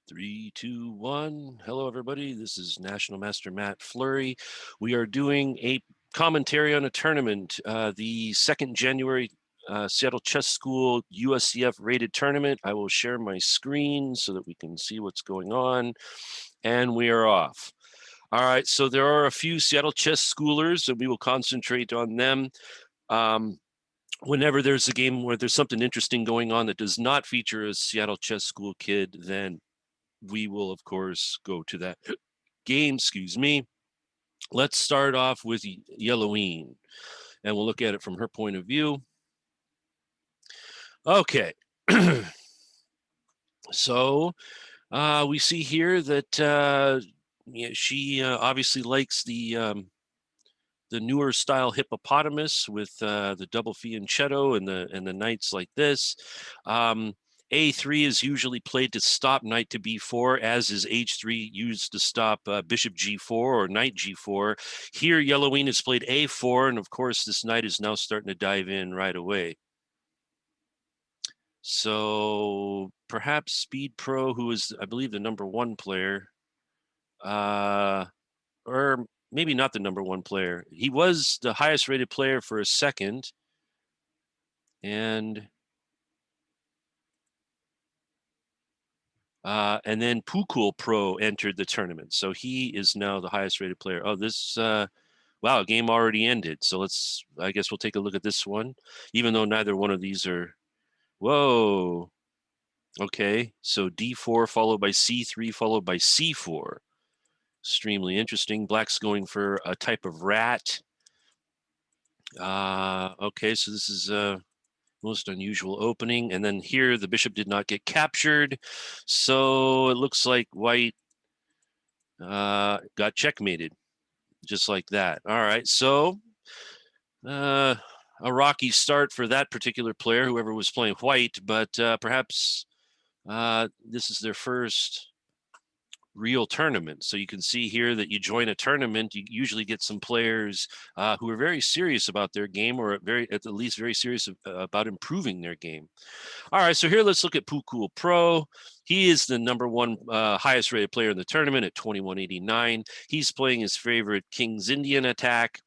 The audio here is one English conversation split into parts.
Three, two, one. Hello, everybody. This is National Master Matt Fleury. We are doing a commentary on a tournament, the 2nd January Seattle Chess School USCF rated tournament. I will share my screen so that we can see what's going on, and we are off. All right, so there are a few Seattle Chess Schoolers, and we will concentrate on them. Whenever there's a game where there's something interesting going on that does not feature a Seattle Chess School kid, then we will, of course, go to that game, excuse me. Let's start off with Yelloween, and we'll look at it from her point of view. Okay. So we see here that she obviously likes the newer style hippopotamus with the double fianchetto and the knights like this. A3 is usually played to stop knight to b4, as is h3 used to stop bishop g4 or knight g4. Here, Yelloween has played a4, and of course, this knight is now starting to dive in right away. So perhaps Speed Pro, who is, I believe, the #1 player, or maybe not the #1 player. He was the highest rated player for a second. And then Pukul Pro entered the tournament. So he is now the highest rated player. Oh, this, wow, game already ended. So I guess we'll take a look at this one, even though neither one of these are, whoa. Okay, so D4 followed by C3 followed by C4. Extremely interesting. Black's going for a type of rat. Okay, so this is most unusual opening. And then here, the bishop did not get captured. So it looks like white got checkmated, just like that. All right, so a rocky start for that particular player, whoever was playing white, but perhaps this is their first real tournament. So you can see here that you join a tournament, you usually get some players who are very serious about their game, or at the least very serious about improving their game. All right, so here let's look at Pukul Pro. He is the #1 highest rated player in the tournament at 2189. He's playing his favorite King's Indian attack.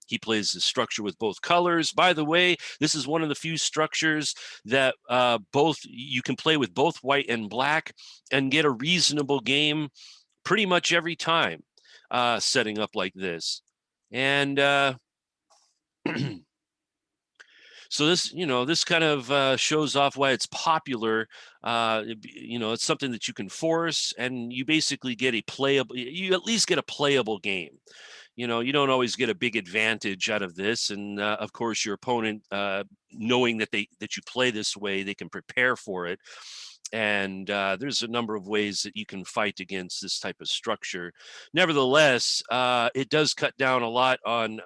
He plays the structure with both colors. By the way, this is one of the few structures that you can play with both white and black and get a reasonable game pretty much every time setting up like this. And so this kind of shows off why it's popular. It's something that you can force, and you basically get you at least get a playable game. You don't always get a big advantage out of this. And of course, your opponent, knowing that you play this way, they can prepare for it. And there's a number of ways that you can fight against this type of structure. Nevertheless, it does cut down a lot on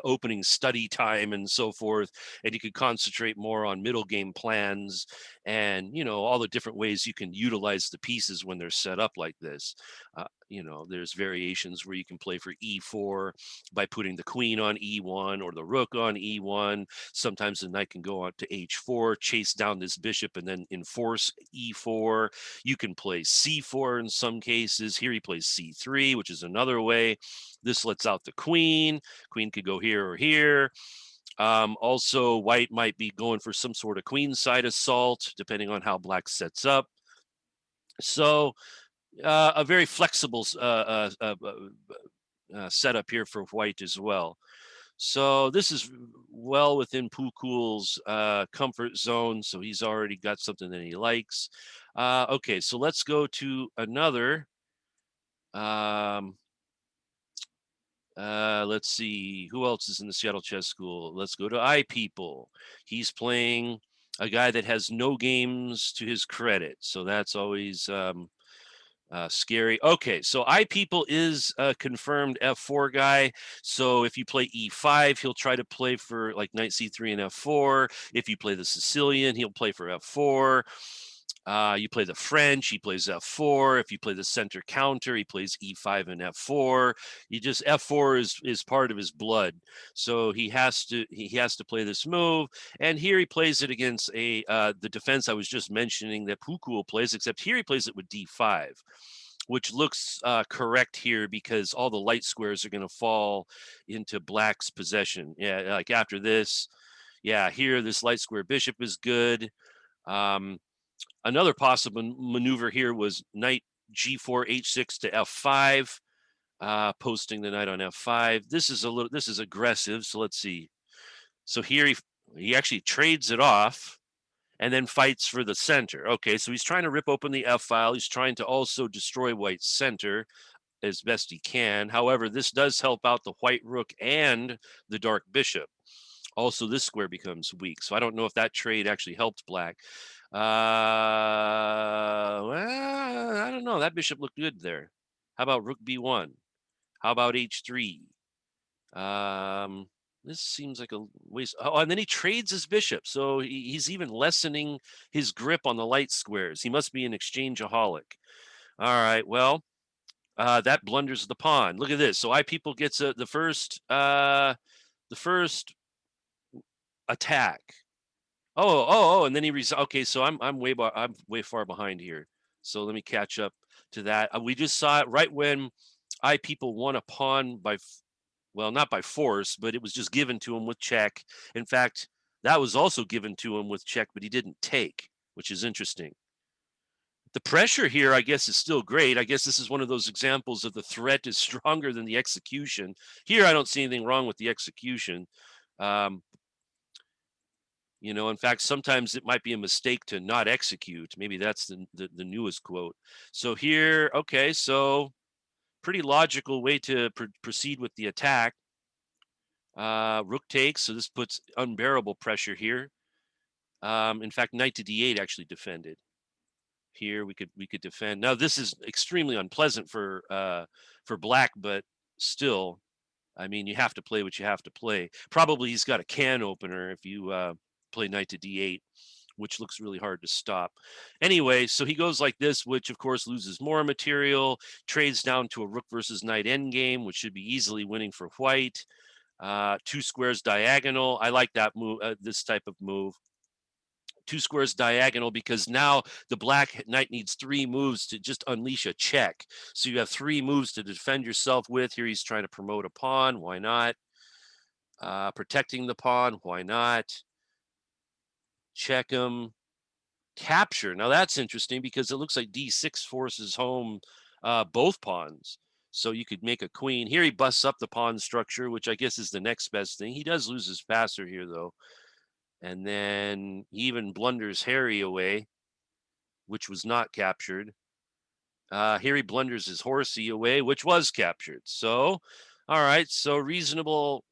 opening study time and so forth, and you can concentrate more on middle game plans and all the different ways you can utilize the pieces when they're set up like this. There's variations where you can play for e4 by putting the queen on e1 or the rook on e1. Sometimes the knight can go on to h4, chase down this bishop, and then enforce e4. You can play c4 in some cases. Here he plays c3, which is another way. This lets out the queen. Queen could go here or here. Also, white might be going for some sort of queenside assault, depending on how black sets up. So a very flexible setup here for white as well. So this is well within Pukul's comfort zone. So he's already got something that he likes. Okay, so let's go to another. Let's see, who else is in the Seattle Chess School? Let's go to iPeople. He's playing a guy that has no games to his credit. So that's always scary. Okay, so iPeople is a confirmed f4 guy. So if you play e5, he'll try to play for like knight c3 and f4. If you play the Sicilian, he'll play for f4. You play the French, he plays f4. If you play the center counter, he plays e5 and f4. You just f4 is part of his blood, so he has to play this move. And here he plays it against the defense I was just mentioning that Pukul plays, except here he plays it with d5, which looks correct here because all the light squares are going to fall into black's possession. Yeah, like after this, yeah, here this light square bishop is good. Um, Another possible maneuver here was knight g4 h6 to f5, posting the knight on f5. This is aggressive. So let's see. So here he actually trades it off and then fights for the center. Okay, so he's trying to rip open the f file. He's trying to also destroy white's center as best he can. However, this does help out the white rook and the dark bishop. Also, this square becomes weak. So I don't know if that trade actually helped black. Well, I don't know. That bishop looked good there. How about rook b1? How about h3? Um, this seems like a waste. Oh, and then he trades his bishop. So he's even lessening his grip on the light squares. He must be an exchangeaholic. All right. Well, that blunders the pawn. Look at this. So iPeople gets the first attack. And then okay, so I'm way far behind here. So let me catch up to that. We just saw it right when iPeople won a pawn well, not by force, but it was just given to him with check. In fact, that was also given to him with check, but he didn't take, which is interesting. The pressure here, I guess, is still great. I guess this is one of those examples of the threat is stronger than the execution. Here, I don't see anything wrong with the execution. Um, in fact, sometimes it might be a mistake to not execute. Maybe that's the newest quote. So here, okay, so pretty logical way to proceed with the attack. Rook takes, so this puts unbearable pressure here. In fact, knight to d8 actually defended. Here we could defend. Now this is extremely unpleasant for black, but still, I mean, you have to play what you have to play. Probably he's got a can opener if you play knight to d8, which looks really hard to stop. Anyway, so he goes like this, which of course loses more material, trades down to a rook versus knight endgame, which should be easily winning for white. Two squares diagonal. I like that move, this type of move. Two squares diagonal because now the black knight needs 3 moves to just unleash a check. So you have 3 moves to defend yourself with. Here he's trying to promote a pawn. Why not? Protecting the pawn. Why not? Check him. Capture. Now that's interesting because it looks like d6 forces home both pawns. So you could make a queen. Here he busts up the pawn structure, which I guess is the next best thing. He does lose his passer here, though. And then he even blunders Harry away, which was not captured. Here he blunders his horsey away, which was captured. So, all right. So reasonable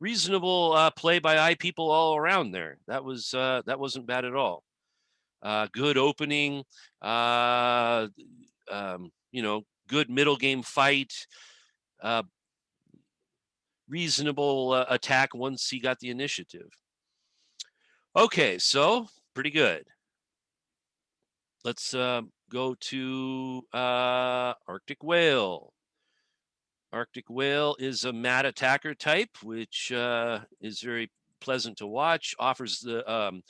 play by iPeople all around there. That wasn't bad at all. Good opening. Good middle game fight. Uh, Reasonable attack once he got the initiative. Okay, so pretty good. Let's go to Arctic Whale. Arctic Whale is a mad attacker type, which is very pleasant to watch. Offers the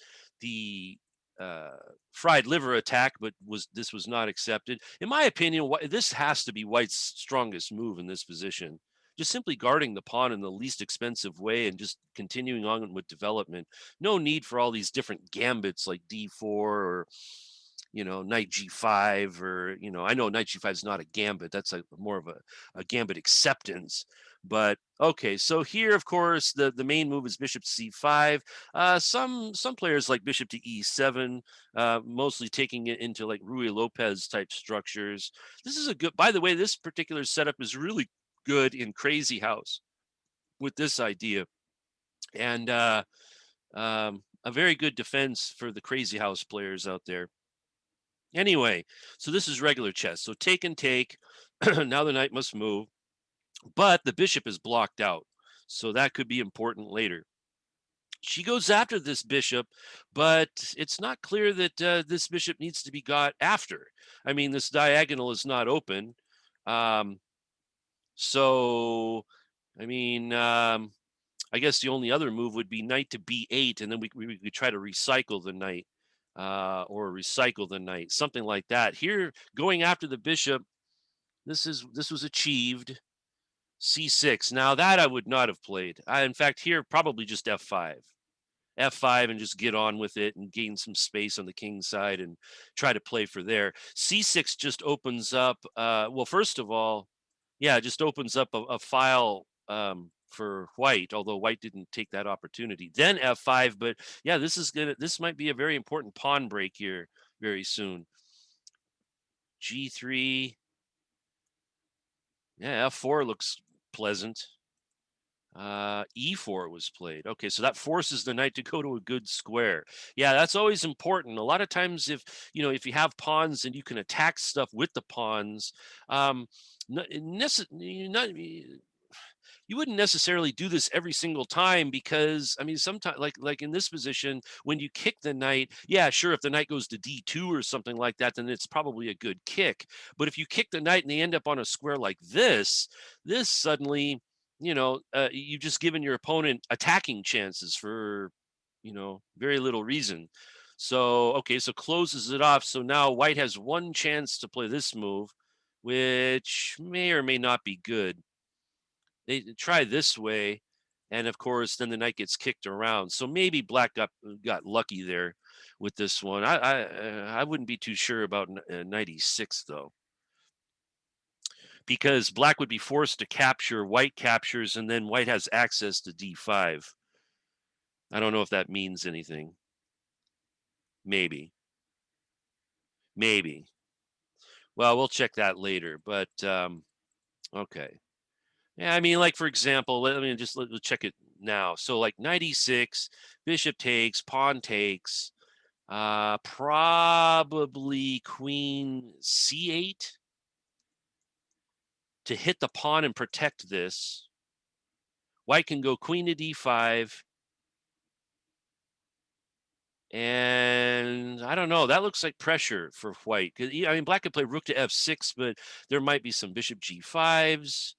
fried liver attack, but this was not accepted. In my opinion, this has to be White's strongest move in this position. Just simply guarding the pawn in the least expensive way and just continuing on with development. No need for all these different gambits like d4 or knight g5, or I know knight g5 is not a gambit. That's more of a gambit acceptance. But okay, so here, of course, the main move is bishop c5. Some players like bishop to e7, mostly taking it into like Rui Lopez type structures. This is by the way, this particular setup is really good in Crazy House with this idea. And a very good defense for the Crazy House players out there. Anyway, so this is regular chess. So take and take. Now the knight must move, but the bishop is blocked out. So that could be important later. She goes after this bishop, but it's not clear that this bishop needs to be got after. I mean, this diagonal is not open. Um, so, I mean, I guess the only other move would be knight to b8, and then we could try to recycle the knight or recycle the knight, something like that. Here, going after the bishop, this was achieved. C6. Now that I would not have played. In fact, here probably just f5. F5 and just get on with it and gain some space on the king side and try to play for there. C6 just opens up, well, first of all, yeah, it just opens up a file for white, although white didn't take that opportunity. Then F5, but yeah, this might be a very important pawn break here very soon. G3, yeah, F4 looks pleasant. E4 was played. Okay, so that forces the knight to go to a good square. Yeah, that's always important. A lot of times, if you have pawns and you can attack stuff with the pawns, um, not, not you wouldn't necessarily do this every single time because I mean sometimes like in this position when you kick the knight, yeah, sure, if the knight goes to d2 or something like that, then it's probably a good kick. But if you kick the knight and they end up on a square like this suddenly, you've just given your opponent attacking chances for very little reason. So okay, so closes it off. So now white has one chance to play this move, which may or may not be good. They try this way, and of course, then the knight gets kicked around. So maybe black got lucky there with this one. I wouldn't be too sure about knight e6 though, because black would be forced to capture, white captures, and then white has access to d5. I don't know if that means anything. Maybe, maybe. Well, we'll check that later. But okay. Yeah, I mean, like for example, let's check it now. So like knight e6, bishop takes, pawn takes, probably queen c8 to hit the pawn and protect this. White can go queen to d5, and I don't know. That looks like pressure for white. 'Cause, I mean, black could play rook to f6, but there might be some bishop g5s.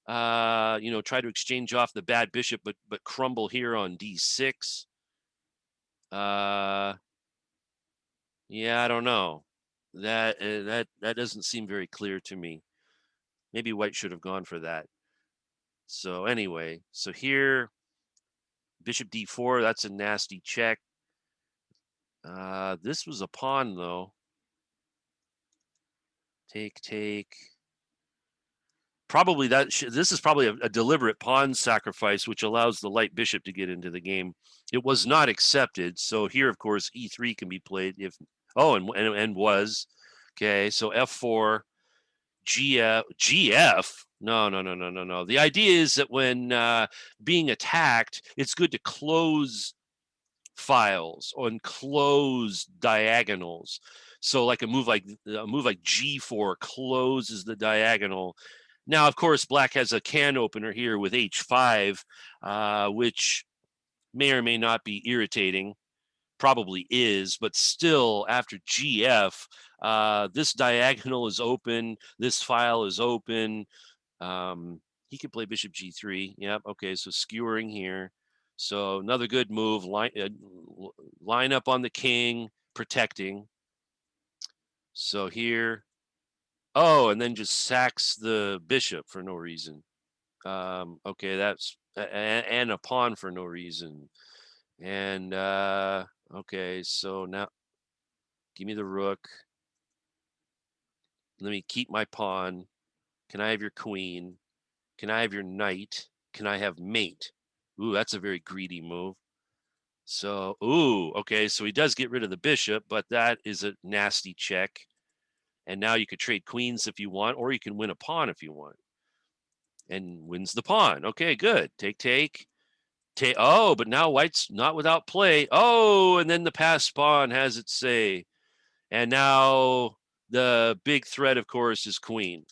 Try to exchange off the bad bishop, but crumble here on d6. Uh, yeah, I don't know. That doesn't seem very clear to me. Maybe white should have gone for that. So anyway, so here bishop d4. That's a nasty check. This was a pawn though. Take. Probably this is probably a deliberate pawn sacrifice, which allows the light bishop to get into the game. It was not accepted, so here, of course, e3 can be played if. Oh, and was okay. So f4, gf. No, no, no, no, no, no. The idea is that when being attacked, it's good to close files on closed diagonals. So like a move like g4 closes the diagonal. Now, of course, black has a can opener here with h5, which may or may not be irritating. Probably is, but still, after gf, this diagonal is open. This file is open. He could play bishop g3. Yep. Okay. So skewering here. So another good move. Line up on the king, protecting. So here. Oh, and then just sacks the bishop for no reason. Okay, that's and a pawn for no reason. And okay, so now give me the rook. Let me keep my pawn. Can I have your queen? Can I have your knight? Can I have mate? Ooh, that's a very greedy move. So, ooh, okay, so he does get rid of the bishop, but that is a nasty check. And now you could trade queens if you want, or you can win a pawn if you want. And wins the pawn. Okay, good. Take. Oh, but now white's not without play. Oh, and then the passed pawn has its say. And now the big threat, of course, is queen,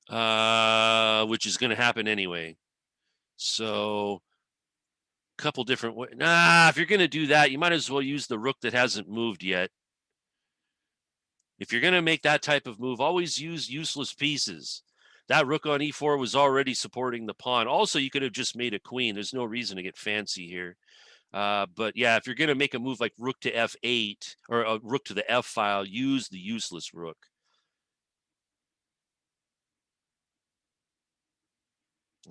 which is going to happen anyway. So couple different ways. Nah, if you're going to do that, you might as well use the rook that hasn't moved yet. If you're going to make that type of move, always use useless pieces. That rook on e4 was already supporting the pawn. Also, you could have just made a queen. There's no reason to get fancy here. But yeah, if you're going to make a move like rook to f8 or a rook to the f file, use the useless rook.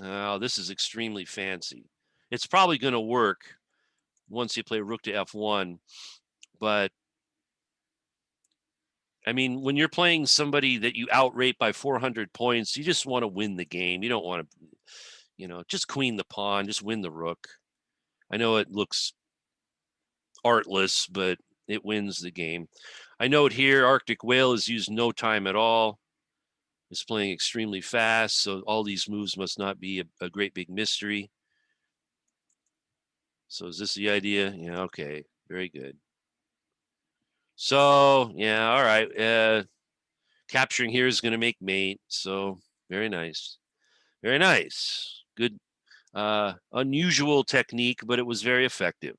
Oh, this is extremely fancy. It's probably going to work once you play rook to f1, but I mean, when you're playing somebody that you outrate by 400 points, you just want to win the game. You don't want to, just queen the pawn, just win the rook. I know it looks artless, but it wins the game. I note here, Arctic Whale has used no time at all. It's playing extremely fast, so all these moves must not be a great big mystery. So is this the idea? Yeah, okay, very good. So, yeah, all right. Capturing here is going to make mate, so very nice. Very nice. Good, unusual technique, but it was very effective.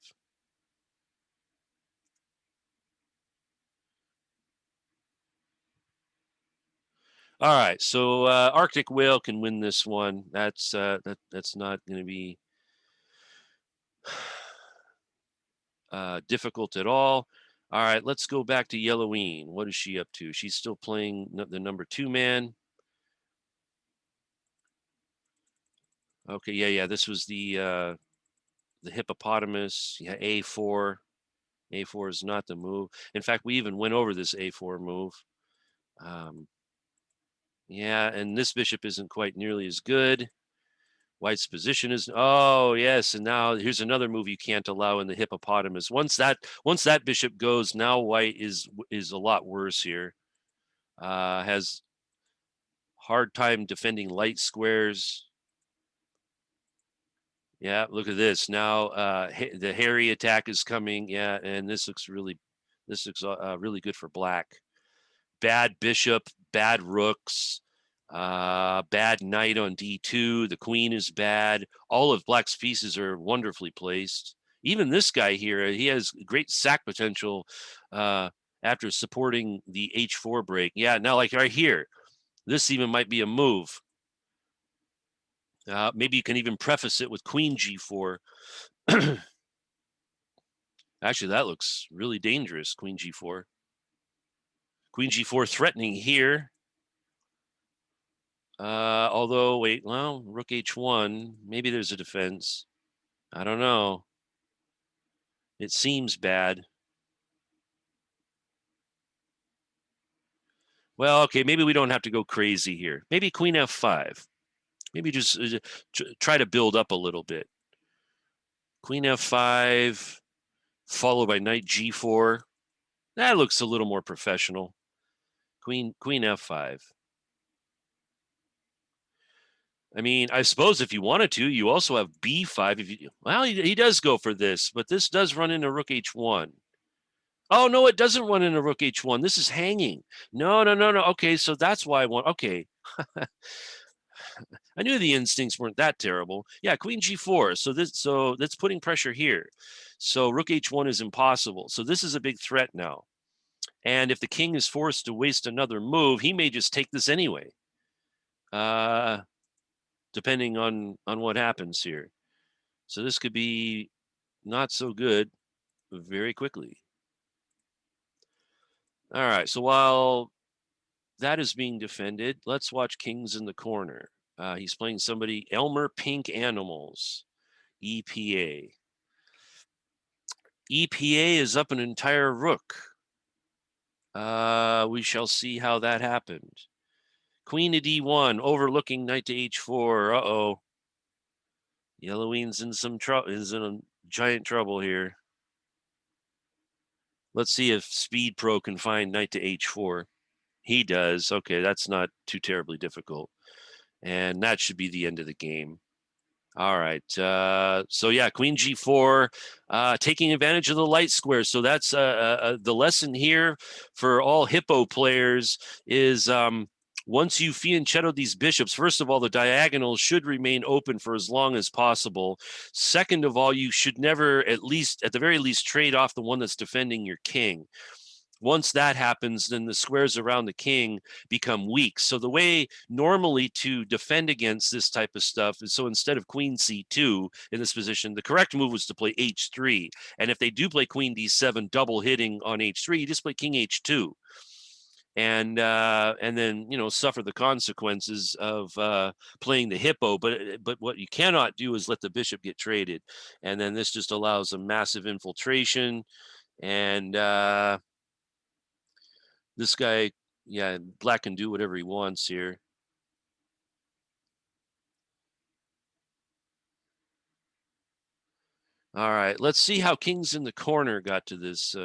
All right, so Arctic Whale can win this one. That's not going to be difficult at all. All right, let's go back to Yellowine. What is she up to? She's still playing the number 2 man. Okay, yeah. This was the hippopotamus. Yeah, A4. A4 is not the move. In fact, we even went over this A4 move. Yeah, and this bishop isn't quite nearly as good. White's position is, oh yes, and now here's another move you can't allow in the hippopotamus. Once that bishop goes, now white is a lot worse here. Has hard time defending light squares. Yeah, look at this. Now the hairy attack is coming. Yeah, and this looks really good for black. Bad bishop, bad rooks, bad knight on d2. The queen is bad. All of black's pieces are wonderfully placed. Even this guy here, he has great sack potential after supporting the h4 break. Yeah, now like right here, this even might be a move. Maybe you can even preface it with queen g4. Actually, that looks really dangerous, queen g4. Queen g4 threatening here. Although, wait, well, rook h1, maybe there's a defense. I don't know. It seems bad. Well, okay, maybe we don't have to go crazy here. Maybe queen f5. Maybe just try to build up a little bit. Queen f5, followed by knight g4. That looks a little more professional. Queen f5. I mean, I suppose if you wanted to, you also have b5. Well, he does go for this, but this does run into rook h1. Oh, no, it doesn't run into rook h1. This is hanging. No. Okay, so that's why I want. Okay. I knew the instincts weren't that terrible. Yeah, queen g4. So that's putting pressure here. So rook h1 is impossible. So this is a big threat now. And if the king is forced to waste another move, he may just take this anyway. Depending on what happens here. So this could be not so good very quickly. All right, so while that is being defended, let's watch Kings in the Corner. He's playing somebody, Elmer Pink Animals, EPA. EPA is up an entire rook. We shall see how that happened. Queen to d1, overlooking knight to h4. Uh-oh. Yellowing's in some trouble, is in giant trouble here. Let's see if Speed Pro can find knight to h4. He does. Okay, that's not too terribly difficult. And that should be the end of the game. All right. So yeah, queen g4, taking advantage of the light square. So that's the lesson here for all hippo players is once you fianchetto these bishops, first of all, the diagonals should remain open for as long as possible. Second of all, you should never, at the very least, trade off the one that's defending your king. Once that happens, then the squares around the king become weak. So the way normally to defend against this type of stuff is, so instead of queen c2 in this position, the correct move was to play h3. And if they do play queen d7 double hitting on h3, you just play king h2. And then, you know, suffer the consequences of playing the hippo. But what you cannot do is let the bishop get traded. And then this just allows a massive infiltration. And this guy, yeah, black can do whatever he wants here. All right, let's see how kings in the corner got to this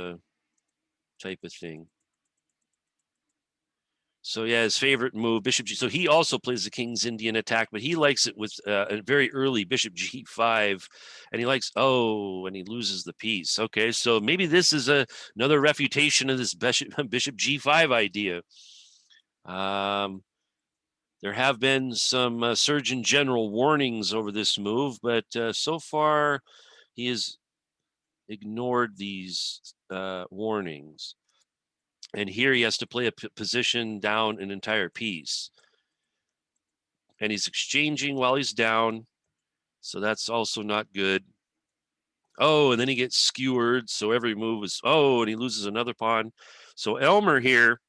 type of thing. So yeah, his favorite move, bishop G. So he also plays the king's Indian attack, but he likes it with a very early bishop G5, and he likes, oh, and he loses the piece. Okay, so maybe this is another refutation of this bishop G5 idea. There have been some Surgeon General warnings over this move, but so far he has ignored these warnings. And here he has to play a position down an entire piece. And he's exchanging while he's down. So that's also not good. Oh, and then he gets skewered. So every move is, oh, and he loses another pawn. So Elmer here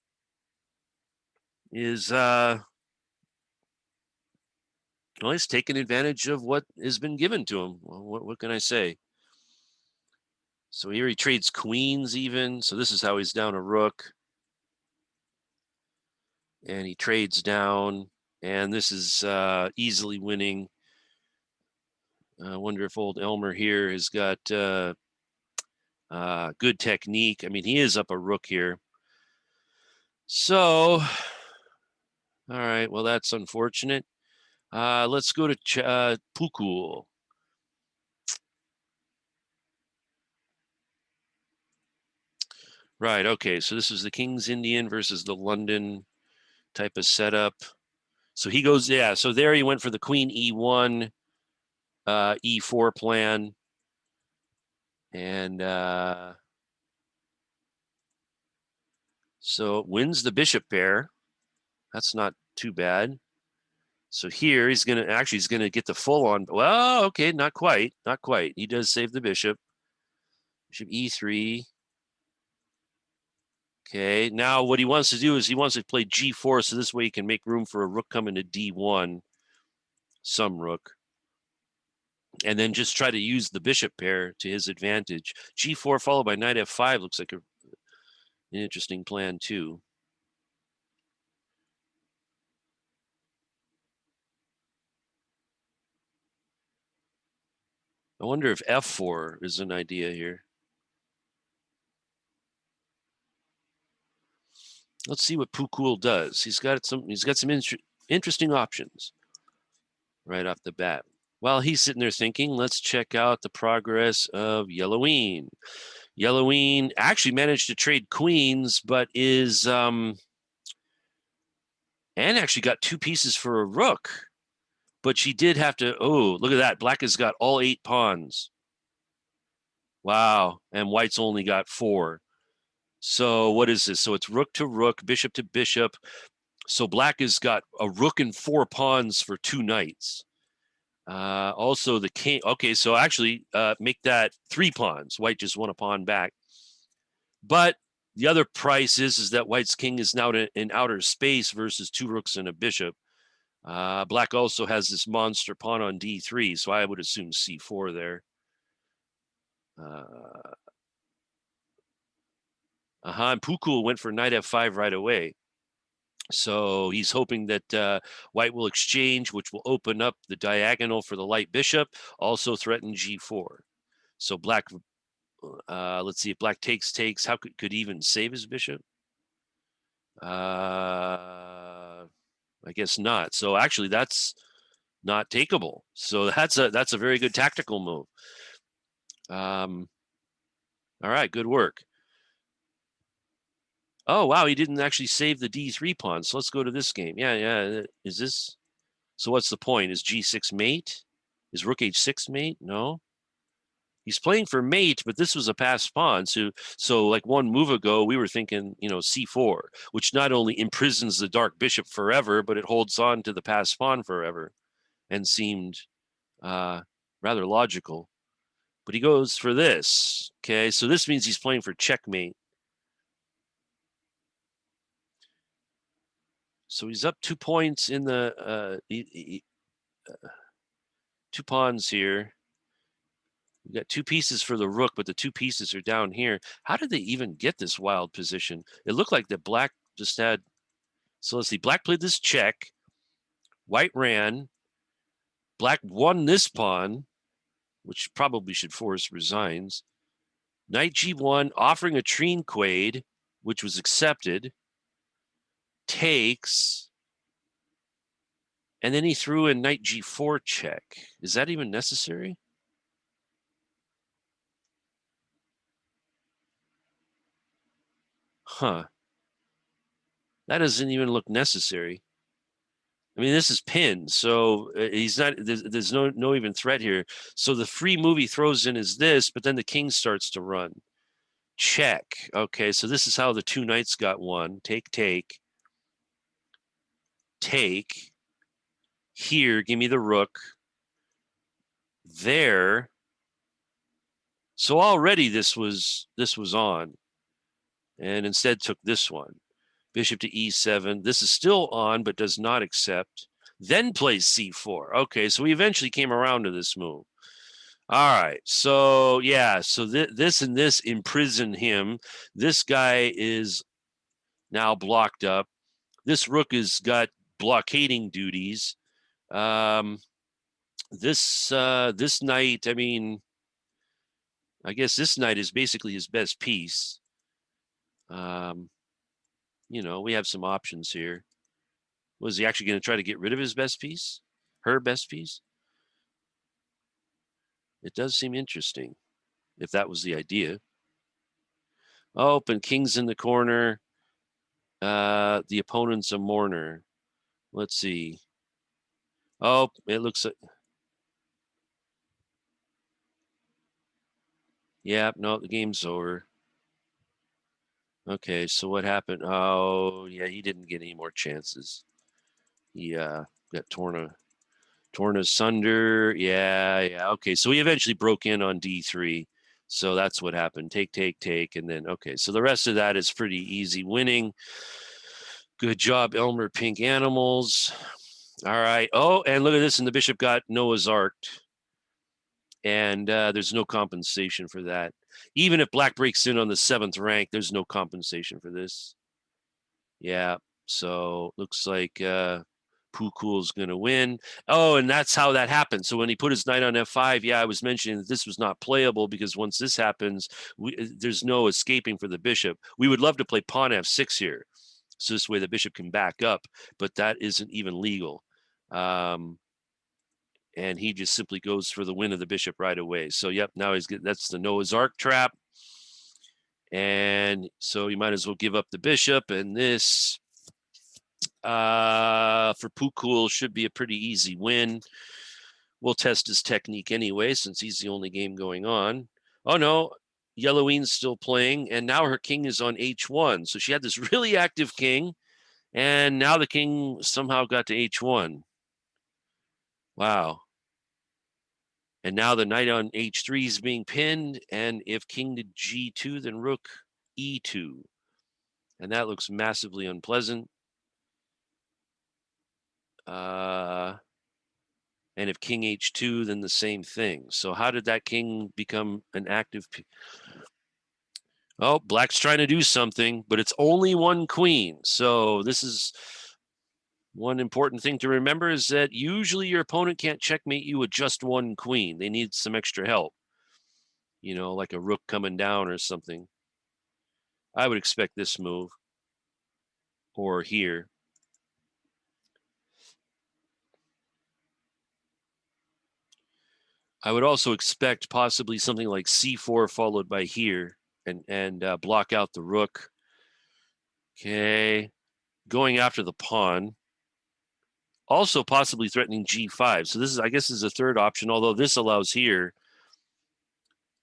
is, well, he's taking advantage of what has been given to him. Well, what can I say? So here he trades queens even. So this is how he's down a rook. And he trades down. And this is easily winning. I wonder if old Elmer here has got good technique. I mean, he is up a rook here. So, all right, well, that's unfortunate. Let's go to Pukul. Right, okay, so this is the King's Indian versus the London type of setup. So he goes, yeah, so there he went for the Queen E1, E4 plan. And so wins the bishop pair. That's not too bad. So here he's gonna get the full on. Well, okay, not quite. He does save the bishop. Bishop E3. Okay, now what he wants to do is he wants to play G4, so this way he can make room for a rook coming to D1, some rook, and then just try to use the bishop pair to his advantage. G4 followed by knight F5 looks like an interesting plan too. I wonder if F4 is an idea here. Let's see what Pukul does. He's got some interesting options right off the bat. While he's sitting there thinking, let's check out the progress of Yelloween. Yelloween actually managed to trade queens, but is and actually got two pieces for a rook. But she did have to, oh, look at that. Black has got all 8 pawns. Wow. And white's only got 4. So what is this? So it's rook to rook, bishop to bishop. So black has got a rook and 4 pawns for 2 knights. Also the king. Okay, so actually make that 3 pawns. White just won a pawn back. But the other price is that white's king is now in outer space versus 2 rooks and a bishop. Black also has this monster pawn on D3, so I would assume C4 there. And Pukul went for knight F5 right away. So he's hoping that white will exchange, which will open up the diagonal for the light bishop, also threaten G4. So black, let's see if black takes. How could he even save his bishop? I guess not. So actually that's not takeable. So that's a very good tactical move. All right, good work. Oh, wow, he didn't actually save the d3 pawn. So let's go to this game. Yeah. Is this? So what's the point? Is g6 mate? Is rook h6 mate? No. He's playing for mate, but this was a passed pawn. So like one move ago, we were thinking, c4, which not only imprisons the dark bishop forever, but it holds on to the passed pawn forever, and seemed rather logical. But he goes for this. Okay, so this means he's playing for checkmate. So he's up 2 points in the 2 pawns here. We got 2 pieces for the rook, but the 2 pieces are down here. How did they even get this wild position? It looked like the black just had. So let's see. Black played this check. White ran. Black won this pawn, which probably should force resigns. Knight g1, offering a trine quade, which was accepted. Takes. And then he threw in knight g4 check. Is that even necessary? Huh. That doesn't even look necessary. I mean, this is pinned, so he's not. There's no even threat here. So the free move he throws in is this, but then the king starts to run. Check. Okay, so this is how the 2 knights got won. Take. Here, give me the rook. There. So already this was on, and instead took this one. Bishop to e7. This is still on, but does not accept. Then plays c4. Okay, so we eventually came around to this move. All right, so yeah, so this and this imprison him. This guy is now blocked up. This rook has got blockading duties. This knight, I mean, I guess this knight is basically his best piece. We have some options here. Was he actually going to try to get rid of his best piece? Her best piece? It does seem interesting, if that was the idea. Oh, and king's in the corner. The opponent's a mourner. Let's see. Oh, it looks like. Yeah, no, the game's over. Okay, so what happened? Oh, yeah, he didn't get any more chances. He got torn asunder. Yeah. Okay, so he eventually broke in on d3. So that's what happened. Take, and then okay. So the rest of that is pretty easy winning. Good job, Elmer Pink Animals. All right. Oh, and look at this, and the bishop got Noah's Ark, and there's no compensation for that. Even if black breaks in on the 7th rank, there's no compensation for this. Yeah. So looks like Pukul's going to win. Oh, and that's how that happened. So when he put his knight on f5, yeah, I was mentioning that this was not playable because once this happens, there's no escaping for the bishop. We would love to play pawn f6 here, so this way the bishop can back up, but that isn't even legal. And he just simply goes for the win of the bishop right away. So yep, now that's the Noah's Ark trap. And so you might as well give up the bishop, and this for Pukul should be a pretty easy win. We'll test his technique anyway, since he's the only game going on. Oh no, Yelloween's still playing, and now her king is on h1. So she had this really active king, and now the king somehow got to h1. Wow. And now the knight on h3 is being pinned, and if king to g2, then rook e2. And that looks massively unpleasant. And if king h2, then the same thing. So how did that king become an active? Oh, black's trying to do something, but it's only one queen. So this is one important thing to remember, is that usually your opponent can't checkmate you with just one queen. They need some extra help, like a rook coming down or something. I would expect this move, or here. I would also expect possibly something like c4 followed by here, and block out the rook. Okay. Going after the pawn. Also possibly threatening g5. So this is, I guess, is a third option, although this allows here.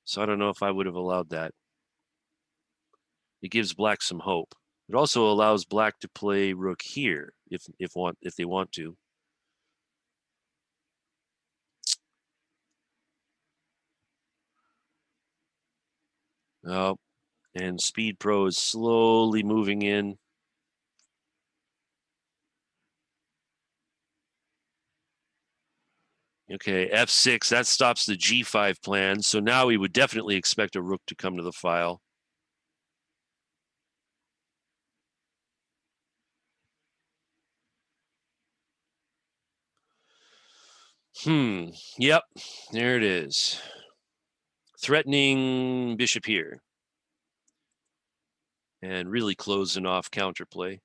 So I don't know if I would have allowed that. It gives black some hope. It also allows black to play rook here if they want to. Oh, and Speed Pro is slowly moving in. Okay, f6, that stops the g5 plan. So now we would definitely expect a rook to come to the file. Yep, there it is. Threatening bishop here. And really closing off counterplay.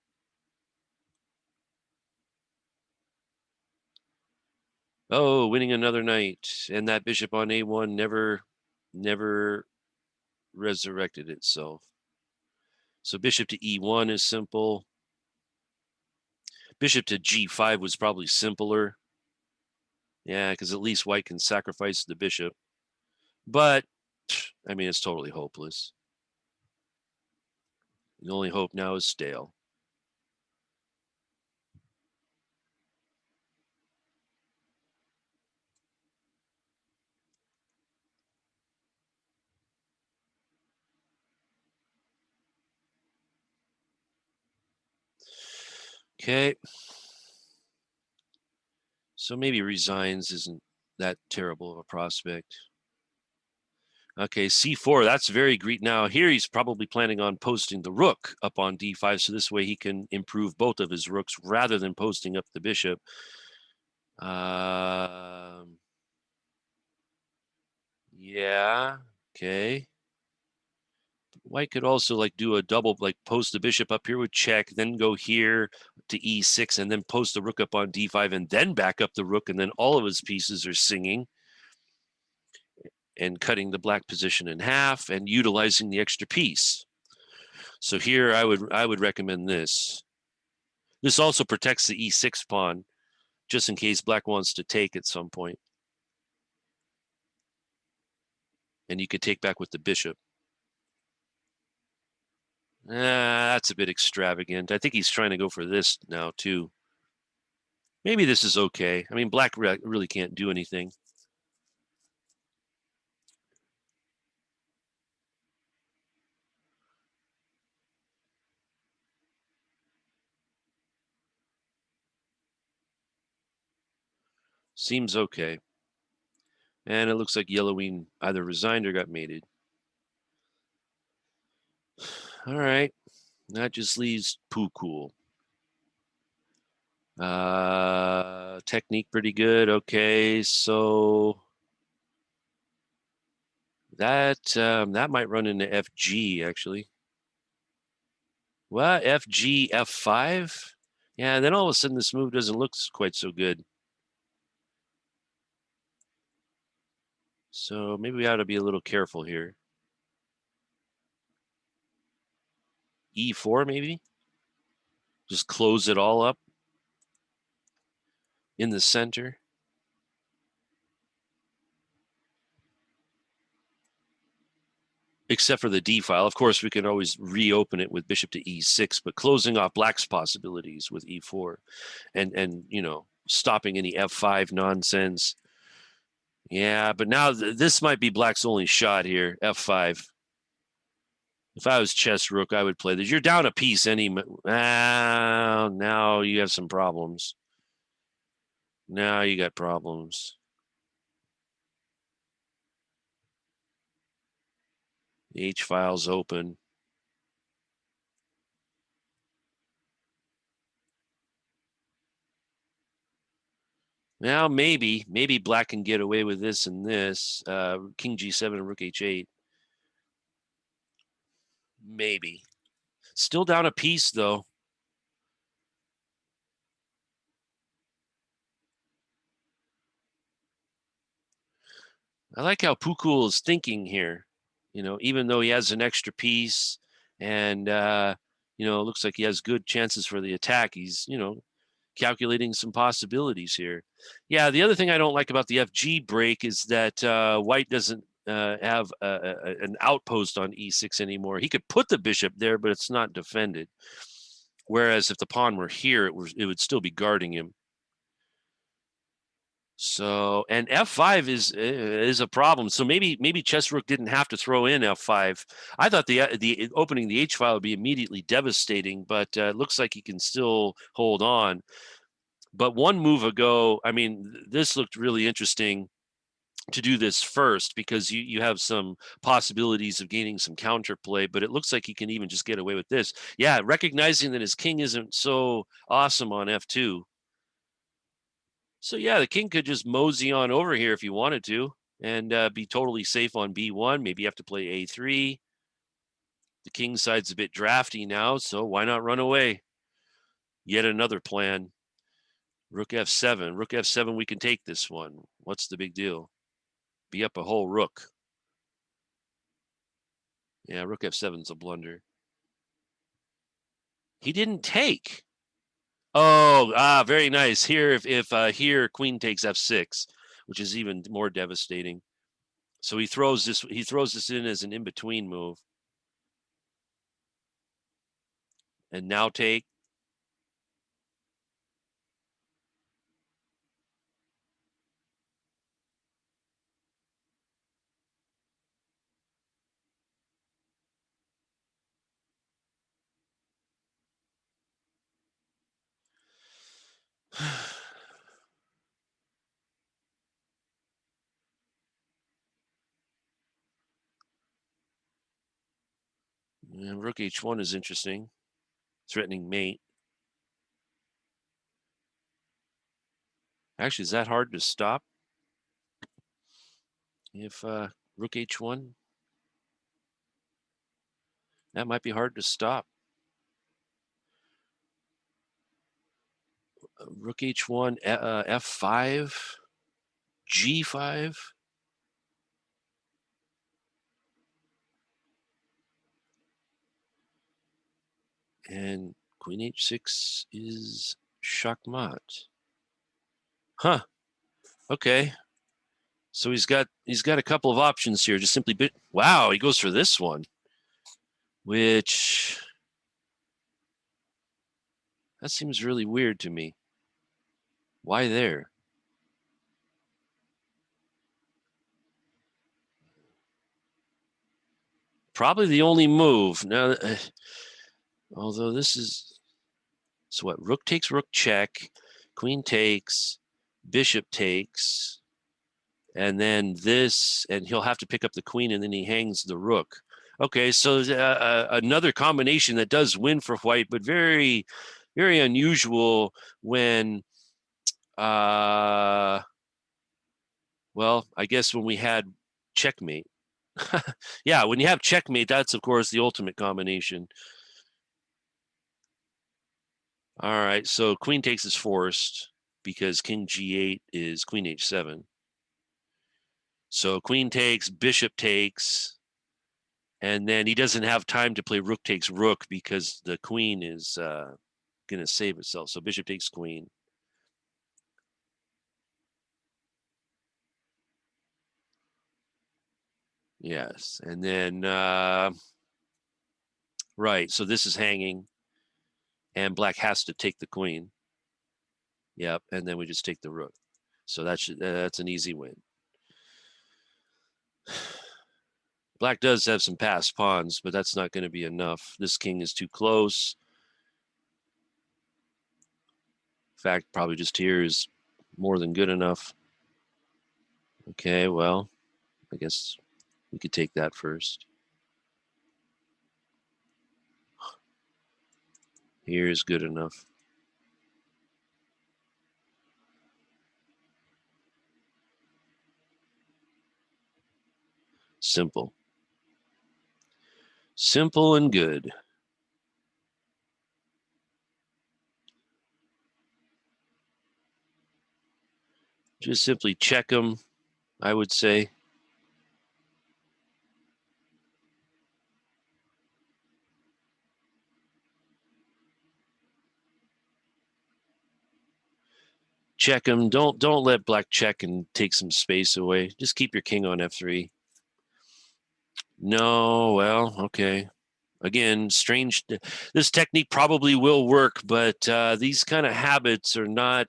Oh, winning another knight. And that bishop on a1 never resurrected itself. So bishop to e1 is simple. Bishop to g5 was probably simpler. Yeah, because at least white can sacrifice the bishop. But, I mean, it's totally hopeless. The only hope now is stale. Okay. So maybe resigns isn't that terrible of a prospect. Okay, c4, that's very great. Now here he's probably planning on posting the rook up on d5, so this way he can improve both of his rooks rather than posting up the bishop. Yeah, okay. White could also like do a double, like post the bishop up here with check, then go here to e6, and then post the rook up on d5, and then back up the rook, and then all of his pieces are singing and cutting the black position in half and utilizing the extra piece. So here I would recommend this. This also protects the e6 pawn, just in case black wants to take at some point. And you could take back with the bishop. That's a bit extravagant. I think he's trying to go for this now, too. Maybe this is okay. I mean, black really can't do anything. Seems okay. And it looks like Yellowwing either resigned or got mated. All right. That just leaves Poo Cool. Technique pretty good. Okay, so that might run into FG actually. What, FG F5? Yeah, then all of a sudden this move doesn't look quite so good. So maybe we ought to be a little careful here. E4 maybe? Just close it all up in the center. Except for the D file. Of course, we can always reopen it with bishop to E6, but closing off black's possibilities with E4 and you know, stopping any F5 nonsense. Yeah, but now this might be black's only shot here, F5. If I was chess rook, I would play this. You're down a piece now you have some problems. Now you got problems. The H file's open. Now maybe black can get away with this and this. King G7 and Rook H8. Maybe. Still down a piece though. I like how Pukul is thinking here. You know, even though he has an extra piece and looks like he has good chances for the attack. He's, calculating some possibilities here. Yeah, the other thing I don't like about the FG break is that White doesn't have an outpost on E6 anymore. He could put the bishop there, but it's not defended. Whereas if the pawn were here, it would still be guarding him. So, and F5 is a problem. So maybe Chess Rook didn't have to throw in F5. I thought the opening the H file would be immediately devastating, but it looks like he can still hold on. But one move ago, I mean, this looked really interesting to do this first because you have some possibilities of gaining some counterplay, but it looks like he can even just get away with this. Yeah, recognizing that his king isn't so awesome on F2. So yeah, the king could just mosey on over here if you wanted to and be totally safe on B1. Maybe you have to play A3. The king side's a bit drafty now, so why not run away? Yet another plan. Rook F7. Rook F7, we can take this one. What's the big deal? Be up a whole rook. Yeah, Rook F7's a blunder. He didn't take. Oh, very nice. Here, if here Queen takes F6, which is even more devastating. So he throws this in as an in-between move. And now take. And Rook H1 is interesting. Threatening mate. Actually, is that hard to stop? If Rook H1, that might be hard to stop. Rook H1, F5, G5. And Queen H6 is Shachmat. Huh. Okay. So he's got a couple of options here. Just simply wow, he goes for this one. Which that seems really weird to me. Why there? Probably the only move. Now, although this is so what? Rook takes rook check, queen takes, bishop takes, and then this, and he'll have to pick up the queen, and then he hangs the rook. Okay, so another combination that does win for white, but very, very unusual when, well, I guess when we had checkmate. Yeah, when you have checkmate, that's of course the ultimate combination. All right, so queen takes is forced because king g8 is queen h7. So queen takes, bishop takes, and then he doesn't have time to play rook takes rook because the queen is going to save itself. So bishop takes queen. Yes, and then, right, so this is hanging, and black has to take the queen. Yep, and then we just take the rook. So that's an easy win. Black does have some passed pawns, but that's not going to be enough. This king is too close. In fact, probably just here is more than good enough. Okay, well, I guess we could take that first. Here is good enough. Simple. Simple and good. Just simply check them, I would say. check him. Don't let black check and take some space away. Just keep your king on f3. No, well, okay. Again, strange. This technique probably will work, but these kind of habits are not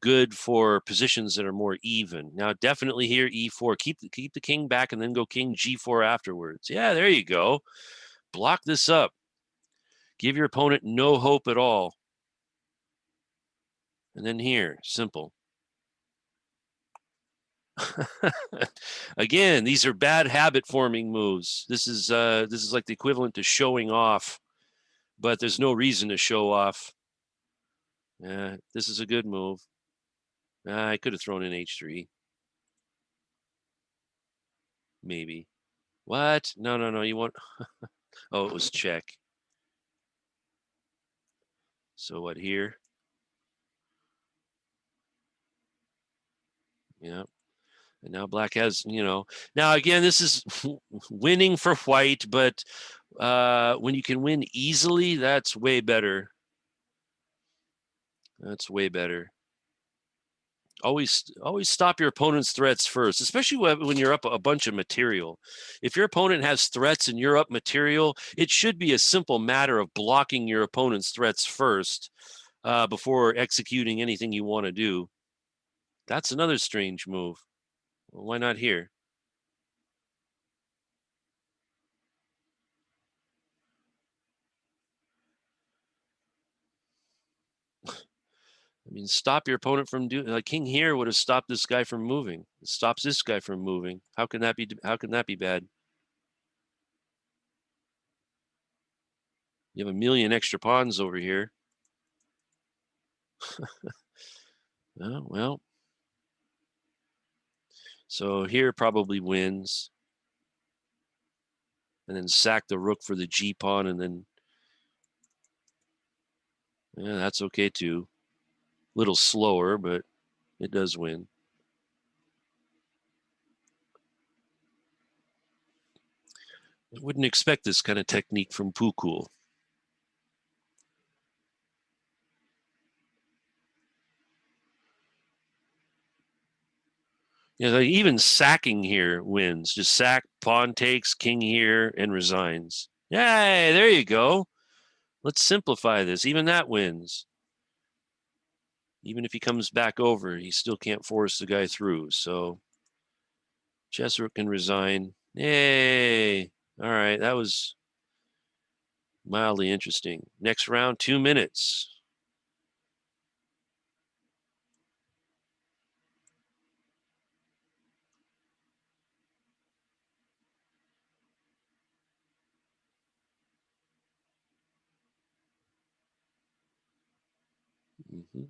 good for positions that are more even. Now, definitely here e4. Keep the king back and then go king g4 afterwards. Yeah, there you go. Block this up. Give your opponent no hope at all. And then here, simple. Again, these are bad habit forming moves. This is like the equivalent to showing off, but there's no reason to show off. This is a good move. I could have thrown in h3. Maybe. What? No. You want? Oh, it was check. So what here? Yeah. And now black has, now again, this is winning for white, but when you can win easily, that's way better. That's way better. Always stop your opponent's threats first, especially when you're up a bunch of material. If your opponent has threats and you're up material, it should be a simple matter of blocking your opponent's threats first before executing anything you want to do. That's another strange move. Well, why not here? I mean, stop your opponent from doing. Like king here would have stopped this guy from moving. It stops this guy from moving. How can that be? How can that be bad? You have a million extra pawns over here. Oh, well, so here probably wins, and then sack the rook for the g pawn, and then yeah, that's okay too. A little slower, but it does win. I wouldn't expect this kind of technique from Pukul. Yeah, like even sacking here wins. Just sack, pawn takes, king here, and resigns. Yay, there you go. Let's simplify this. Even that wins. Even if he comes back over, he still can't force the guy through. So Chessrook can resign. Yay. All right, that was mildly interesting. Next round, 2 minutes. Mm-hmm.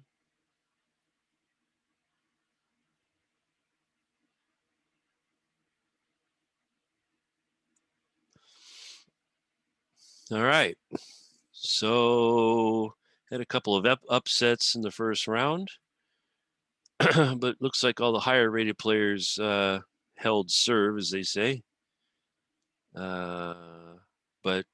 All right. So had a couple of upsets in the first round, but looks like all the higher rated players held serve, as they say. But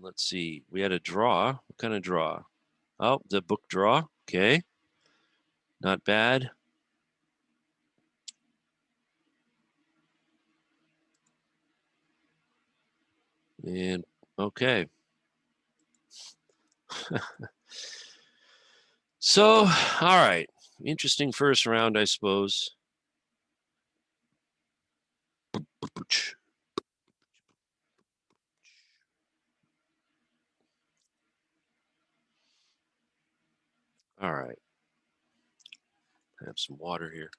let's see. We had a draw. What kind of draw? Oh, the book draw. Okay. Not bad. And okay. So, all right. Interesting first round, I suppose. All right. Have some water here.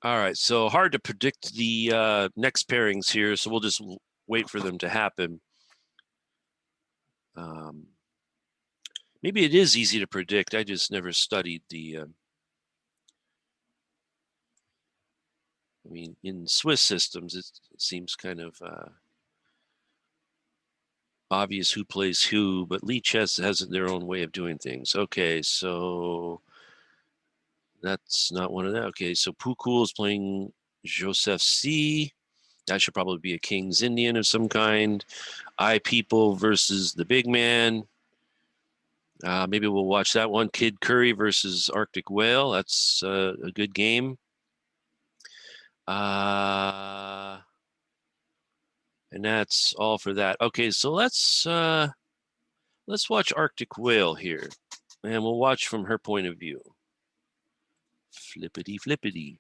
All right. So hard to predict the next pairings here. So we'll just wait for them to happen. Maybe it is easy to predict. I just never studied the. I mean, in Swiss systems, it seems kind of obvious who plays who, but Lichess has their own way of doing things. Okay, so that's not one of that. Okay, so Pukul is playing Joseph C. That should probably be a King's Indian of some kind. I People versus the Big Man. Maybe we'll watch that one. Kid Curry versus Arctic Whale. That's a good game. And that's all for that. Okay, so let's watch Arctic Whale here, and we'll watch from her point of view. Flippity flippity.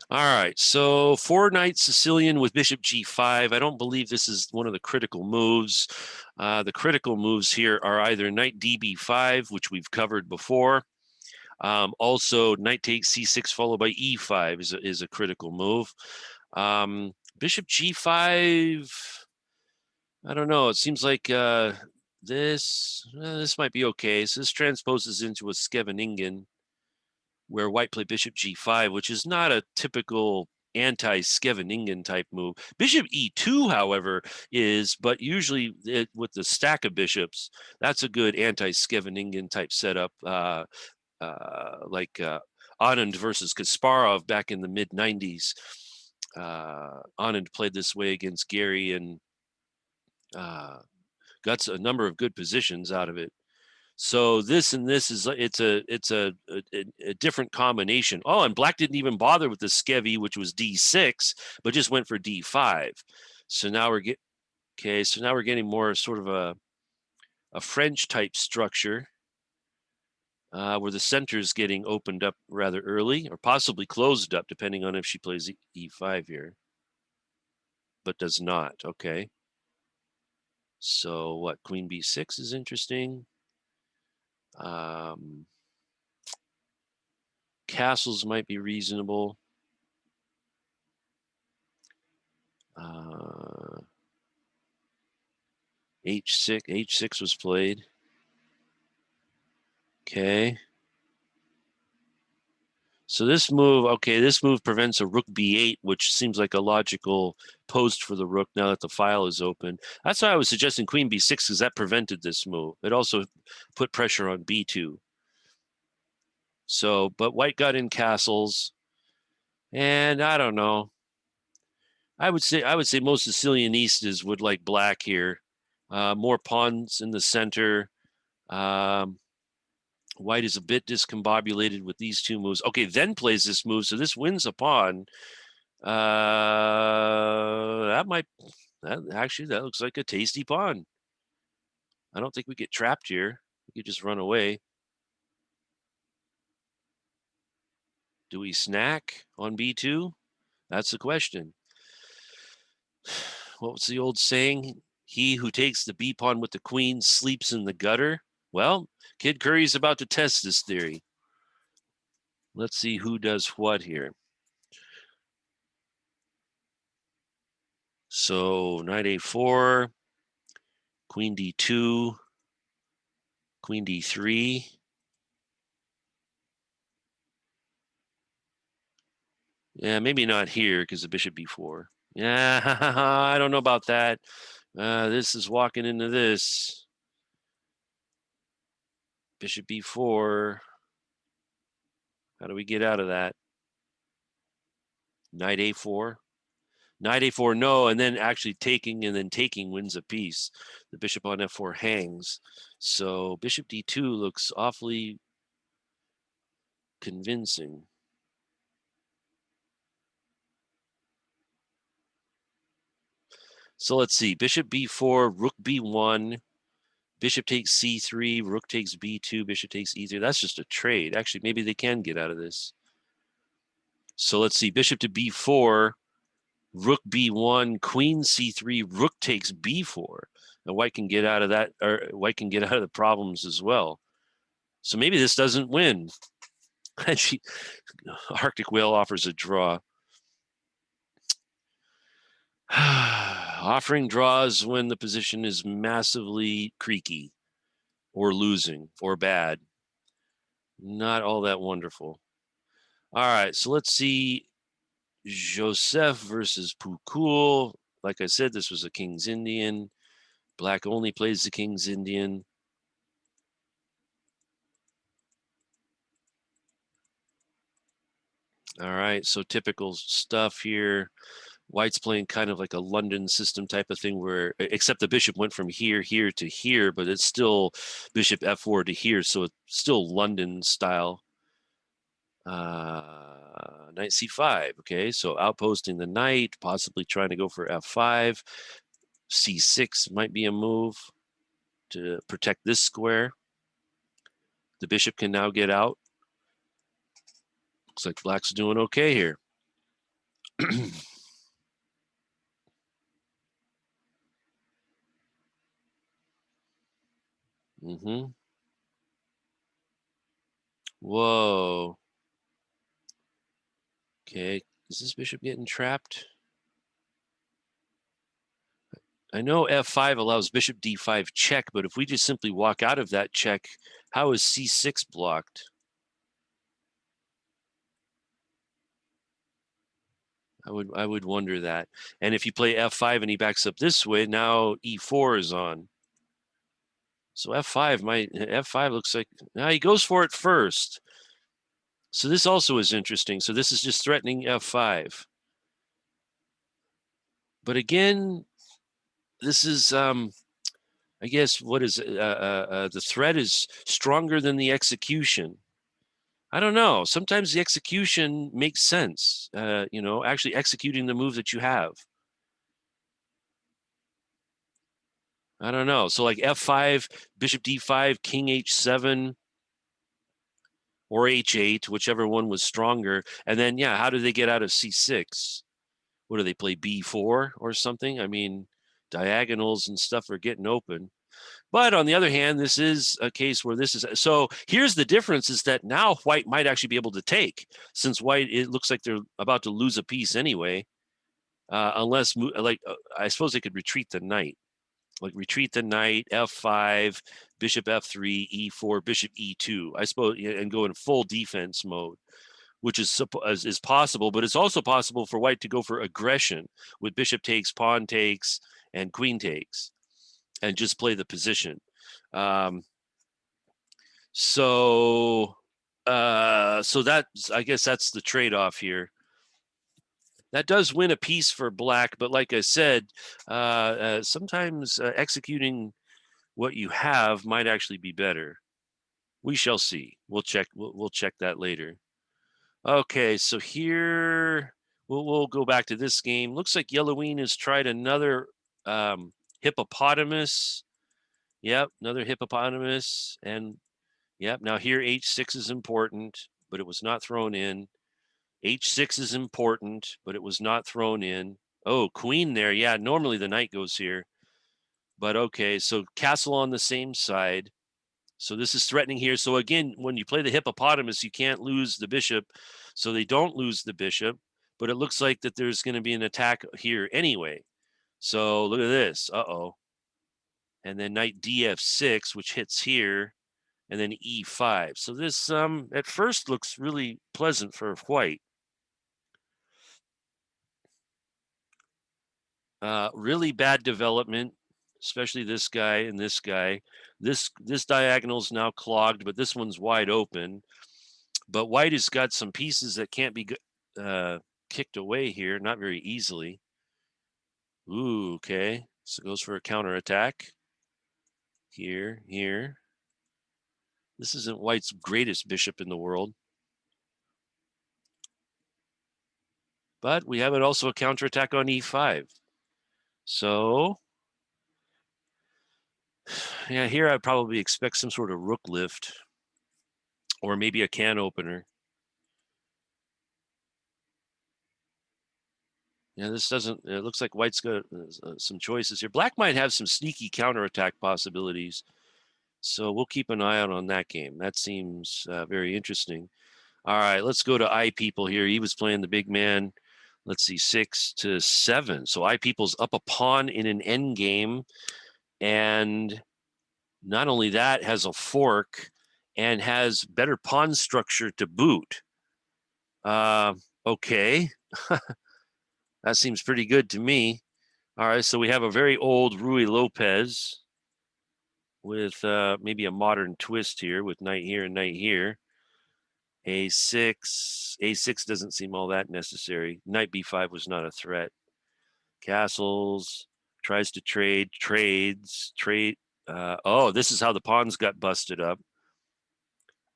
All right, so 4-knight Sicilian with bishop g5. I don't believe this is one of the critical moves. The critical moves here are either knight db5, which we've covered before. Also, knight takes c6 followed by e5 is a critical move. Bishop g5, I don't know. It seems like this might be okay. So this transposes into a Scheveningen, where white played bishop g5, which is not a typical anti-Scheveningen type move. Bishop e2, however, is, but usually with the stack of bishops, that's a good anti-Scheveningen type setup, like Anand versus Kasparov back in the mid-90s. Anand played this way against Gary and got a number of good positions out of it. So this and this is it's a different combination. Oh, and black didn't even bother with the Skevy, which was d6, but just went for d5. So now we're getting more sort of a French type structure where the center is getting opened up rather early, or possibly closed up, depending on if she plays e5 here, but does not. Okay. So what? Queen b6 is interesting. Castles might be reasonable. H6 was played. Okay. So this move prevents a rook b8, which seems like a logical post for the rook now that the file is open. That's why I was suggesting queen b6, because that prevented this move. It also put pressure on b2. So, but white got in castles, and I don't know. I would say most Sicilianistas would like black here. More pawns in the center. White is a bit discombobulated with these two moves. Okay, then plays this move, so this wins a pawn. That looks like a tasty pawn. I don't think we get trapped here. We could just run away. Do we snack on b2? That's the question. What was the old saying? He who takes the b pawn with the queen sleeps in the gutter. Well, Kid Curry's about to test this theory. Let's see who does what here. So knight a4, queen d2, queen d3. Yeah, maybe not here because of bishop b4. Yeah, I don't know about that. This is walking into this. Bishop b4. How do we get out of that? Knight a4. Knight a4, no, and then actually taking wins a piece. The bishop on f4 hangs. So bishop d2 looks awfully convincing. So let's see. Bishop b4, rook b1, bishop takes c3, rook takes b2, bishop takes e3. That's just a trade. Actually, maybe they can get out of this. So let's see. Bishop to b4, rook b1, queen c3, rook takes b4. And white can get out of that, or white can get out of the problems as well. So maybe this doesn't win. Arctic Whale offers a draw. Offering draws when the position is massively creaky or losing or bad. Not all that wonderful. All right, so let's see. Joseph versus Pukul. Like I said, this was a King's Indian. Black only plays the King's Indian. All right, so typical stuff here. White's playing kind of like a London system type of thing where, except the bishop went from here to here, but it's still bishop f4 to here, so it's still London style. Knight c5. Okay, so outposting the knight, possibly trying to go for f5. c6 might be a move to protect this square. The bishop can now get out. Looks like black's doing okay here. Mm-hmm. Whoa. Okay, is this bishop getting trapped? I know f5 allows bishop d5 check, but if we just simply walk out of that check, how is c6 blocked? I would wonder that. And if you play f5 and he backs up this way, now e4 is on. So f5 looks like now he goes for it first. So this also is interesting. So this is just threatening f5. But again, this is I guess what is the threat is stronger than the execution. I don't know. Sometimes the execution makes sense. Actually executing the move that you have. I don't know. So like f5, bishop d5, king h7, or h8, whichever one was stronger. And then, yeah, how do they get out of c6? What do they play, b4 or something? I mean, diagonals and stuff are getting open. But on the other hand, this is a case where this is so here's the difference is that now white might actually be able to take, since white, it looks like they're about to lose a piece anyway, unless I suppose they could retreat the knight, like retreat the knight, f5, bishop f3, e4, bishop e2, I suppose, and go in full defense mode, which is possible, but it's also possible for white to go for aggression with bishop takes, pawn takes, and queen takes, and just play the position. So that's, I guess that's the trade-off here. That does win a piece for black, but like I said, sometimes executing what you have might actually be better. We shall see. We'll check. We'll check that later. Okay, so here we'll go back to this game. Looks like Yellowine has tried another hippopotamus. Yep, another hippopotamus, and yep. Now here h6 is important, but it was not thrown in. h6 is important, but it was not thrown in. Oh, queen there. Yeah, normally the knight goes here. But okay, so castle on the same side. So this is threatening here. So again, when you play the hippopotamus, you can't lose the bishop. So they don't lose the bishop, but it looks like that there's going to be an attack here anyway. So look at this. Uh-oh. And then knight df6, which hits here, and then e5. So this at first looks really pleasant for white. Really bad development, especially this guy and this guy. This diagonal is now clogged, but this one's wide open. But white has got some pieces that can't be kicked away here, not very easily. Ooh, okay. So it goes for a counterattack. Here. This isn't white's greatest bishop in the world. But we have it also a counterattack on e5. So, yeah, here I'd probably expect some sort of rook lift or maybe a can opener. Yeah, this doesn't, it looks like white's got some choices here. Black might have some sneaky counterattack possibilities. So we'll keep an eye out on that game. That seems very interesting. All right, let's go to iPeople here. He was playing the big man. Let's see, 6-7. So iPeople's up a pawn in an end game. And not only that, has a fork and has better pawn structure to boot. Okay. That seems pretty good to me. All right, so we have a very old Rui Lopez with maybe a modern twist here with knight here and knight here. A6. A6 doesn't seem all that necessary. Knight B5 was not a threat. Castles. Tries to trade. Trades. Trade. Oh, this is how the pawns got busted up.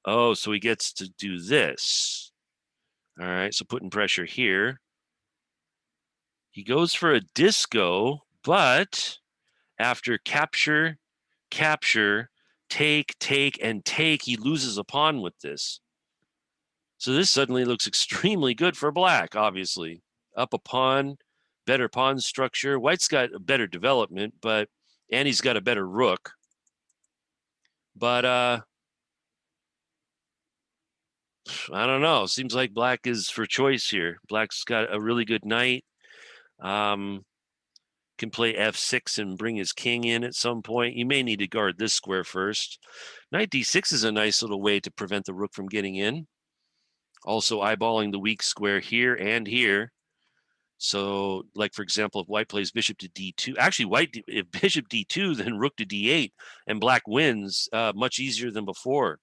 Oh, so he gets to do this. All right, so putting pressure here. He goes for a disco, but after capture, capture, take, and take, he loses a pawn with this. So this suddenly looks extremely good for black, obviously. Up a pawn, better pawn structure. White's got a better development, and he's got a better rook. But I don't know. Seems like black is for choice here. Black's got a really good knight. Can play f6 and bring his king in at some point. You may need to guard this square first. Knight d6 is a nice little way to prevent the rook from getting in. Also eyeballing the weak square here and here. So, like, for example, if white plays bishop to d2, actually, if bishop d2, then rook to d8, and black wins much easier than before.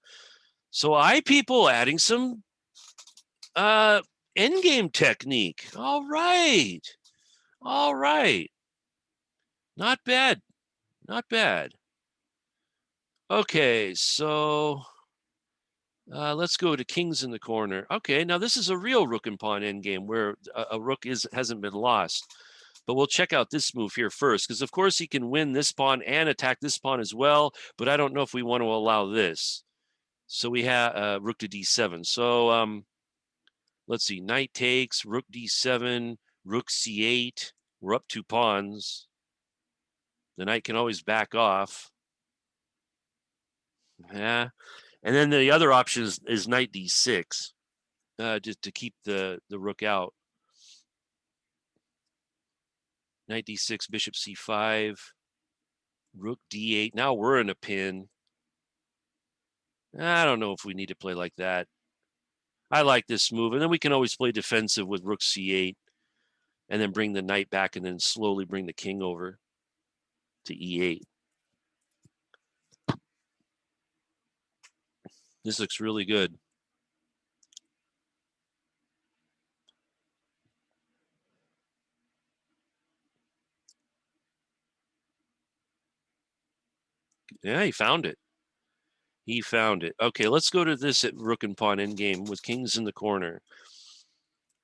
So people adding some endgame technique. All right. All right. Not bad. Not bad. Okay, so let's go to kings in the corner. Okay, now this is a real rook and pawn endgame where a rook hasn't been lost. But we'll check out this move here first, because of course he can win this pawn and attack this pawn as well, but I don't know if we want to allow this. So we have rook to d7. So let's see, knight takes, rook d7, rook c8. We're up 2 pawns. The knight can always back off. Yeah. And then the other option is knight d6, just to keep the rook out. Knight d6, bishop c5, rook d8. Now we're in a pin. I don't know if we need to play like that. I like this move. And then we can always play defensive with rook c8 and then bring the knight back and then slowly bring the king over to e8. This looks really good. Yeah, he found it. He found it. Okay, let's go to this at rook and pawn endgame with kings in the corner.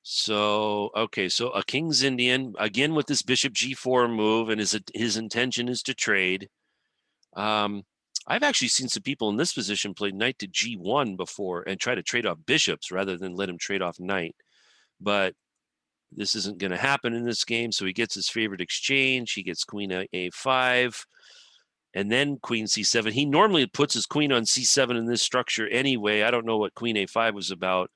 So, okay, so a king's Indian, again with this bishop g4 move, and his intention is to trade. I've actually seen some people in this position play knight to g1 before and try to trade off bishops rather than let him trade off knight. But this isn't going to happen in this game, so he gets his favorite exchange. He gets queen a5, and then queen c7. He normally puts his queen on c7 in this structure anyway. I don't know what queen a5 was about.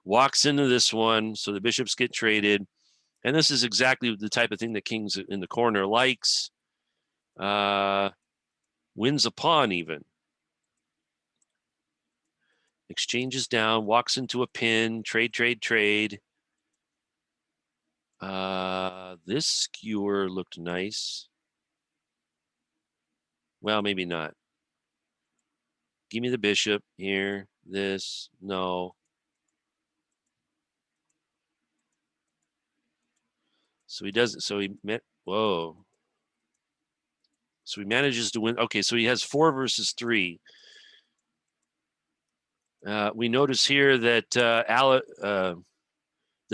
Walks into this one, so the bishops get traded. And this is exactly the type of thing that kings in the corner likes. Wins a pawn even. Exchanges down, walks into a pin, trade. This skewer looked nice. Well, maybe not. Give me the bishop here. This, no. So he doesn't, so he met, whoa. So he manages to win. Okay, so he has 4 versus 3. We notice here that the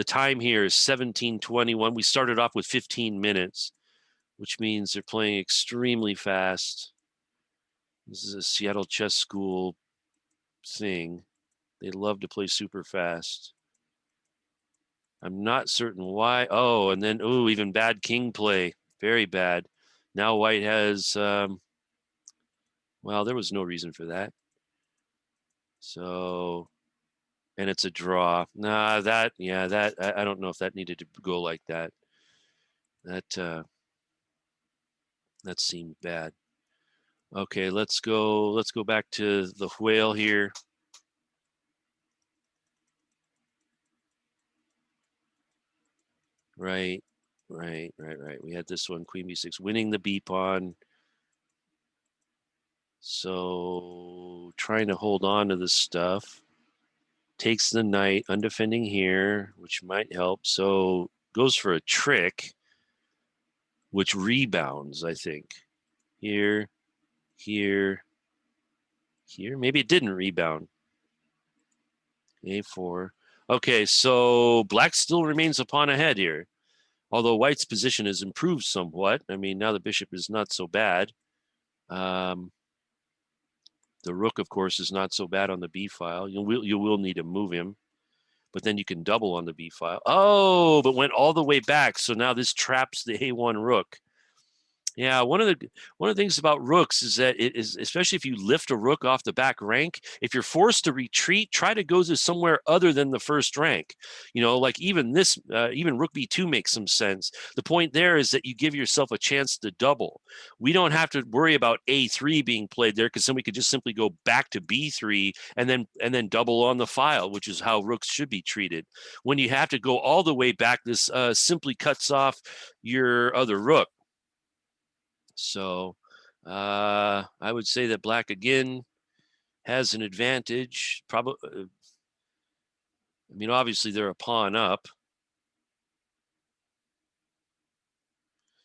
time here is 17:21. We started off with 15 minutes, which means they're playing extremely fast. This is a Seattle chess school thing. They love to play super fast. I'm not certain why. Oh, and then, even bad king play. Very bad. Now white has, well, there was no reason for that. So, and it's a draw. Nah, I don't know if that needed to go like that. That seemed bad. Okay, let's go back to the whale here. Right. We had this one, queen b6, winning the b pawn. So trying to hold on to this stuff. takes the knight, undefending here, which might help. So goes for a trick, which rebounds, I think. Here, here, here. Maybe it didn't rebound. A4. Okay, so black still remains a pawn ahead here. Although white's position has improved somewhat. I mean, now the bishop is not so bad. The rook, of course, is not so bad on the b file. You will need to move him, but then you can double on the b file. Oh, but went all the way back. So now this traps the a1 rook. Yeah, one of the things about rooks is that it is, especially if you lift a rook off the back rank, if you're forced to retreat, try to go to somewhere other than the first rank. You know, like even this, even rook b2 makes some sense. The point there is that you give yourself a chance to double. We don't have to worry about a3 being played there because then we could just simply go back to b3 and then double on the file, which is how rooks should be treated. When you have to go all the way back, this simply cuts off your other rook. So I would say that black again has an advantage. Probably, I mean, obviously they're a pawn up.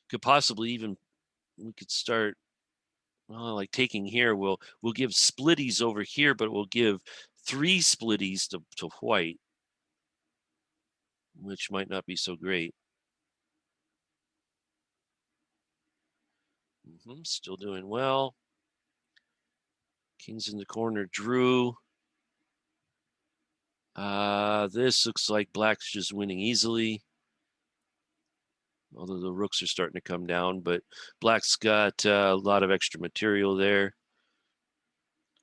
Could possibly even we could start like taking here. We'll give splitties over here, but we'll give 3 splitties to white, which might not be so great. Still doing well. King's in the corner, drew. This looks like black's just winning easily. Although the rooks are starting to come down, but black's got a lot of extra material there.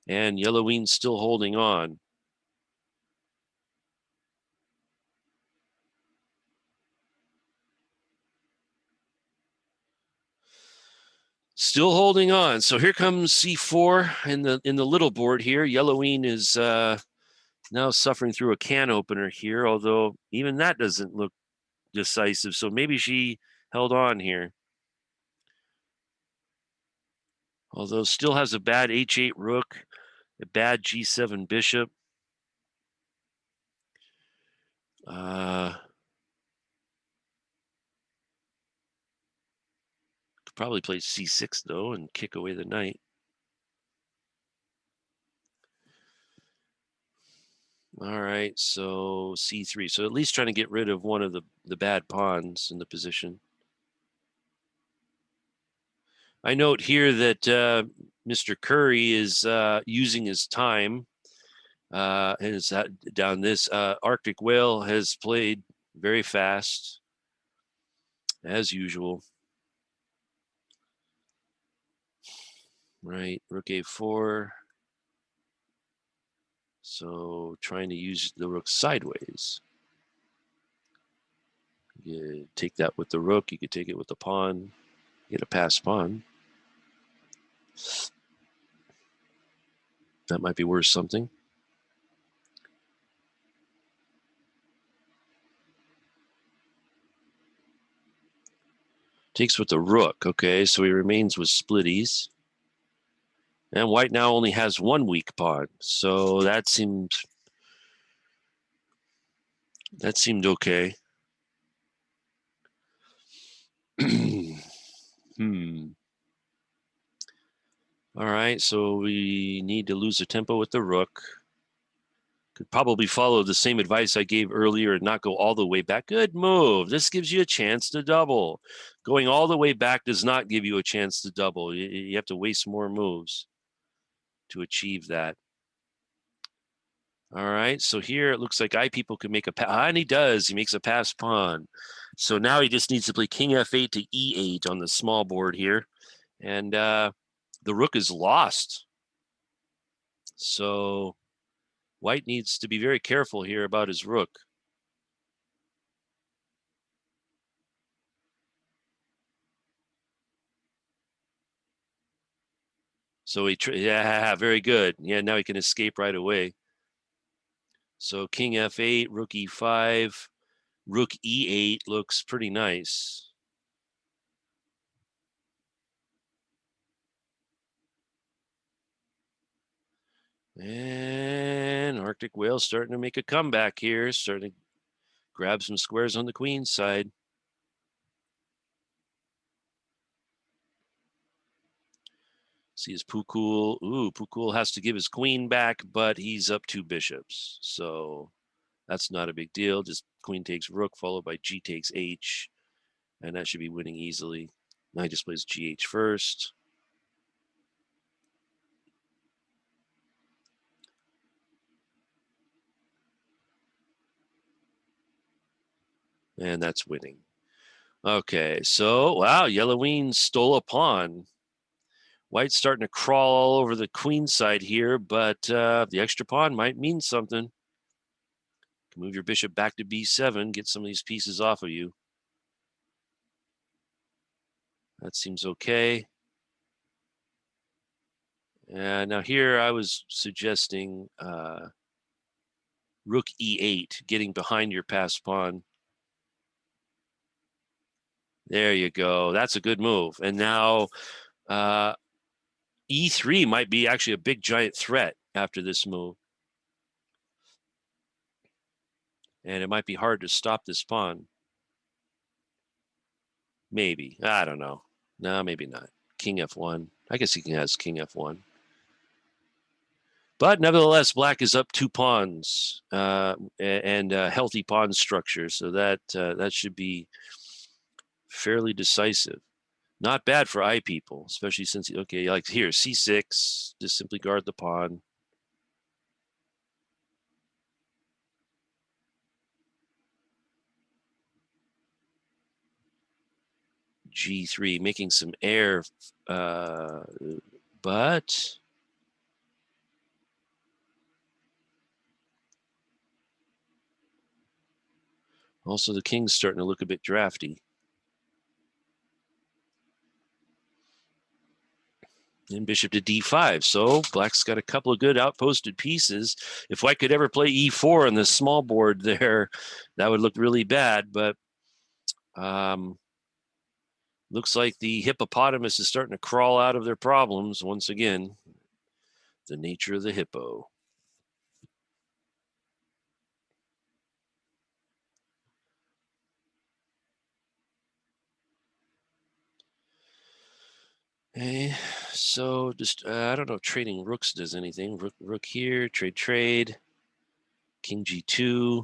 And yellowwing's still holding on. Still holding on. So here comes c4 in the little board here. Yellowwing is now suffering through a can opener here, although even that doesn't look decisive. So maybe she held on here. Although still has a bad h8 rook, a bad g7 bishop. Could probably play c6 though and kick away the knight. All right, so c3. So at least trying to get rid of one of the bad pawns in the position. I note here that Mr. Curry is using his time. And it's down this. Arctic Whale has played very fast, as usual. Right, rook a4. So trying to use the rook sideways. You take that with the rook. You could take it with the pawn. Get a passed pawn. That might be worth something. Takes with the rook. Okay, so he remains with splitties. And white now only has one weak pawn. So that seemed okay. All right, so we need to lose the tempo with the rook. Could probably follow the same advice I gave earlier and not go all the way back. Good move. This gives you a chance to double. Going all the way back does not give you a chance to double. You have to waste more moves to achieve that. All right, so here it looks like people can make a pass, and he does. He makes a pass pawn. So now he just needs to play king f8 to e8 on the small board here. And the rook is lost. So white needs to be very careful here about his rook. So yeah, very good. Yeah, now he can escape right away. So king f8, rook e5, rook e8 looks pretty nice. And Arctic Whale starting to make a comeback here, starting to grab some squares on the queen side. See his Pukul. Ooh, Pukul has to give his queen back, but he's up 2 bishops. So that's not a big deal. Just queen takes rook, followed by g takes h. And that should be winning easily. Now he just plays gh first. And that's winning. Okay, so, wow, Yellowween stole a pawn. White's starting to crawl all over the queen side here, but the extra pawn might mean something. Move your bishop back to b7, get some of these pieces off of you. That seems okay. And now here I was suggesting rook e8, getting behind your passed pawn. There you go. That's a good move. And now e3 might be actually a big giant threat after this move. And it might be hard to stop this pawn. Maybe. I don't know. No, maybe not. King f1. I guess he has king f1. But nevertheless, black is up 2 pawns and a healthy pawn structure. So that should be fairly decisive. Not bad for I people, especially since, okay, like here, c6, just simply guard the pawn. g3, making some air, but also the king's starting to look a bit drafty. And bishop to d5. So black's got a couple of good outposted pieces. If white could ever play e4 on this small board there, that would look really bad. But looks like the hippopotamus is starting to crawl out of their problems once again. The nature of the hippo. Okay, so just I don't know if trading rooks does anything. Rook here, trade, king g2,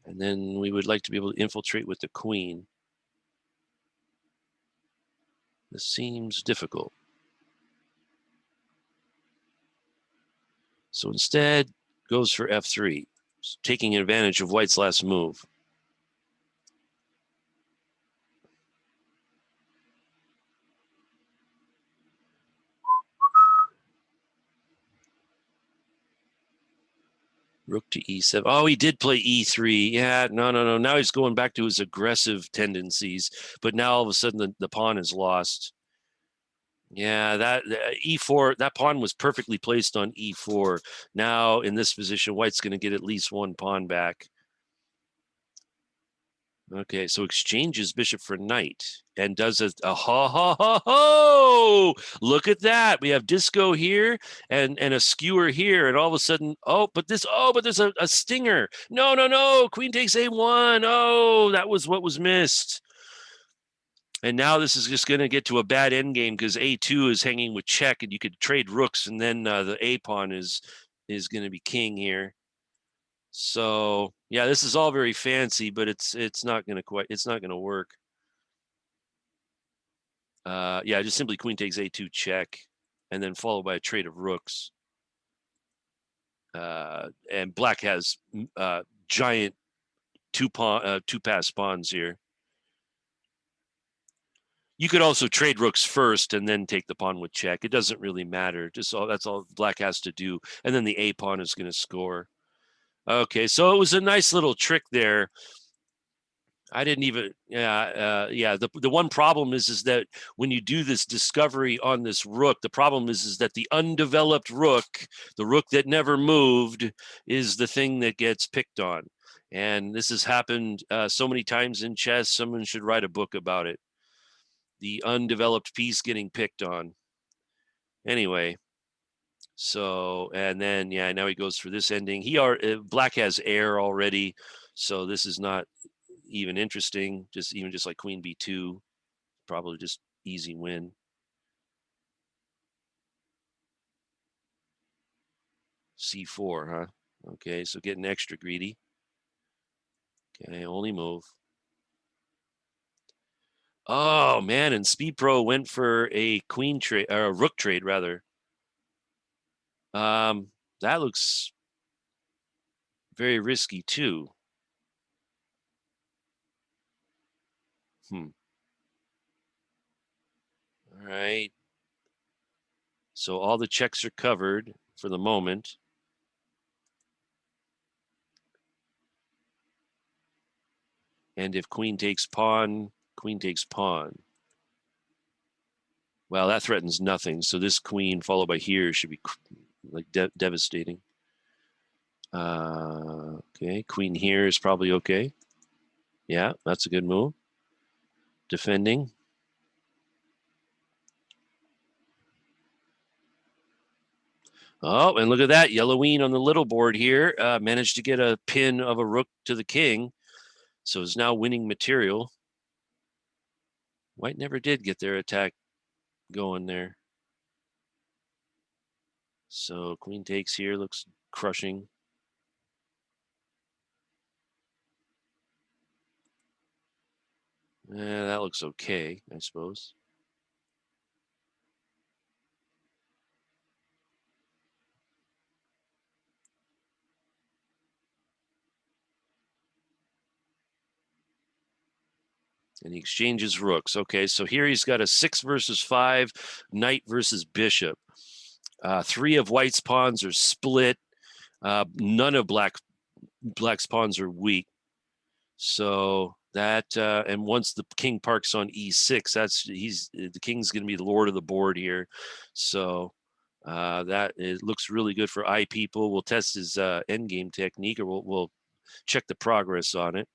and then we would like to be able to infiltrate with the queen. This seems difficult. So instead, goes for f3, taking advantage of white's last move. Rook to e7. Oh, he did play e3. Yeah, no. Now he's going back to his aggressive tendencies. But now all of a sudden the pawn is lost. Yeah, that e4, that pawn was perfectly placed on e4. Now in this position, white's going to get at least one pawn back. Okay, so exchanges bishop for knight and does a ha ha ha ho! Look at that. We have disco here and a skewer here, and all of a sudden, but there's a stinger. No. Queen takes a1. Oh, that was what was missed. And now this is just going to get to a bad endgame because a2 is hanging with check, and you could trade rooks, and then the a pawn is going to be king here. So yeah, this is all very fancy, but it's not going to work. Yeah, just simply queen takes a2 check, and then followed by a trade of rooks. And black has giant two pass pawns here. You could also trade rooks first and then take the pawn with check. It doesn't really matter. That's all black has to do, and then the a pawn is going to score. Okay, so it was a nice little trick there. I didn't even, yeah. The one problem is that when you do this discovery on this rook, the problem is that the undeveloped rook, the rook that never moved, is the thing that gets picked on. And this has happened so many times in chess. Someone should write a book about it. The undeveloped piece getting picked on. Anyway, So, and then, yeah, now he goes for this ending. Black has air already, so this is not even interesting. Just like queen b2, probably just easy win. c4, huh? Okay, so getting extra greedy. Okay, only move. Oh man, and Speed Pro went for a queen trade, or a rook trade rather. That looks very risky too. All right. So all the checks are covered for the moment. And if queen takes pawn, queen takes pawn. Well, that threatens nothing. So this queen followed by here should be like devastating. Okay, queen here is probably okay. Yeah, that's a good move. Defending. Oh, and look at that. Yellowine on the little board here managed to get a pin of a rook to the king. So is now winning material. White never did get their attack going there. So queen takes here, looks crushing. That looks okay, I suppose. And he exchanges rooks. Okay, so here he's got a 6 versus 5, knight versus bishop. 3 of white's pawns are split. None of black's pawns are weak. So that and once the king parks on e6, the king's going to be the lord of the board here. So that it looks really good for people. We'll test his endgame technique, or we'll check the progress on it.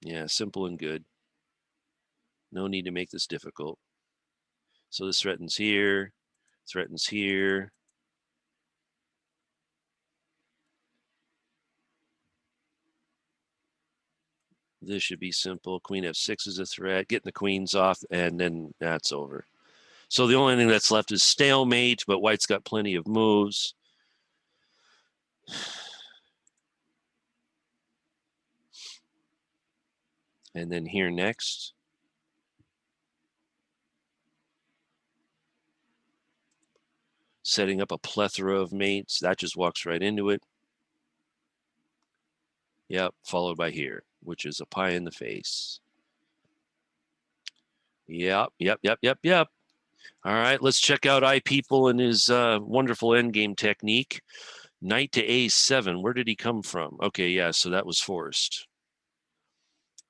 Yeah, simple and good. No need to make this difficult. So this threatens here, threatens here. This should be simple. Queen f6 is a threat. Getting the queens off, and then that's over. So the only thing that's left is stalemate, but white's got plenty of moves. And then here next. Setting up a plethora of mates. That just walks right into it. Yep, followed by here, which is a pie in the face. Yep. All right, let's check out iPeople and his wonderful endgame technique. Knight to a7. Where did he come from? Okay, yeah, so that was forced.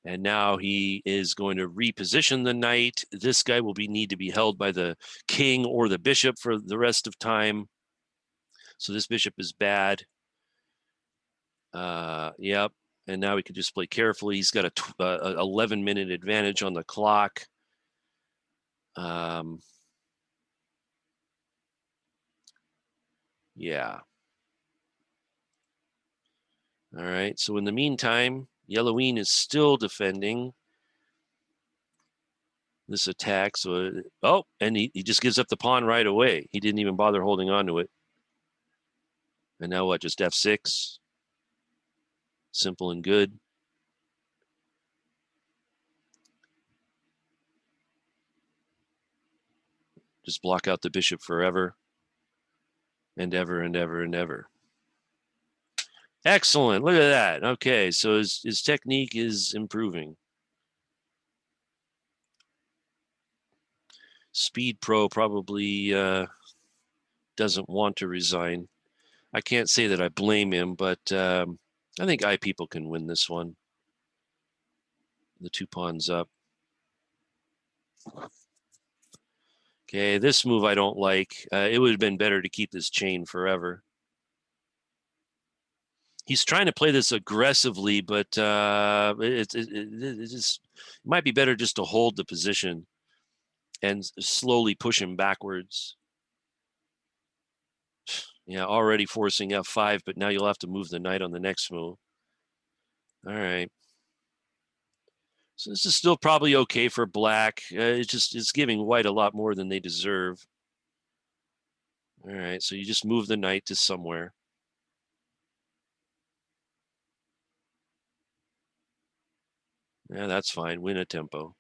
And now he is going to reposition the knight. This guy will need to be held by the king or the bishop for the rest of time. So this bishop is bad. Yep. And now he can just play carefully. He's got a 11-minute advantage on the clock. Yeah. All right. So in the meantime, Yellowine is still defending this attack. So, and he just gives up the pawn right away. He didn't even bother holding on to it. And now what? Just f6. Simple and good. Just block out the bishop forever and ever and ever and ever. Excellent. Look at that. Okay, so his technique is improving. Speed Pro probably doesn't want to resign. I can't say that I blame him, but I think iPeople can win this one. The 2 pawns up. Okay, this move I don't like. It would have been better to keep this chain forever. He's trying to play this aggressively, but it might be better just to hold the position and slowly push him backwards. Yeah, already forcing f5, but now you'll have to move the knight on the next move. All right. So this is still probably okay for black. It's giving white a lot more than they deserve. All right, so you just move the knight to somewhere. Yeah, that's fine. Win a tempo.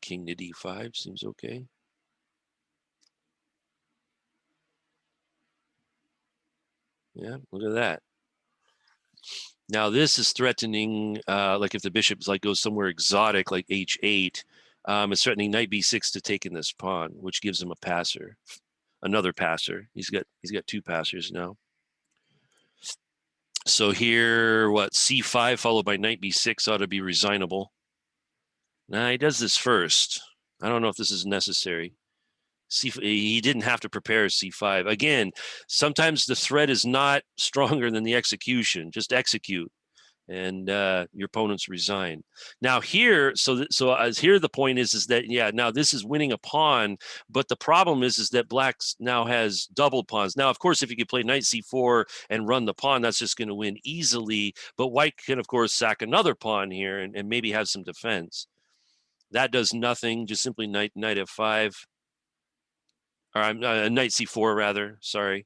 King to d5 seems okay. Yeah, look at that. Now this is threatening, like if the bishop goes somewhere exotic like h8, it's threatening knight b6 to take in this pawn, which gives him a passer, another passer. He's got two passers now. So here, what, c5 followed by knight b6 ought to be resignable. Now he does this first. I don't know if this is necessary. He didn't have to prepare c5. Again, sometimes the threat is not stronger than the execution. Just execute, and your opponents resign. Now here, here the point is that, yeah, now this is winning a pawn, but the problem is that black now has doubled pawns. Now, of course, if you could play knight c4 and run the pawn, that's just going to win easily. But white can, of course, sack another pawn here and maybe have some defense. That does nothing. Just simply knight f5. Or knight c4 rather. Sorry,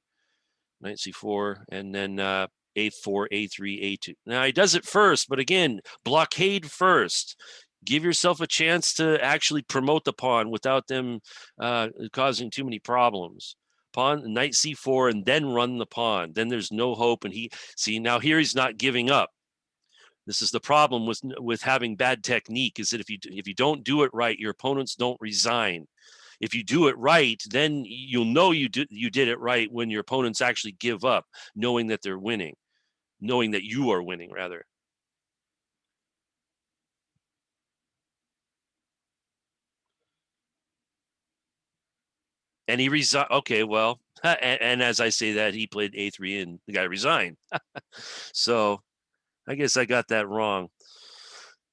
knight c4, and then a4, a3, a2. Now he does it first, but again, blockade first. Give yourself a chance to actually promote the pawn without them causing too many problems. Pawn, knight c4, and then run the pawn. Then there's no hope. And now here he's not giving up. This is the problem with having bad technique, is that if you don't do it right, your opponents don't resign. If you do it right, then you'll know you did it right when your opponents actually give up, knowing that they're winning, knowing that you are winning, rather. And he resigned. Okay, well, and as I say that, he played a3 and the guy resigned. So I guess I got that wrong.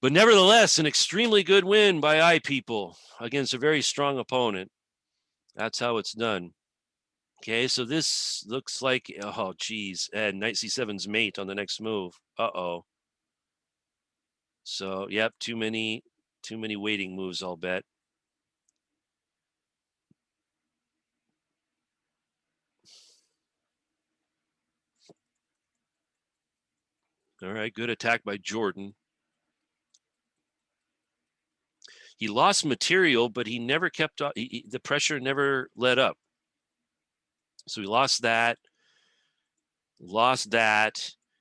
But nevertheless, an extremely good win by iPeople against a very strong opponent. That's how it's done. Okay, so this looks like, oh, geez, and knight c7's mate on the next move. Uh-oh. So, yep, too many waiting moves, I'll bet. All right, good attack by Jordan. He lost material, but he never kept up. The pressure never let up. So he lost that.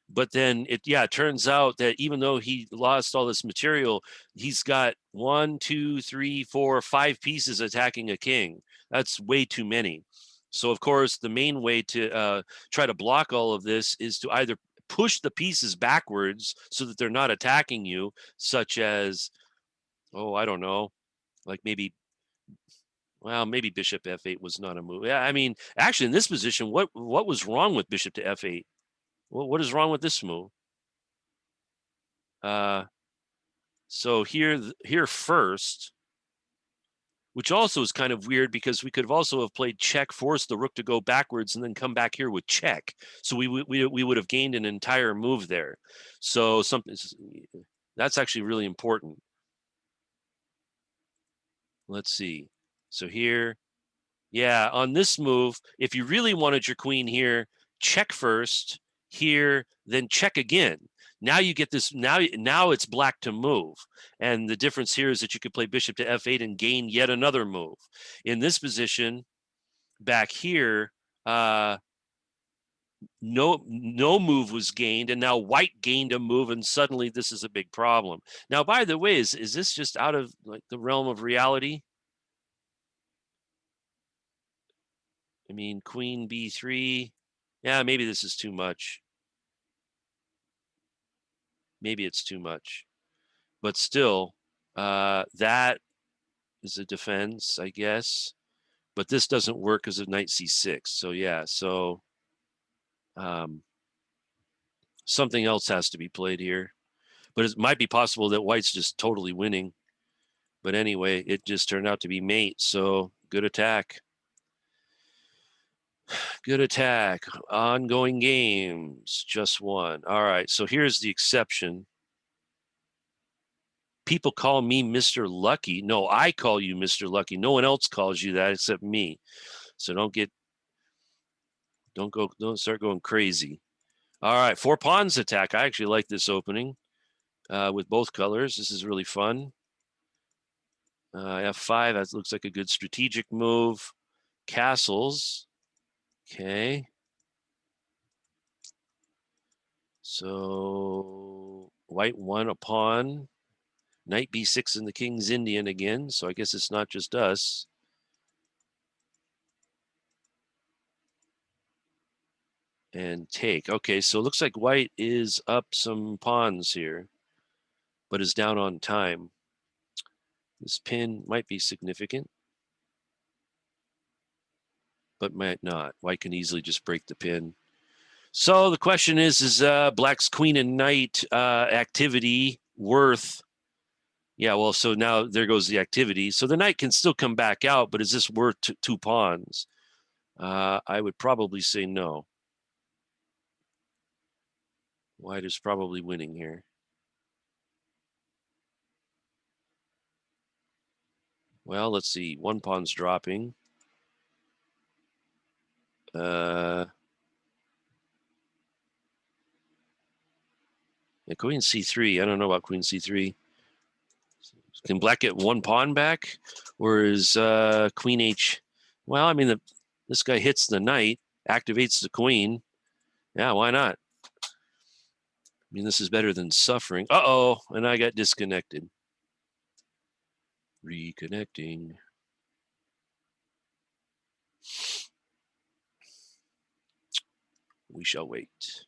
But then it turns out that even though he lost all this material, he's got 1, 2, 3, 4, 5 pieces attacking a king. That's way too many. So of course, the main way to try to block all of this is to either push the pieces backwards so that they're not attacking you, such as, oh, I don't know, like maybe bishop f8 was not a move. Yeah, I mean, actually in this position, what was wrong with bishop to f8? What is wrong with this move? So here first, which also is kind of weird because we could have also have played check, force the rook to go backwards, and then come back here with check. So we would have gained an entire move there. So that's actually really important. Let's see. So here, yeah, on this move, if you really wanted your queen here, check first, here, then check again. Now you get this, now it's black to move. And the difference here is that you could play bishop to f8 and gain yet another move. In this position, back here, no move was gained, and now white gained a move, and suddenly this is a big problem. Now, by the way, is this just out of like the realm of reality? I mean, queen b3. Yeah, maybe this is too much. Maybe it's too much. But still, that is a defense, I guess. But this doesn't work because of knight c6. So yeah, so something else has to be played here. But it might be possible that white's just totally winning. But anyway, it just turned out to be mate. So good attack. Good attack. Ongoing games. Just one. All right. So here's the exception. People call me Mr. Lucky. No, I call you Mr. Lucky. No one else calls you that except me. So don't start going crazy. All right. 4 pawns attack. I actually like this opening with both colors. This is really fun. F5. That looks like a good strategic move. Castles. Okay. So white won a pawn. Knight b6 in the king's Indian again. So I guess it's not just us. And take. Okay, so it looks like white is up some pawns here, but is down on time. This pin might be significant, but might not. White can easily just break the pin. So the question is black's queen and knight activity worth? Yeah, well, so now there goes the activity. So the knight can still come back out, but is this worth 2 pawns? I would probably say no. White is probably winning here. Well, let's see. 1 pawn's dropping. Yeah, queen c3. I don't know about queen c3. Can black get 1 pawn back? Or is queen h... Well, I mean, this guy hits the knight, activates the queen. Yeah, why not? I mean, this is better than suffering. Uh-oh, and I got disconnected. Reconnecting. We shall wait.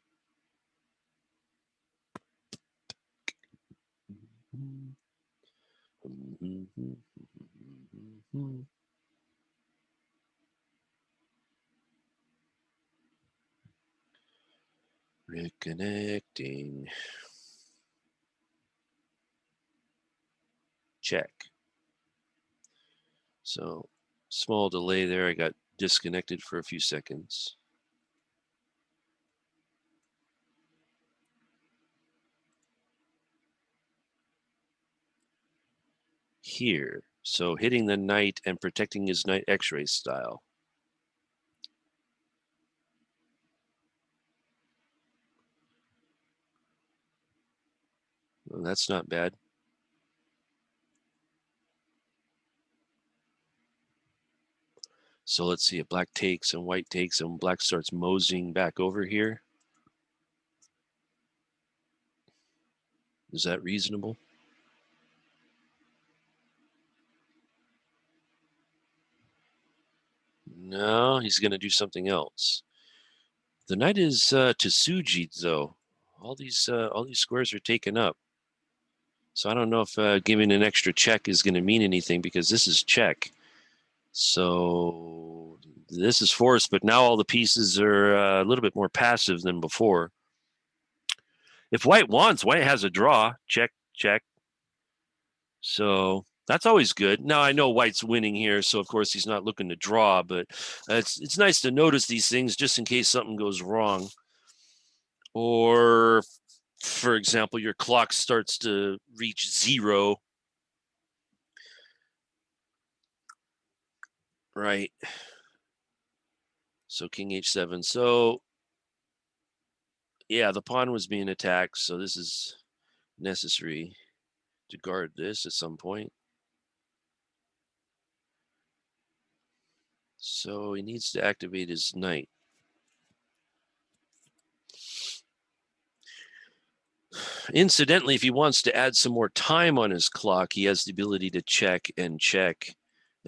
Reconnecting. Check. So small delay there. I got disconnected for a few seconds. Here. So hitting the knight and protecting his knight X-ray style. Well, that's not bad. So let's see if black takes and white takes and black starts moseying back over here. Is that reasonable? No, he's going to do something else. The knight is Tsujid, though. All these squares are taken up. So I don't know if giving an extra check is going to mean anything because this is check. So this is forced, but now all the pieces are a little bit more passive than before. If white wants, white has a draw. Check, check. So that's always good. Now I know white's winning here, so of course he's not looking to draw, but it's nice to notice these things just in case something goes wrong. Or, for example, your clock starts to reach 0. Right. So king h7. So yeah, the pawn was being attacked, so this is necessary to guard this at some point. So he needs to activate his knight. Incidentally, if he wants to add some more time on his clock, he has the ability to check and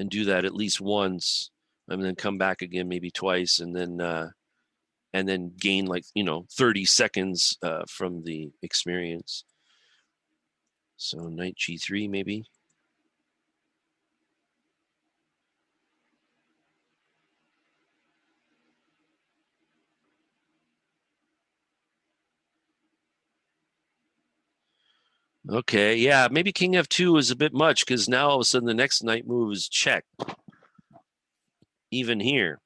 do that at least once. and then come back again maybe twice, and then gain like 30 seconds from the experience. So knight g3 maybe. Okay, yeah, maybe king f2 is a bit much, because now all of a sudden the next knight move is check. Even here.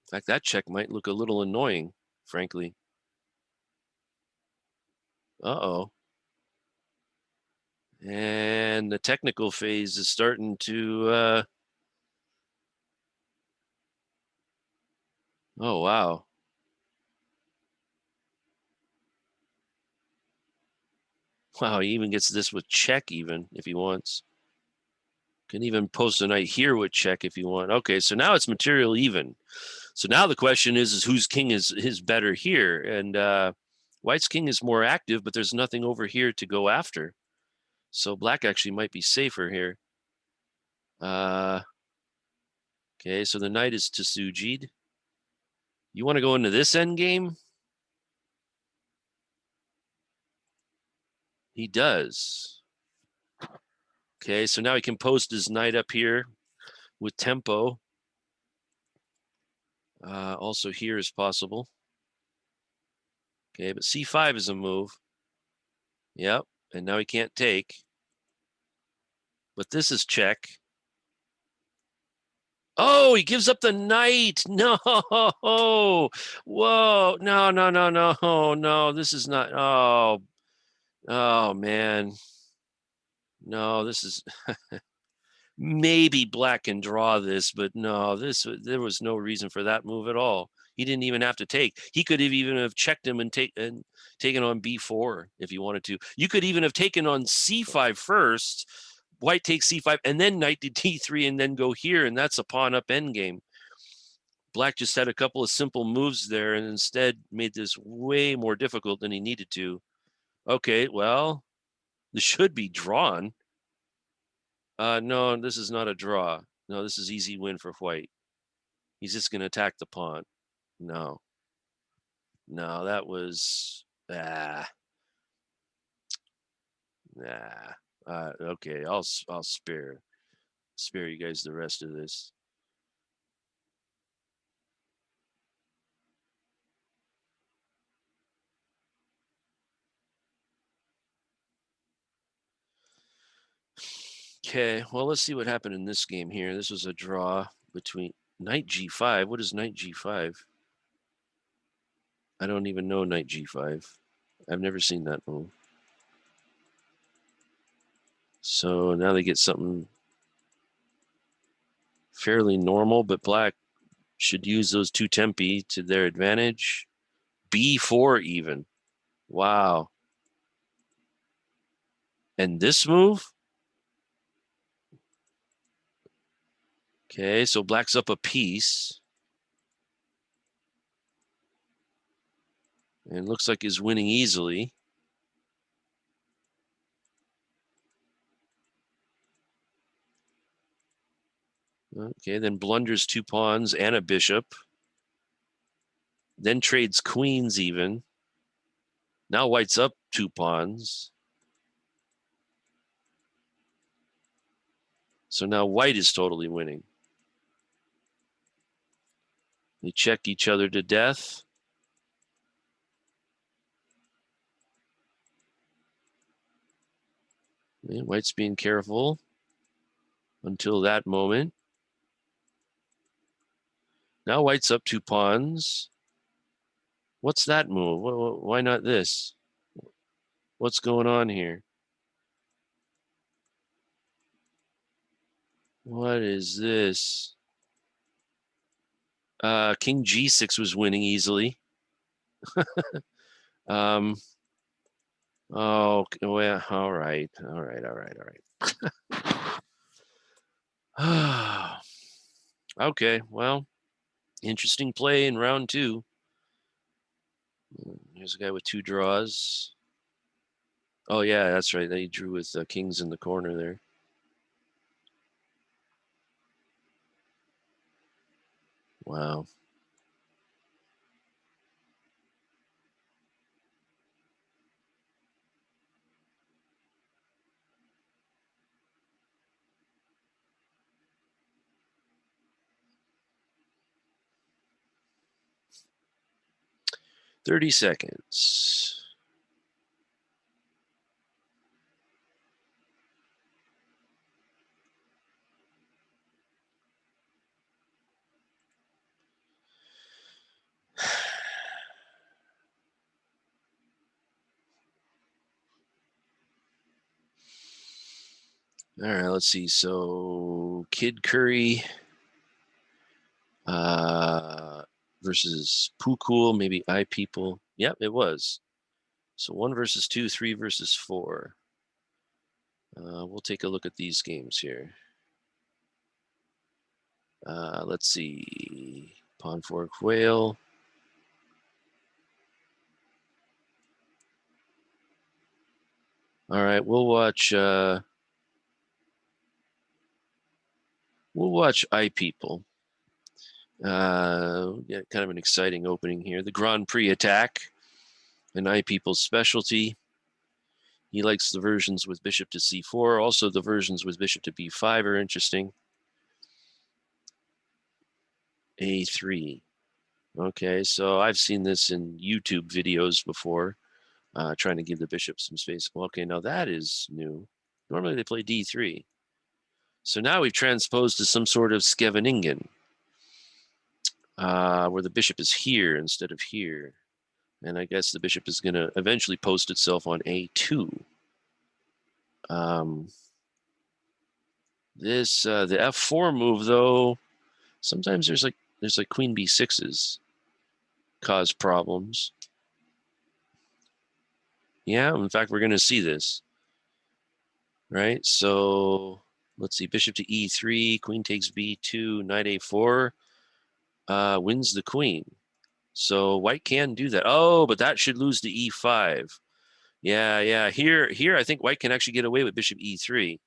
In fact, that check might look a little annoying, frankly. Uh-oh. And the technical phase is starting to oh wow. Wow, he even gets this with check even if he wants. Can even post a knight here with check if you want. Okay, so now it's material even. So now the question is whose king is better here? And white's king is more active, but there's nothing over here to go after. So black actually might be safer here. Okay, so the knight is Tsuji'd. You want to go into this end game? He does. Okay, so now he can post his knight up here with tempo. Also here is possible. Okay, but c5 is a move. Yep, and now he can't take. But this is check. Oh, he gives up the knight. No. Whoa. No, no, no, no, no. This is not. Oh, man. No, this is. Maybe black can draw this, but no, there was no reason for that move at all. He didn't even have to take. He could have even have checked him and taken on b4 if he wanted to. You could even have taken on c5 first. White takes c5 and then knight to d3 and then go here, and that's a pawn up endgame. Black just had a couple of simple moves there and instead made this way more difficult than he needed to. Okay, well, this should be drawn. No, this is not a draw. No, this is easy win for white. He's just going to attack the pawn. No. No, that was okay, I'll spare you guys the rest of this. Okay, well, let's see what happened in this game here. This was a draw between knight g5. What is knight g5? I don't even know knight g5. I've never seen that move. So now they get something fairly normal, but black should use those two tempi to their advantage. b4 even. Wow. And this move? Okay, so black's up a piece. And looks like he's winning easily. Okay, then blunders two pawns and a bishop. Then trades queens even. Now white's up two pawns. So now white is totally winning. They check each other to death. Okay, white's being careful until that moment. Now white's up two pawns. What's that move? Why not this? What's going on here? What is this? King g6 was winning easily. Oh, well, all right. Okay, well, interesting play in round two. Here's a guy with two draws. Oh, yeah, that's right. They drew with kings in the corner there. Wow. "30 seconds." All right, let's see. So Kid Curry versus Poo Cool, maybe I People. Yep, it was. So 1 versus 2, 3 versus 4. We'll take a look at these games here. Let's see. Pawn Fork Whale. All right, we'll watch I People. Yeah, kind of an exciting opening here. The Grand Prix attack, an I People's specialty. He likes the versions with bishop to c4. Also, the versions with bishop to b5 are interesting. a3. Okay, so I've seen this in YouTube videos before, trying to give the bishop some space. Well, okay, now that is new. Normally they play d3. So now we've transposed to some sort of Scheveningen, where the bishop is here instead of here. And I guess the bishop is going to eventually post itself on a2. The f4 move, though, sometimes there's like queen b6s cause problems. Yeah, in fact, we're going to see this. Right, so let's see, bishop to e3, queen takes b2, knight a4, wins the queen. So white can do that. Oh, but that should lose to e5. Yeah. Here I think white can actually get away with bishop e3.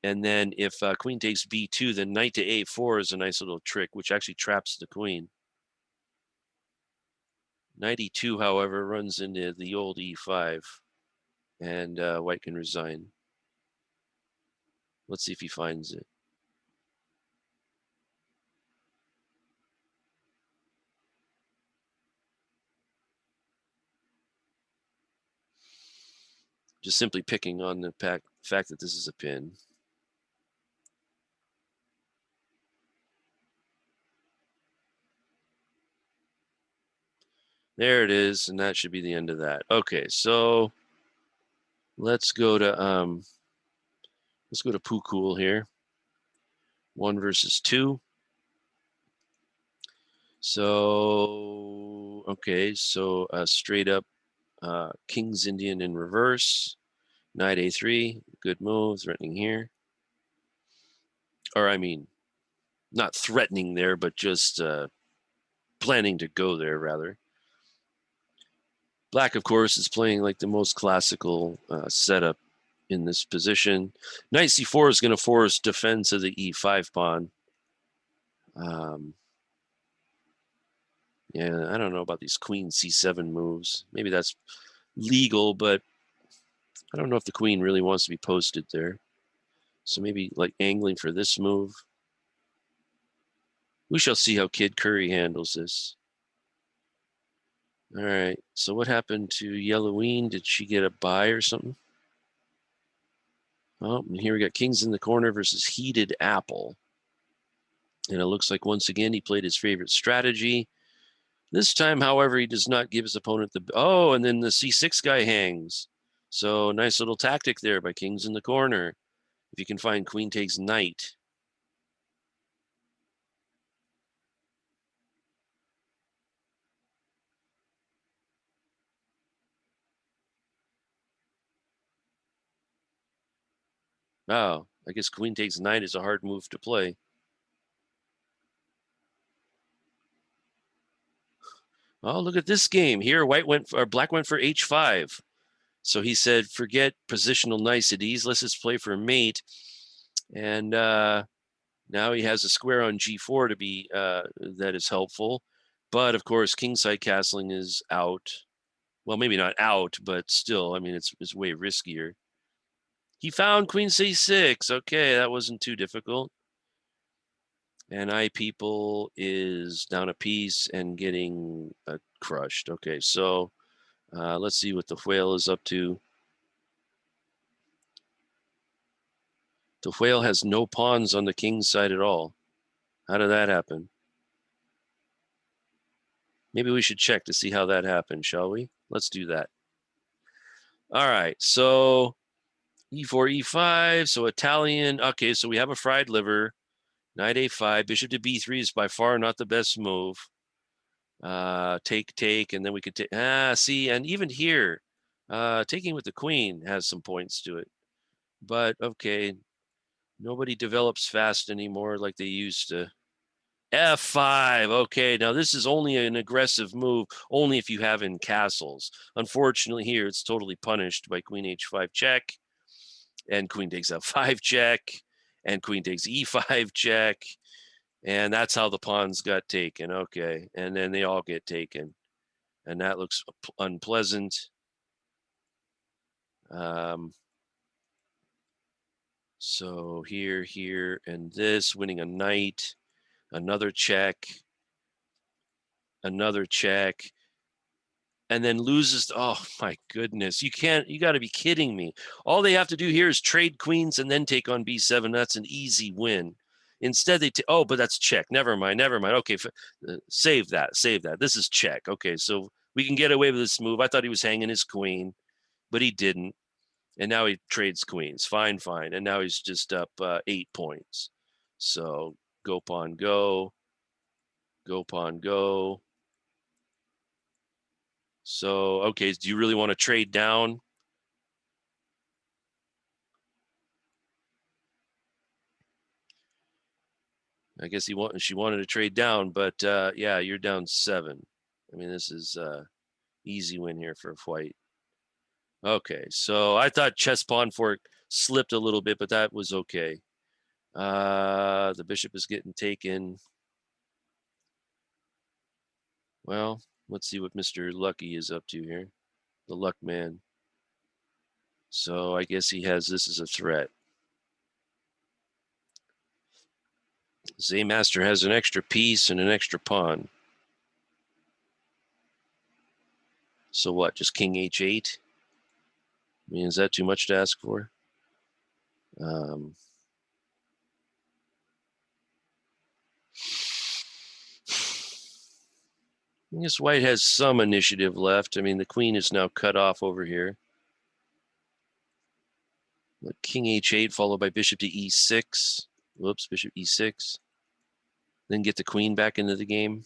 And then if queen takes b2, then knight to a4 is a nice little trick, which actually traps the queen. Knight e2, however, runs into the old e5, and white can resign. Let's see if he finds it. Just simply picking on the fact that this is a pin. There it is, and that should be the end of that. Okay, so let's go to Poo Cool here. 1 versus 2. So okay, so straight up King's Indian in reverse. Knight a3, good move, threatening here. Or I mean, not threatening there, but just planning to go there rather. Black, of course, is playing like the most classical setup in this position. Knight c4 is going to force defense of the e5 pawn. Yeah, I don't know about these queen c7 moves. Maybe that's legal, but I don't know if the queen really wants to be posted there. So maybe like angling for this move. We shall see how Kid Curry handles this. All right, so what happened to Yelloween? Did she get a buy or something? Oh, and here we got Kings in the Corner versus Heated Apple. And it looks like once again he played his favorite strategy. This time, however, he does not give his opponent the... Oh, and then the c6 guy hangs. So nice little tactic there by Kings in the Corner. If you can find queen takes knight. Oh, I guess queen takes knight is a hard move to play. Oh, look at this game. Here, black went for h5. So he said, forget positional niceties. Let's just play for a mate. And Now he has a square on g4 to be that is helpful, but of course kingside castling is out. Well, maybe not out, but still, I mean, it's way riskier. He found queen c6. Okay, that wasn't too difficult. And iPeople is down a piece and getting crushed. Okay, so let's see what the whale is up to. The whale has no pawns on the king's side at all. How did that happen? Maybe we should check to see how that happened, shall we? Let's do that. All right, so e4, e5, so Italian. Okay, so we have a fried liver. Knight a5, bishop to b3 is by far not the best move. Take, and then we could take, see, and even here, taking with the queen has some points to it. But okay, nobody develops fast anymore like they used to. F5. Okay, now this is only an aggressive move, only if you have in castles. Unfortunately, here it's totally punished by queen h5 check, and queen takes f5 check, and queen takes e5 check, and that's how the pawns got taken. Okay, and then they all get taken, and that looks unpleasant. So here, and this, winning a knight, another check, and then loses. Oh my goodness, you got to be kidding me. All they have to do here is trade queens and then take on b7. That's an easy win. Instead they oh, but that's check. Never mind. Okay, save that. This is check. Okay, so we can get away with this move. I thought he was hanging his queen, but he didn't. And now he trades queens. Fine. And now he's just up 8 points. So go pawn, go pawn, go. So, okay, do you really want to trade down? I guess she wanted to trade down, but yeah, you're down 7. I mean, this is easy win here for white. Okay, so I thought chess pawn fork slipped a little bit, but that was okay. The bishop is getting taken. Well, let's see what Mr. Lucky is up to here. The luck man. So I guess he has this as a threat. Zaymaster has an extra piece and an extra pawn. So what, just king h8? I mean, is that too much to ask for? I guess white has some initiative left. I mean, the queen is now cut off over here. King h8 followed by bishop to e6. Whoops, bishop e6. Then get the queen back into the game.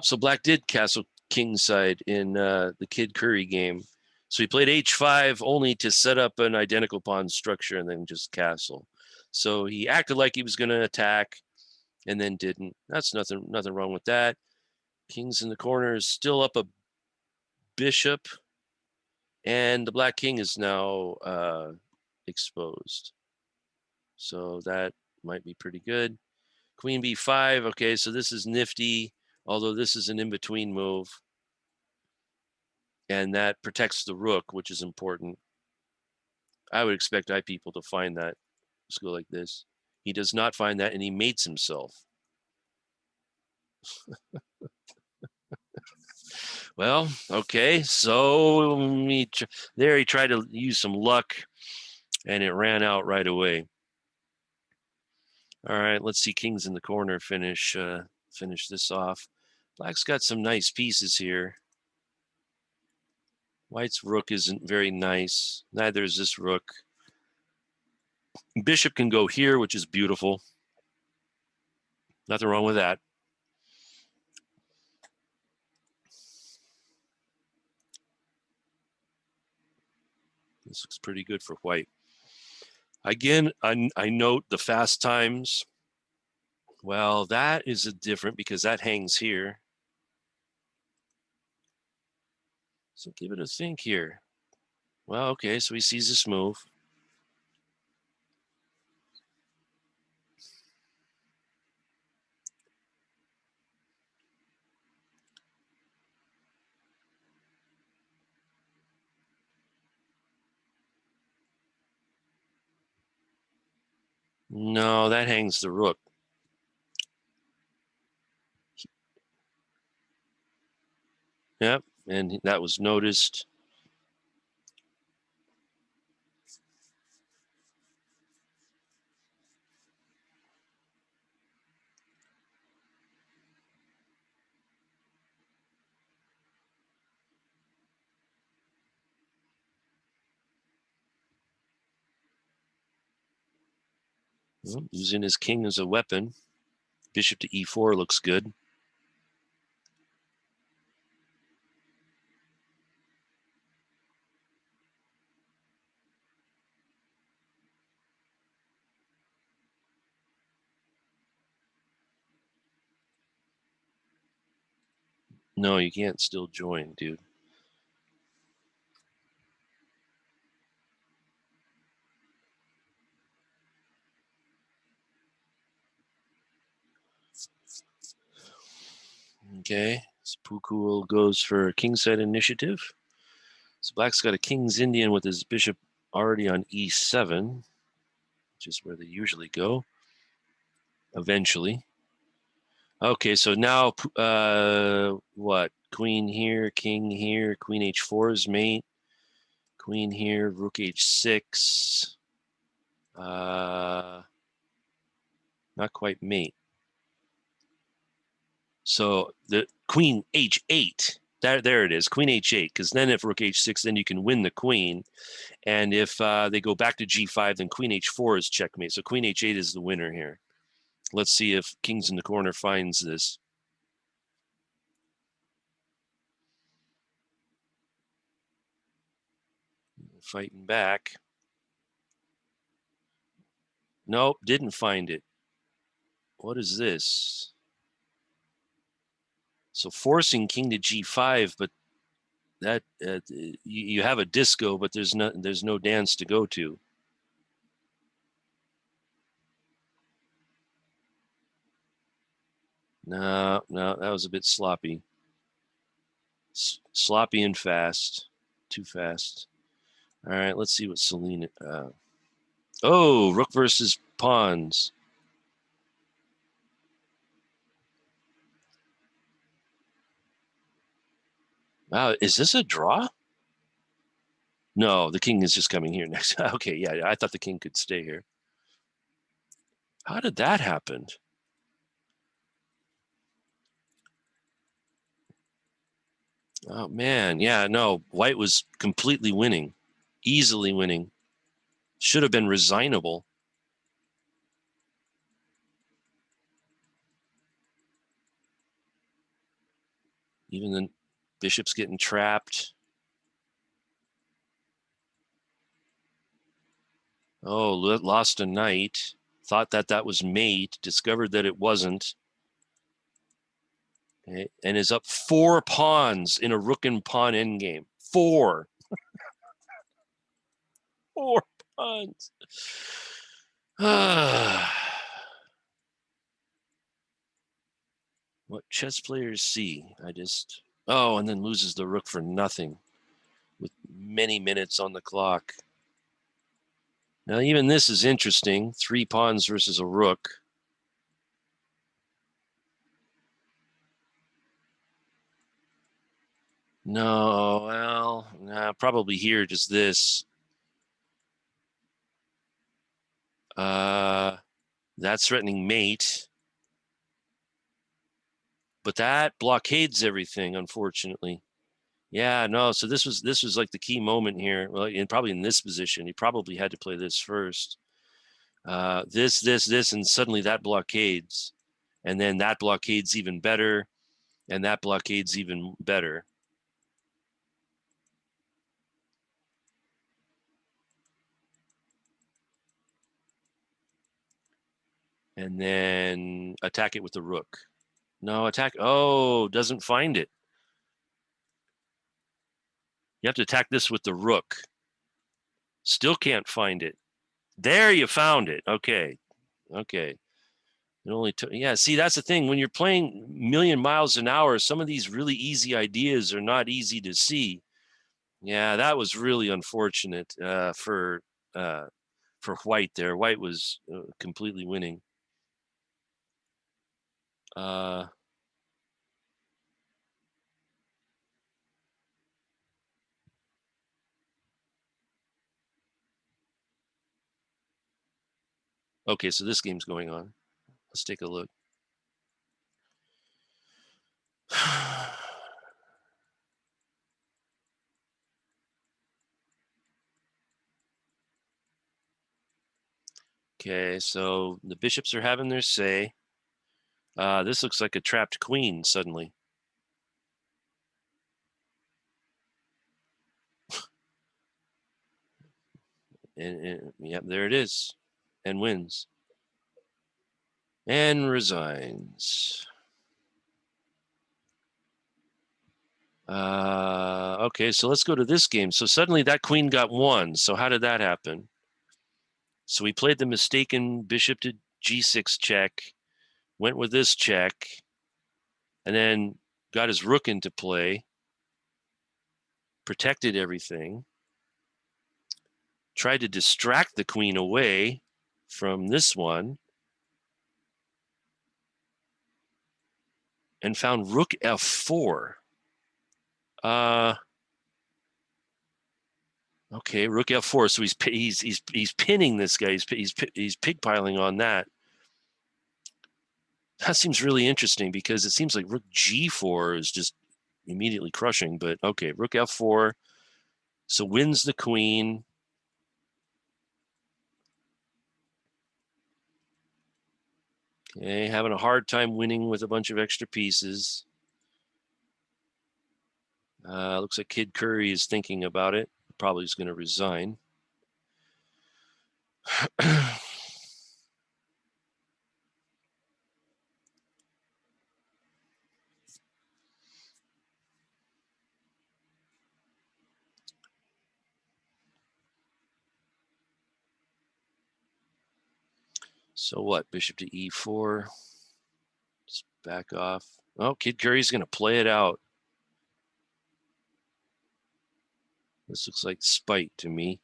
So black did castle kingside in the Kid Curry game. So he played h5 only to set up an identical pawn structure and then just castle. So he acted like he was going to attack and then didn't. That's nothing wrong with that. King's in the corner is still up a bishop, and the black king is now exposed. So that might be pretty good. Queen b5. Okay, so this is nifty, although this is an in-between move. And that protects the rook, which is important. I would expect iPeople to find that. Let's go like this. He does not find that, and he mates himself. Well, okay, so there he tried to use some luck, and it ran out right away. All right, let's see kings in the corner finish this off. Black's got some nice pieces here. White's rook isn't very nice. Neither is this rook. Bishop can go here, which is beautiful. Nothing wrong with that. This looks pretty good for white. Again, I note the fast times Well, that is a different because that hangs here. So give it a think here. Well, okay, so he sees this move. No, that hangs the rook. Yep, and that was noticed. Well, using his king as a weapon. Bishop to e4 looks good. No, you can't still join, dude. Okay, so Pukul goes for kingside initiative. So black's got a king's Indian with his bishop already on e7, which is where they usually go eventually. Okay, so now what? Queen here, king here, queen h4 is mate. Queen here, rook h6. Not quite mate. So the queen h8. There it is, queen h8. Because then if rook h6, then you can win the queen. And if they go back to g5, then queen h4 is checkmate. So queen h8 is the winner here. Let's see if Kings in the Corner finds this. Fighting back. Nope, didn't find it. What is this? So forcing king to g5, but that you have a disco, but there's no dance to go to. No, that was a bit sloppy. Sloppy and fast. Too fast. All right, let's see what Selena. Oh, rook versus pawns. Wow, is this a draw? No, the king is just coming here next. Okay, yeah, I thought the king could stay here. How did that happen? Oh man, yeah, no, white was completely winning, easily winning. Should have been resignable. Even the bishop's getting trapped. Oh, lost a knight. Thought that was mate. Discovered that it wasn't. Okay, and is up 4 pawns in a rook and pawn endgame. 4. 4 pawns. What chess players see. Oh, and then loses the rook for nothing with many minutes on the clock. Now, even this is interesting. 3 pawns versus a rook. No, well, nah, probably here, just this. That's threatening mate. But that blockades everything, unfortunately. Yeah, no, so this was like the key moment here. Well, and probably in this position, he probably had to play this first. This, and suddenly that blockades. And then that blockades even better, and that blockades even better. And then attack it with the rook. No, attack. Oh, doesn't find it. You have to attack this with the rook. Still can't find it. There, you found it. Okay. Okay. It only took, yeah, see, that's the thing. When you're playing million miles an hour, some of these really easy ideas are not easy to see. Yeah, that was really unfortunate for White there. White was completely winning. Okay, so this game's going on. Let's take a look. Okay, so the bishops are having their say. This looks like a trapped queen suddenly. And yep, there it is. And wins. And resigns. Okay, so let's go to this game. So suddenly that queen got won. So how did that happen? So he played the mistaken bishop to g6 check, went with this check, and then got his rook into play, protected everything, tried to distract the queen away from this one, and found rook f4. Okay, rook f4. So he's pinning this guy. He's pigpiling on that. That seems really interesting because it seems like rook g4 is just immediately crushing. But okay, rook f4. So wins the queen. Okay, having a hard time winning with a bunch of extra pieces. Looks like Kid Curry is thinking about it. Probably is going to resign. So what? Bishop to e4. Just back off. Oh, Kid Curry's going to play it out. This looks like spite to me.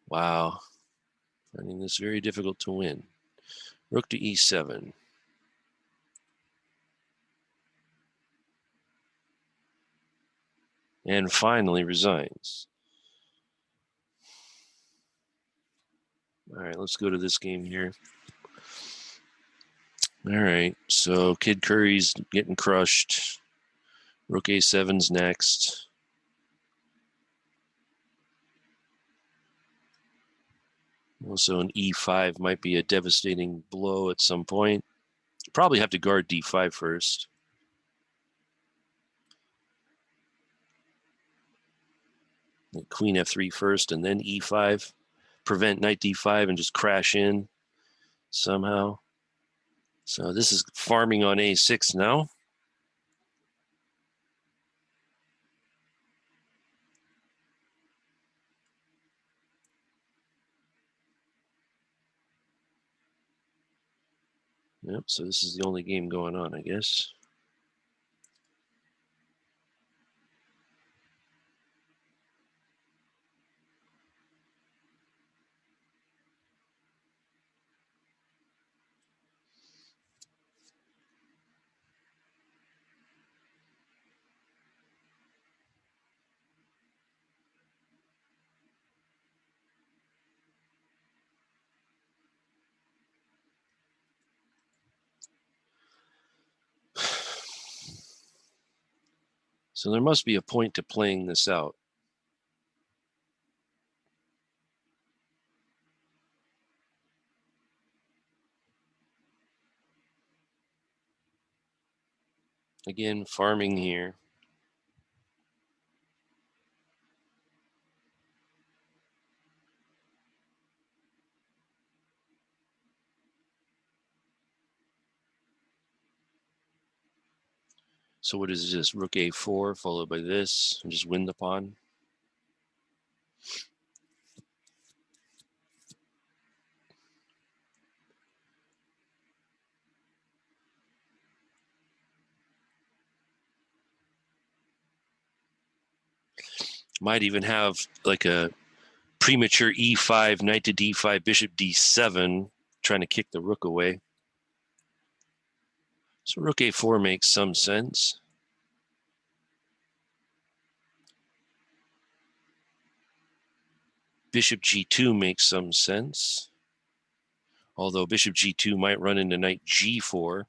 Wow. Finding this very difficult to win. Rook to e7. And finally resigns. All right, let's go to this game here. All right, so Kid Curry's getting crushed. Rook a7's next. Also, an e5 might be a devastating blow at some point. Probably have to guard d5 first. Queen f3 first and then e5. Prevent knight d5 and just crash in somehow. So this is farming on a6 now. Yep, so this is the only game going on, I guess. So there must be a point to playing this out. Again, farming here. So what is this? Rook a4 followed by this, and just win the pawn. Might even have like a premature e5, knight to d5, bishop d7, trying to kick the rook away. So rook a4 makes some sense. Bishop g2 makes some sense. Although bishop g2 might run into knight g4.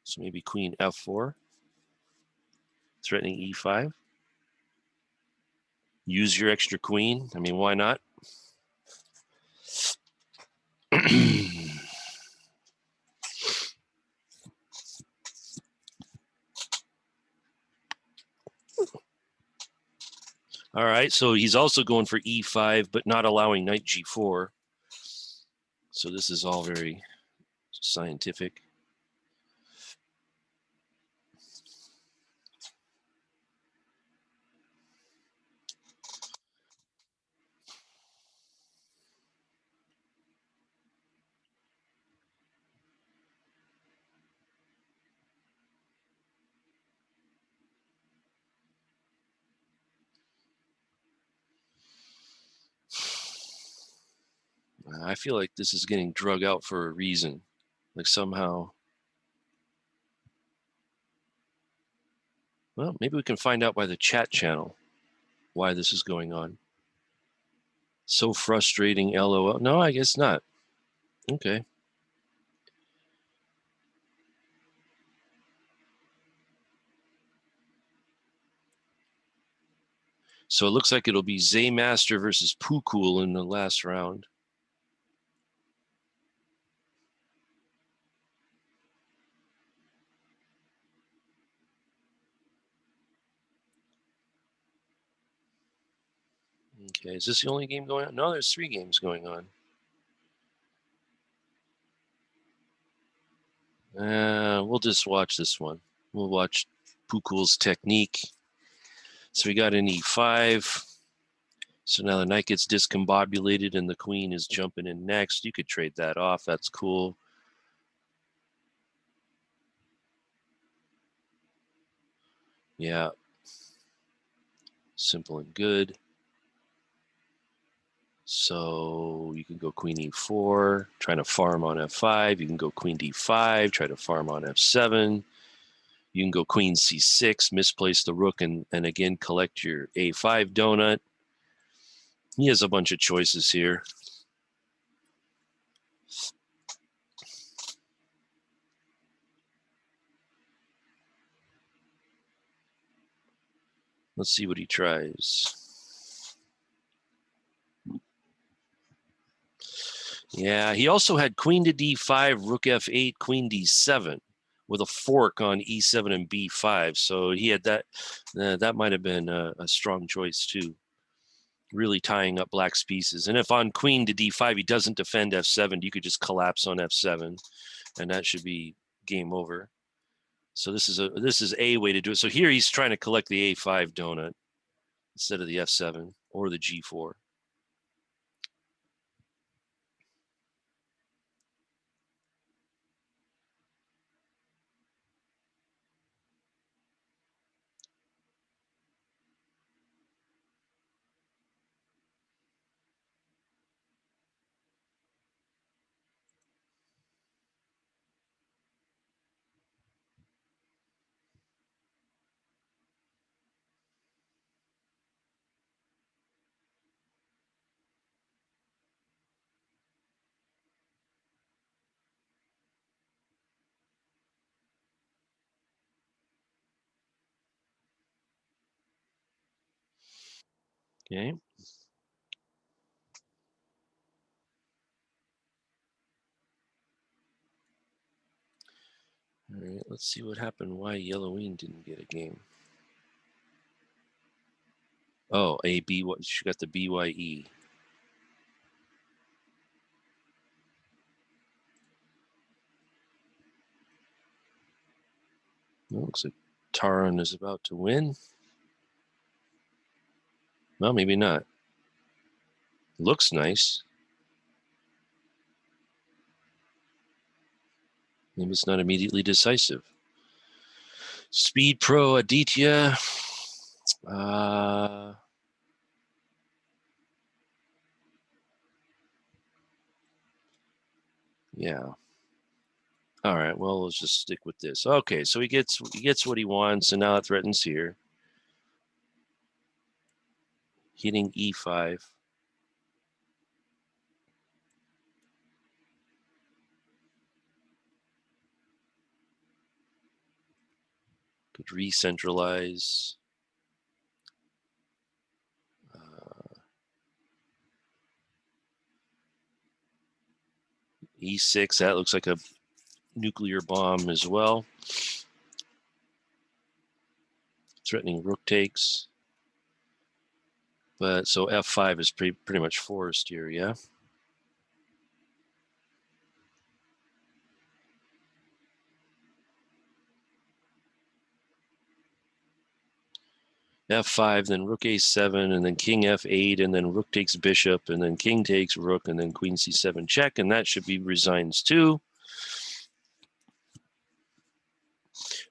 So maybe queen f4, threatening e5. Use your extra queen. I mean, why not? All right, so he's also going for e5, but not allowing knight g4. So this is all very scientific. I feel like this is getting drug out for a reason. Like somehow, well, maybe we can find out by the chat channel why this is going on. So frustrating, LOL. No, I guess not. Okay. So it looks like it'll be Zaymaster versus Pukul in the last round. Okay, is this the only game going on? No, there's 3 games going on. We'll just watch this one. We'll watch Pukul's technique. So we got an e5. So now the knight gets discombobulated and the queen is jumping in next. You could trade that off. That's cool. Yeah. Simple and good. So you can go queen e4, trying to farm on f5. You can go queen d5, try to farm on f7. You can go queen c6, misplace the rook, and again collect your a5 donut. He has a bunch of choices here. Let's see what he tries. Yeah, he also had queen to d5, rook f8, queen d7 with a fork on e7 and b5. So he had that. That might have been a strong choice too. Really tying up black's pieces. And if on queen to d5 he doesn't defend f7, you could just collapse on f7, and that should be game over. So this is a way to do it. So here he's trying to collect the a5 donut instead of the f7 or the g4. Okay. All right, let's see what happened. Why Yellowine didn't get a game. Oh, she got the BYE. Looks like Taran is about to win. Well, maybe not. Looks nice. Maybe it's not immediately decisive. Speed Pro Aditya. Yeah. All right. Well, let's just stick with this. Okay, so he gets what he wants, and now it threatens here. Hitting E5. Could re-centralize. E6. That looks like a nuclear bomb as well. Threatening rook takes. But so F5 is pretty much forced here, yeah? F5, then rook A7, and then king F8, and then rook takes bishop, and then king takes rook, and then queen C7 check, and that should be resigns too.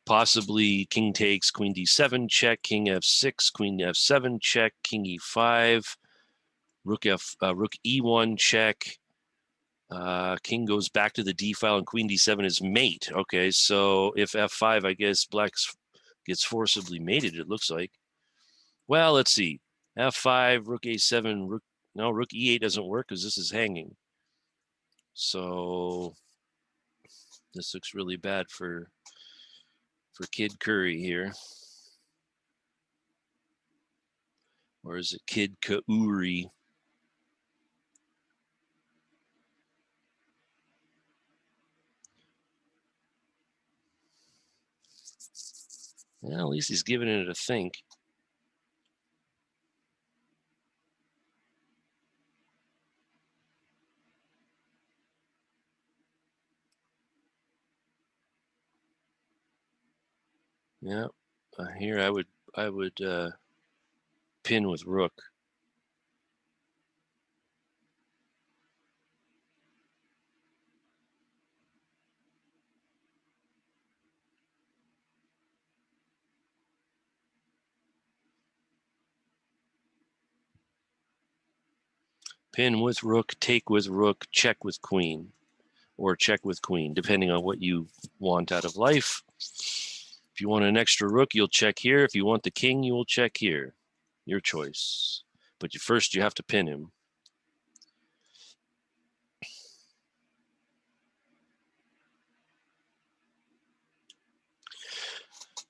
Possibly king takes, queen D7 check, king F6, queen F7 check, king E5, rook E1 check. King goes back to the D file, and queen D7 is mate. Okay, so if F5, I guess black gets forcibly mated, it looks like. Well, let's see. F5, rook A7, rook E8 doesn't work because this is hanging. So this looks really bad for Kid Curry here. Or is it Kid Kauri? Yeah, at least he's giving it a think. Yeah, here I would pin with rook. Pin with rook, take with rook, check with queen, or check with queen, depending on what you want out of life. If you want an extra rook, you'll check here. If you want the king, you will check here. Your choice. But first, you have to pin him.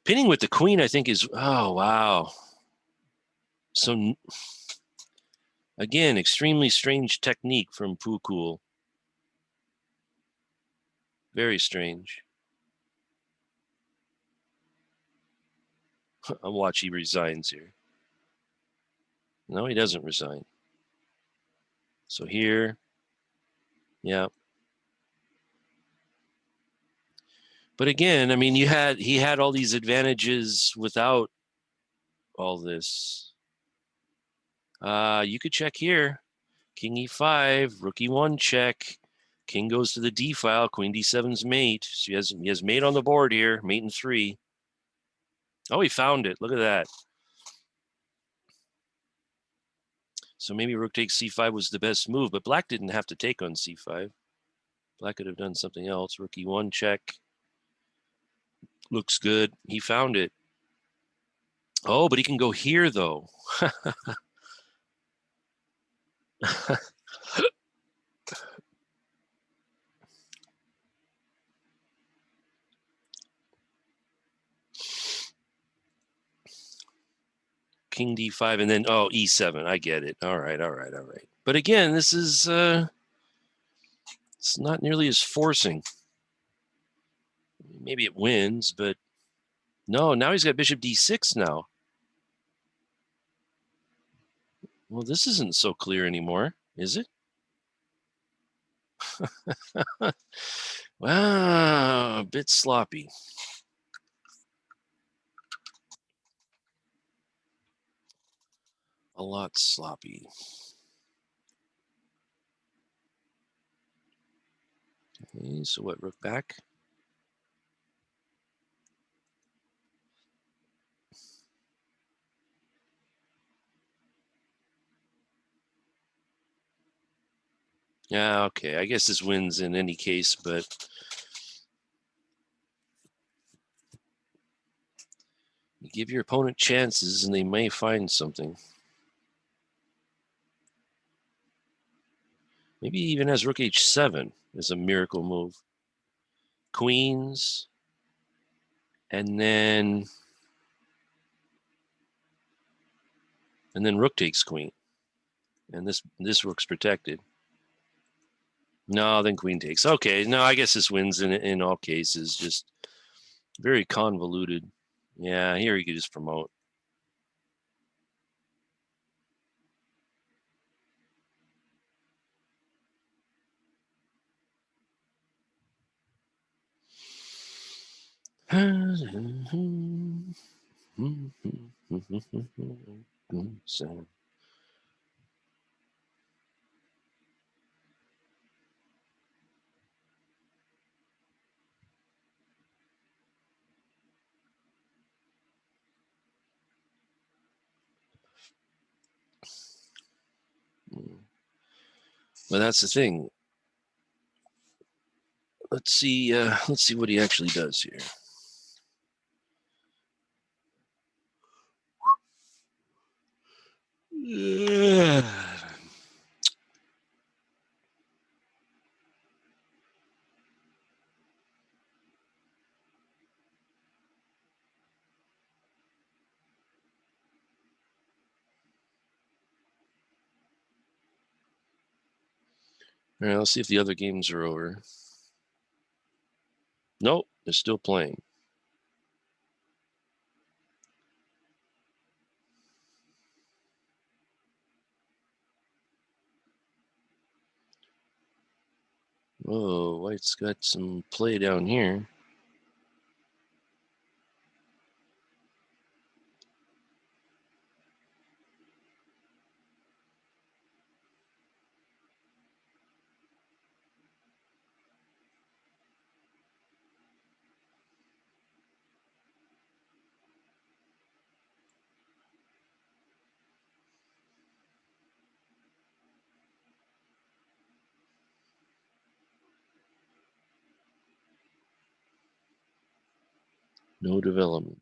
Pinning with the queen, I think, is, oh, wow. So, again, extremely strange technique from Pukul. Very strange. I'll watch he resigns here. No, he doesn't resign. So here, yeah. But again, I mean, he had all these advantages without all this. You could check here. King E5, rook E1 check. King goes to the D file. Queen D7's mate. So he has mate on the board here. Mate in 3. Oh, he found it. Look at that. So maybe rook takes C5 was the best move, but black didn't have to take on C5. Black could have done something else. Rook E1 check. Looks good. He found it. Oh, but he can go here, though. King D5, and then, oh, E7. I get it. All right. But again, this is it's not nearly as forcing. Maybe it wins, but no, now he's got bishop D6 now. Well, this isn't so clear anymore, is it? Wow, a bit sloppy. a lot sloppy. Okay, so what, rook back? Yeah, okay. I guess this wins in any case, but you give your opponent chances and they may find something. Maybe even has rook h7 is a miracle move. Queens, and then rook takes queen, and this rook's protected. No, then queen takes. Okay, no, I guess this wins in all cases. Just very convoluted. Yeah, here you could just promote. Well, that's the thing. Let's see what he actually does here. All right, let's see if the other games are over. Nope, they're still playing. Whoa, White's got some play down here. No development.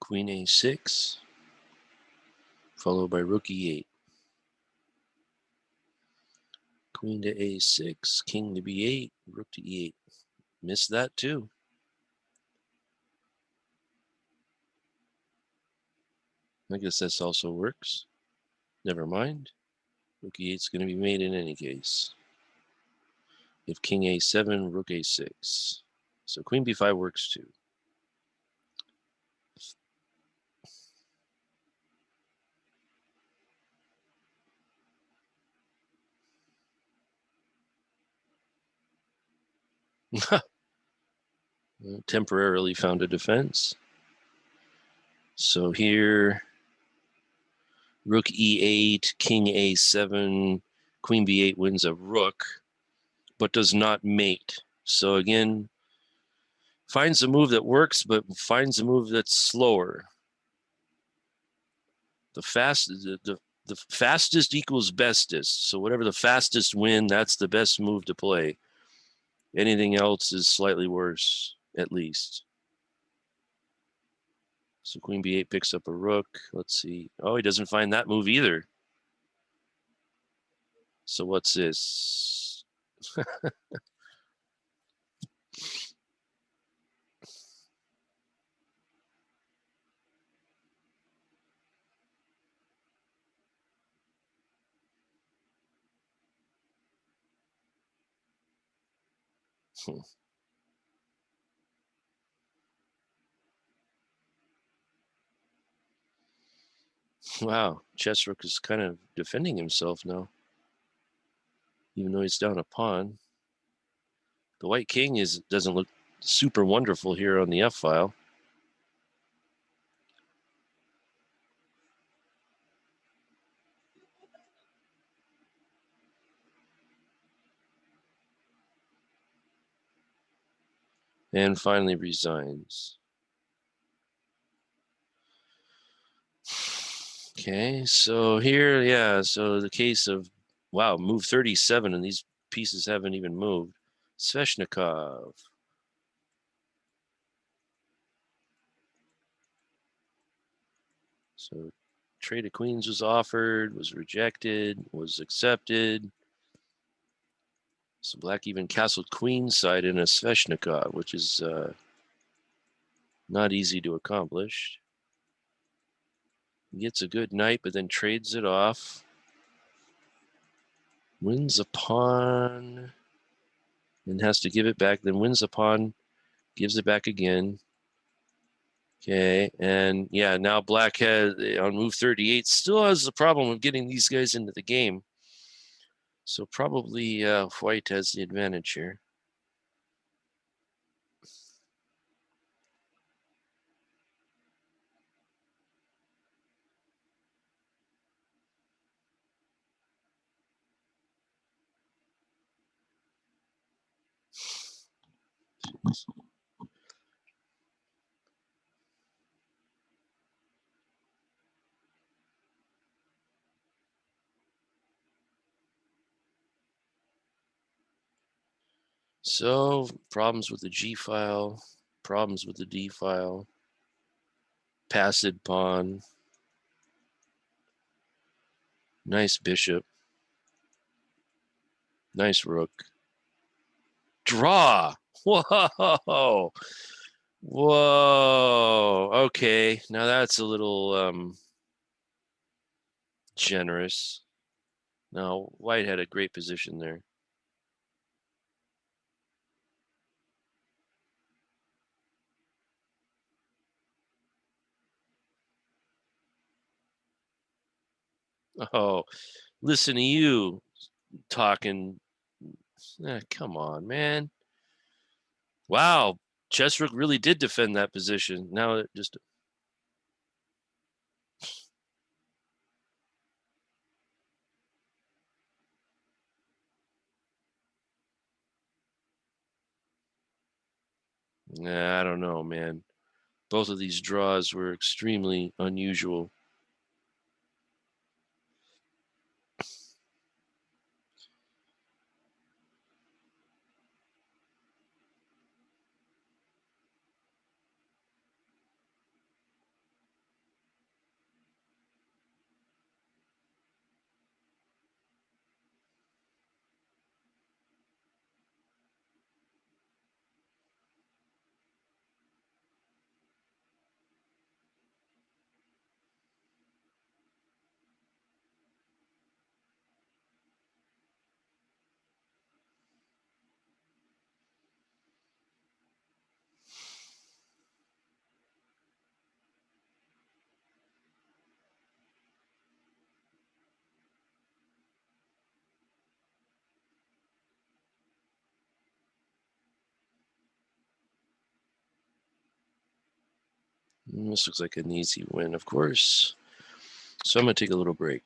Queen a6, followed by rook e8. Queen to a6, king to b8, rook to e8. Missed that too. I guess this also works. Never mind. Rook e8 is going to be made in any case. If king a7, rook a6. So queen b5 works too. Temporarily found a defense. So here, rook e8, king a7, queen b8 wins a rook, but does not mate. So again, Finds a move that works, but finds a move that's slower. The fastest equals bestest. So whatever the fastest win, that's the best move to play. Anything else is slightly worse, at least. So queen b8 picks up a rook. Let's see. Oh, he doesn't find that move either. So what's this? Wow, Chessrook is kind of defending himself now, even though he's down a pawn. The white king doesn't look super wonderful here on the f file. And finally resigns. Okay, so here, yeah, so the case of, wow, move 37, and these pieces haven't even moved. Sveshnikov. So trade of queens was offered, was rejected, was accepted. So black even castled queenside in a Sveshnikov, which is not easy to accomplish. He gets a good knight, but then trades it off. Wins a pawn, and has to give it back, then wins a pawn, gives it back again. Okay, and yeah, now black has, on move 38, still has the problem of getting these guys into the game. So probably white has the advantage here. So problems with the G file, problems with the D file, passed pawn, nice bishop, nice rook, draw. Whoa, whoa. Okay, now that's a little generous. No, white had a great position there. Oh, listen to you talking. Come on, man. Wow, Chesrook really did defend that position. Now it just. I don't know, man. Both of these draws were extremely unusual. This looks like an easy win, of course. So I'm going to take a little break.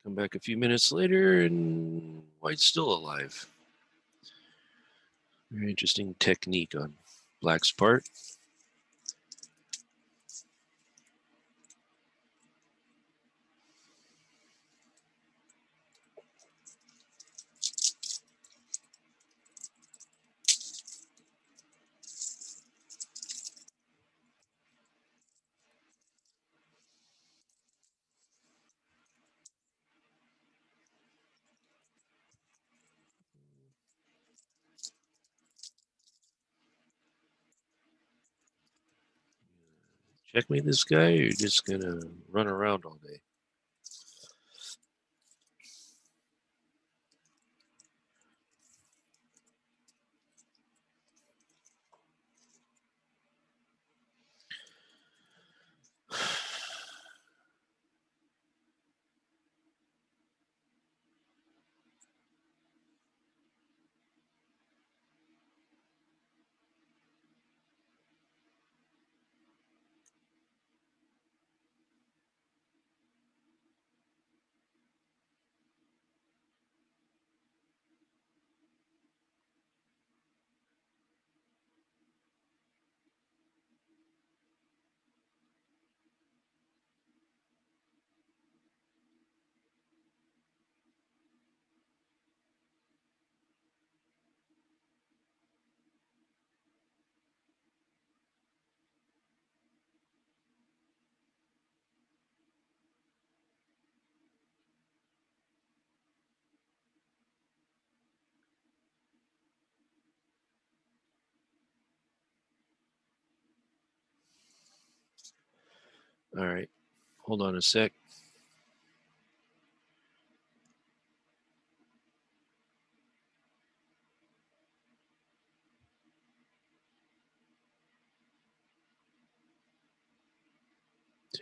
Come back a few minutes later, and white's still alive. Very interesting technique on black's part. Checkmate this guy, or you're just gonna run around all day? All right, hold on a sec.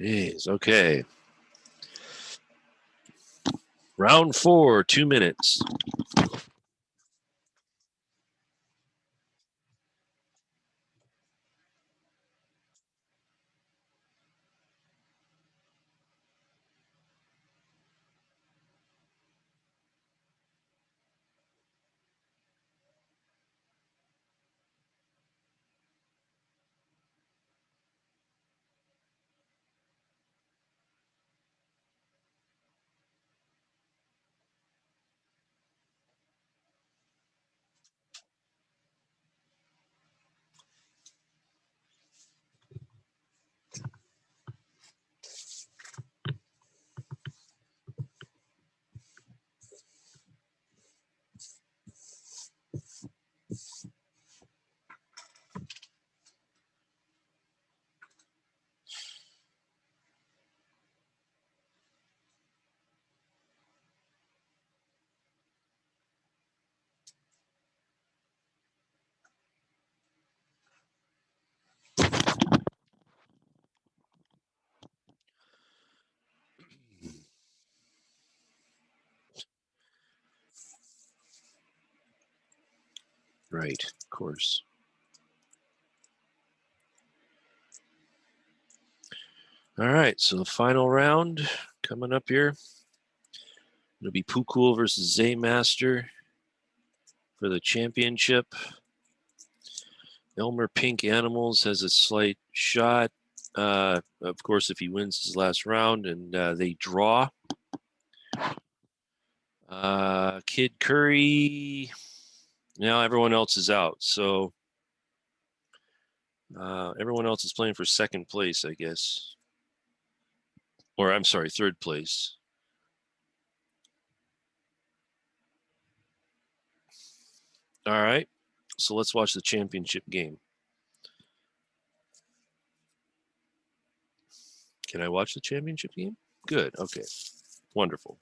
Jeez, okay. Round 4, 2 minutes. Right, of course. All right, so the final round coming up here. It'll be Pukul versus Zaymaster for the championship. Elmer Pink Animals has a slight shot. Of course, if he wins his last round and they draw. Kid Curry, now everyone else is out. So everyone else is playing for second place, I guess. Or I'm sorry, third place. All right. So let's watch the championship game. Can I watch the championship game? Good. Okay. Wonderful.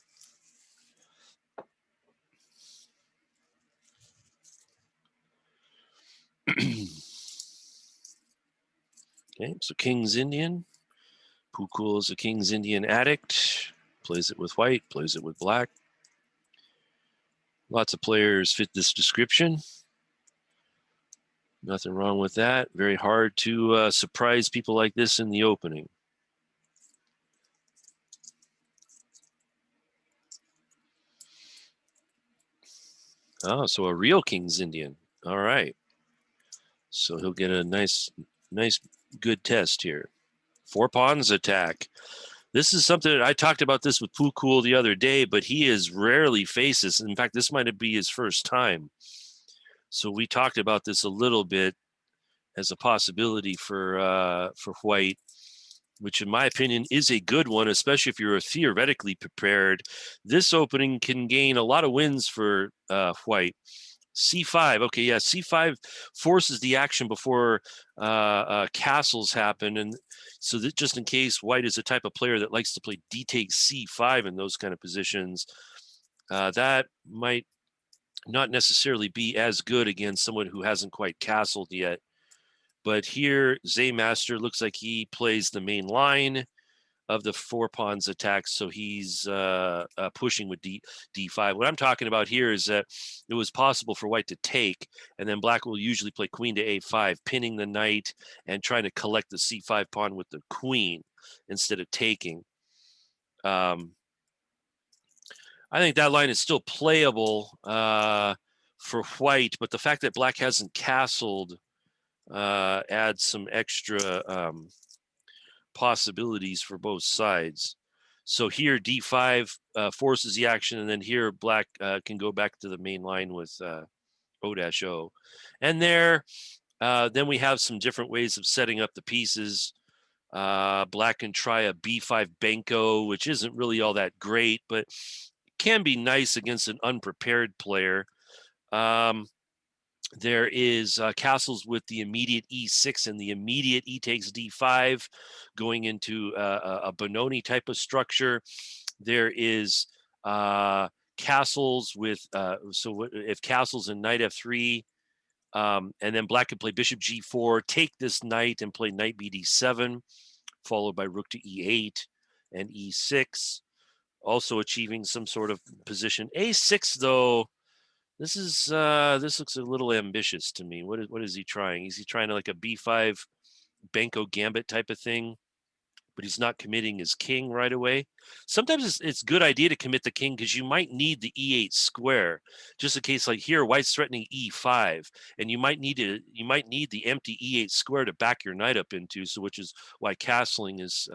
Okay, so King's Indian. Pukul is a King's Indian addict. Plays it with white, plays it with black. Lots of players fit this description. Nothing wrong with that. Very hard to surprise people like this in the opening. Oh, so a real King's Indian. All right. So he'll get a nice, good test here. 4 pawns attack. This is something that I talked about this with Pukul the other day, but he is rarely faces. In fact, this might be his first time. So we talked about this a little bit as a possibility for white, which in my opinion is a good one, especially if you're theoretically prepared. This opening can gain a lot of wins for white. C5, okay, yeah, C5 forces the action before castles happen, and so that just in case white is the type of player that likes to play D takes C5 in those kind of positions, that might not necessarily be as good against someone who hasn't quite castled yet. But here, Zaymaster looks like he plays the main line of the 4 pawns attack, so he's pushing with D5. What I'm talking about here is that it was possible for white to take, and then black will usually play queen to A5, pinning the knight and trying to collect the C5 pawn with the queen instead of taking. I think that line is still playable for white, but the fact that black hasn't castled adds some extra possibilities for both sides. So here D5 forces the action, and then here black can go back to the main line with O-O. And there, then we have some different ways of setting up the pieces. Black can try a B5 Benko, which isn't really all that great, but can be nice against an unprepared player. There is castles with the immediate E6 and the immediate E takes D5 going into a Benoni type of structure. There is castles with, so if castles and knight F3, and then black can play bishop G4, take this knight and play knight BD7, followed by rook to E8 and E6, also achieving some sort of position. A6, though, this looks a little ambitious to me. What is he trying? Is he trying to like a B5 Benko Gambit type of thing? But he's not committing his king right away. Sometimes it's a good idea to commit the king because you might need the E8 square. Just in case, like here, white's threatening E5, and you might need the empty E8 square to back your knight up into. So, which is why castling is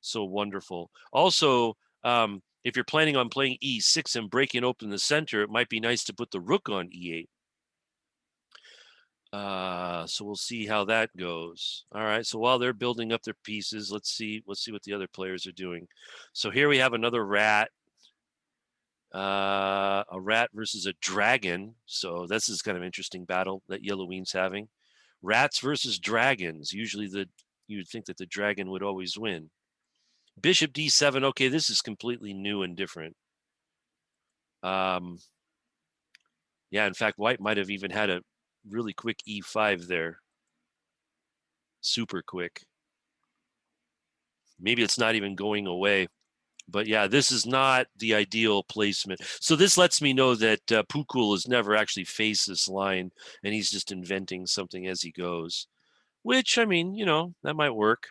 so wonderful. Also, if you're planning on playing E6 and breaking open the center, it might be nice to put the rook on E8. So we'll see how that goes. All right. So while they're building up their pieces, let's see what the other players are doing. So here we have another rat. A rat versus a dragon. So this is kind of interesting battle that Yellowween's having. Rats versus dragons. Usually you would think that the dragon would always win. Bishop D7. Okay, this is completely new and different. Yeah, in fact, white might have even had a really quick E5 there. Super quick. Maybe it's not even going away. But yeah, this is not the ideal placement. So this lets me know that Pukul has never actually faced this line, and he's just inventing something as he goes. Which, I mean, that might work.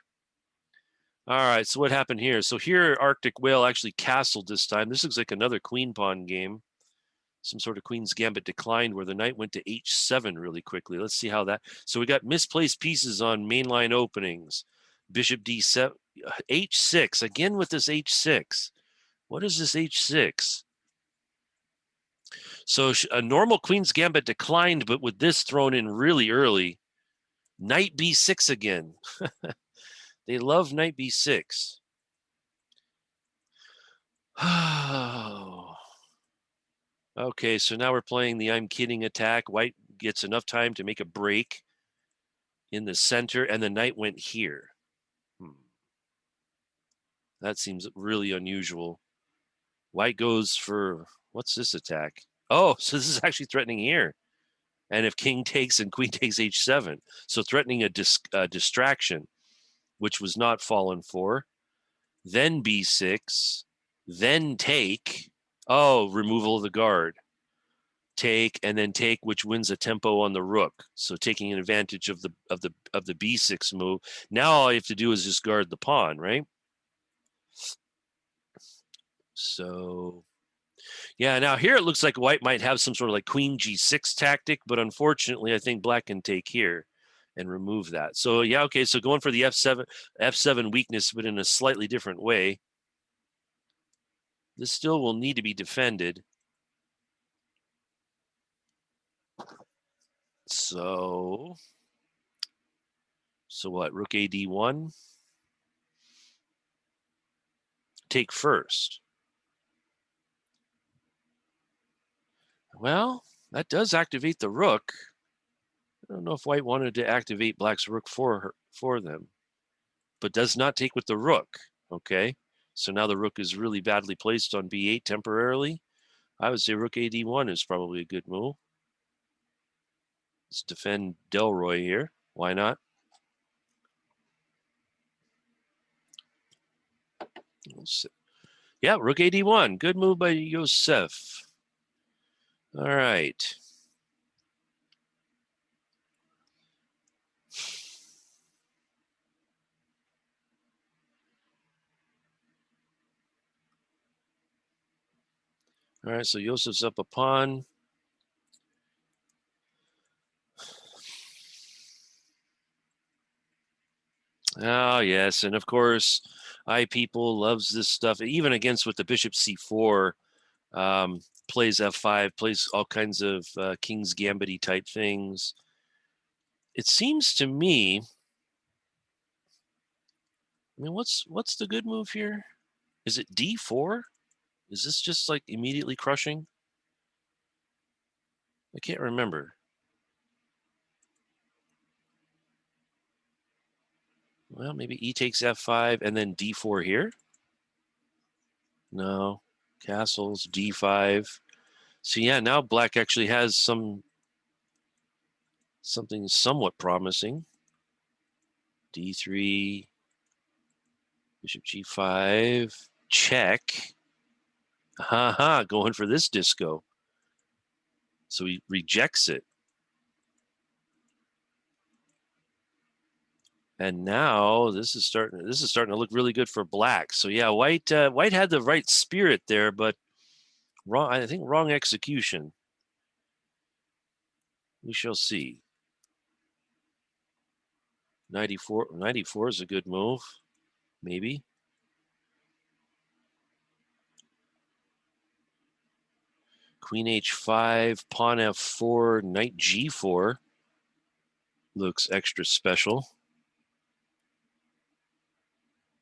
All right, so what happened here? So here, Arctic Whale actually castled this time. This looks like another queen pawn game. Some sort of queen's gambit declined where the knight went to h7 really quickly. Let's see how that. So we got misplaced pieces on mainline openings. Bishop d7, h6 again with this h6. What is this h6? So a normal queen's gambit declined, but with this thrown in really early, knight b6 again. They love knight b6. Okay, so now we're playing the I'm kidding attack. White gets enough time to make a break in the center, and the knight went here. That seems really unusual. White goes for, what's this attack? Oh, so this is actually threatening here. And if king takes and queen takes h7, so threatening a distraction, which was not fallen for. Then b6, then take. Oh, removal of the guard. Take and then take, which wins a tempo on the rook. So taking advantage of the b6 move. Now all you have to do is just guard the pawn, right? So Yeah, now here it looks like white might have some sort of like queen g6 tactic, but unfortunately, I think black can take here and remove that. So yeah, okay, so going for the f7 weakness, but in a slightly different way. This still will need to be defended. So what? Rook a d1. Take first. Well, that does activate the rook. I don't know if white wanted to activate black's rook for them, but does not take with the rook. Okay, so now the rook is really badly placed on b8 temporarily. I would say rook a d1 is probably a good move. Let's defend Delroy here. Why not? Yeah, rook a d1. Good move by Yosef. All right. All right, so Yosef's up a pawn. Oh, yes, and of course, iPeople loves this stuff, even against with the bishop c4, plays f5, plays all kinds of King's Gambit type things. It seems to me, I mean, what's the good move here? Is it d4? Is this just like immediately crushing? I can't remember. Well, maybe e takes f5 and then d4 here. No, castles, d5. So yeah, now black actually has something somewhat promising. d3, bishop g5, check. Haha, going for this disco. So he rejects it. And now this is starting to look really good for black. So yeah, white had the right spirit there, but I think wrong execution. We shall see. 94 is a good move, maybe. Queen h5, pawn f4, knight g4 looks extra special.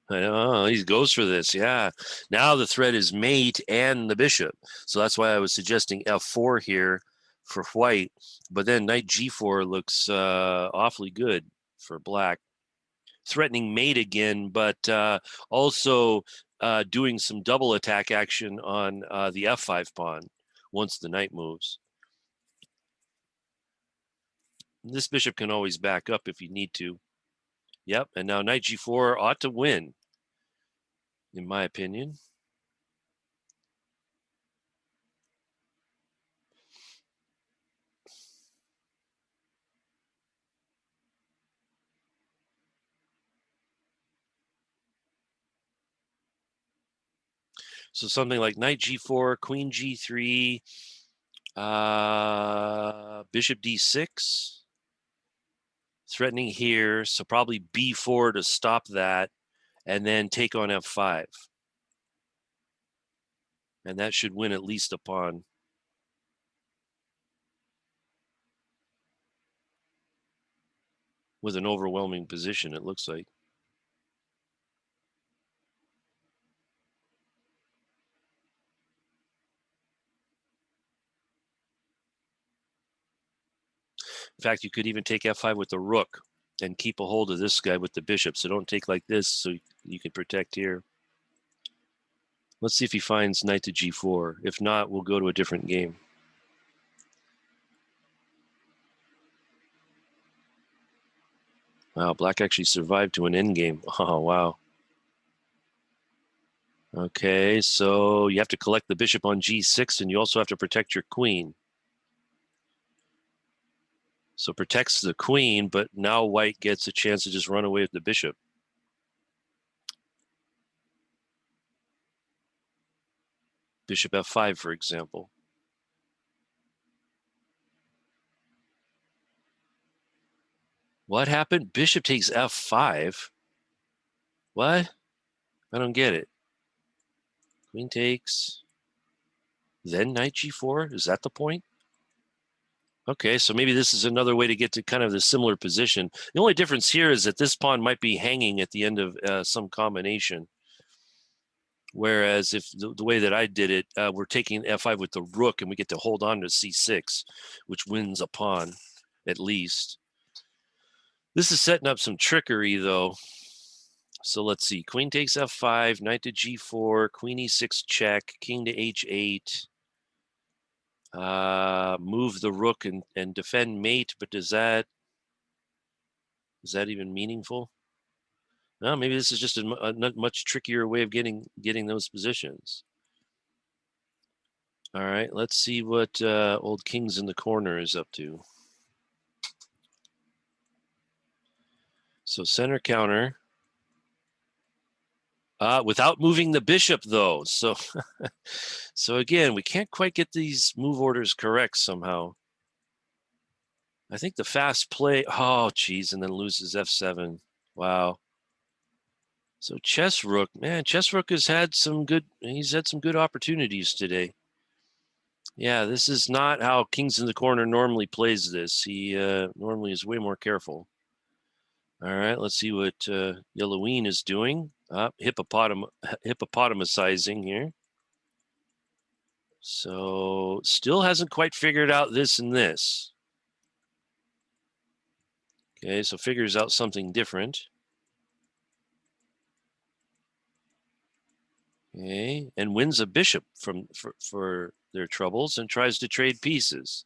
I know, he goes for this, yeah. Now the threat is mate and the bishop. So that's why I was suggesting f4 here for white. But then knight g4 looks awfully good for black. Threatening mate again, but also doing some double attack action on the f5 pawn once the knight moves. This bishop can always back up if you need to. Yep, and now knight g4 ought to win, in my opinion. So something like knight g4, queen g3, bishop d6, threatening here. So probably b4 to stop that, and then take on f5. And that should win at least a pawn. With an overwhelming position, it looks like. In fact, you could even take f5 with the rook and keep a hold of this guy with the bishop. So don't take like this so you can protect here. Let's see if he finds knight to g4. If not, we'll go to a different game. Wow, black actually survived to an endgame. Oh, wow. Okay, so you have to collect the bishop on g6, and you also have to protect your queen. So protects the queen, but now white gets a chance to just run away with the bishop. Bishop f5, for example. What happened? Bishop takes f5. What? I don't get it. Queen takes, then knight g4. Is that the point? Okay, so maybe this is another way to get to kind of the similar position. The only difference here is that this pawn might be hanging at the end of some combination. Whereas if the way that I did it, we're taking f5 with the rook and we get to hold on to c6, which wins a pawn at least. This is setting up some trickery though. So let's see, queen takes f5, knight to g4, queen e6 check, king to h8. Move the rook and defend mate, but is that even meaningful? No, maybe this is just a much trickier way of getting those positions. All right, let's see what old Kings in the Corner is up to. So center counter. Without moving the bishop, though. So, so again, we can't quite get these move orders correct somehow. I think the fast play, oh, geez, and then loses f7. Wow. So chess rook, man, chess rook he's had some good opportunities today. Yeah, this is not how Kings in the Corner normally plays this. He normally is way more careful. All right, let's see what Yelloween is doing. Hippopotamizing here. So still hasn't quite figured out this and this. Okay, so figures out something different. Okay, and wins a bishop for their troubles and tries to trade pieces.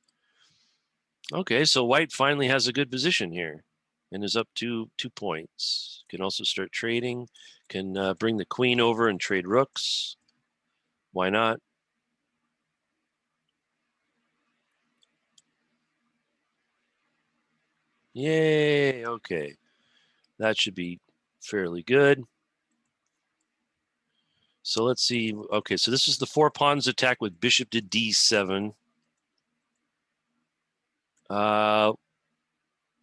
Okay, so white finally has a good position here and is up 2 points. Can also start trading, can bring the queen over and trade rooks. Why not? Yay, okay. That should be fairly good. So let's see. Okay, so this is the 4 pawns attack with bishop to d7.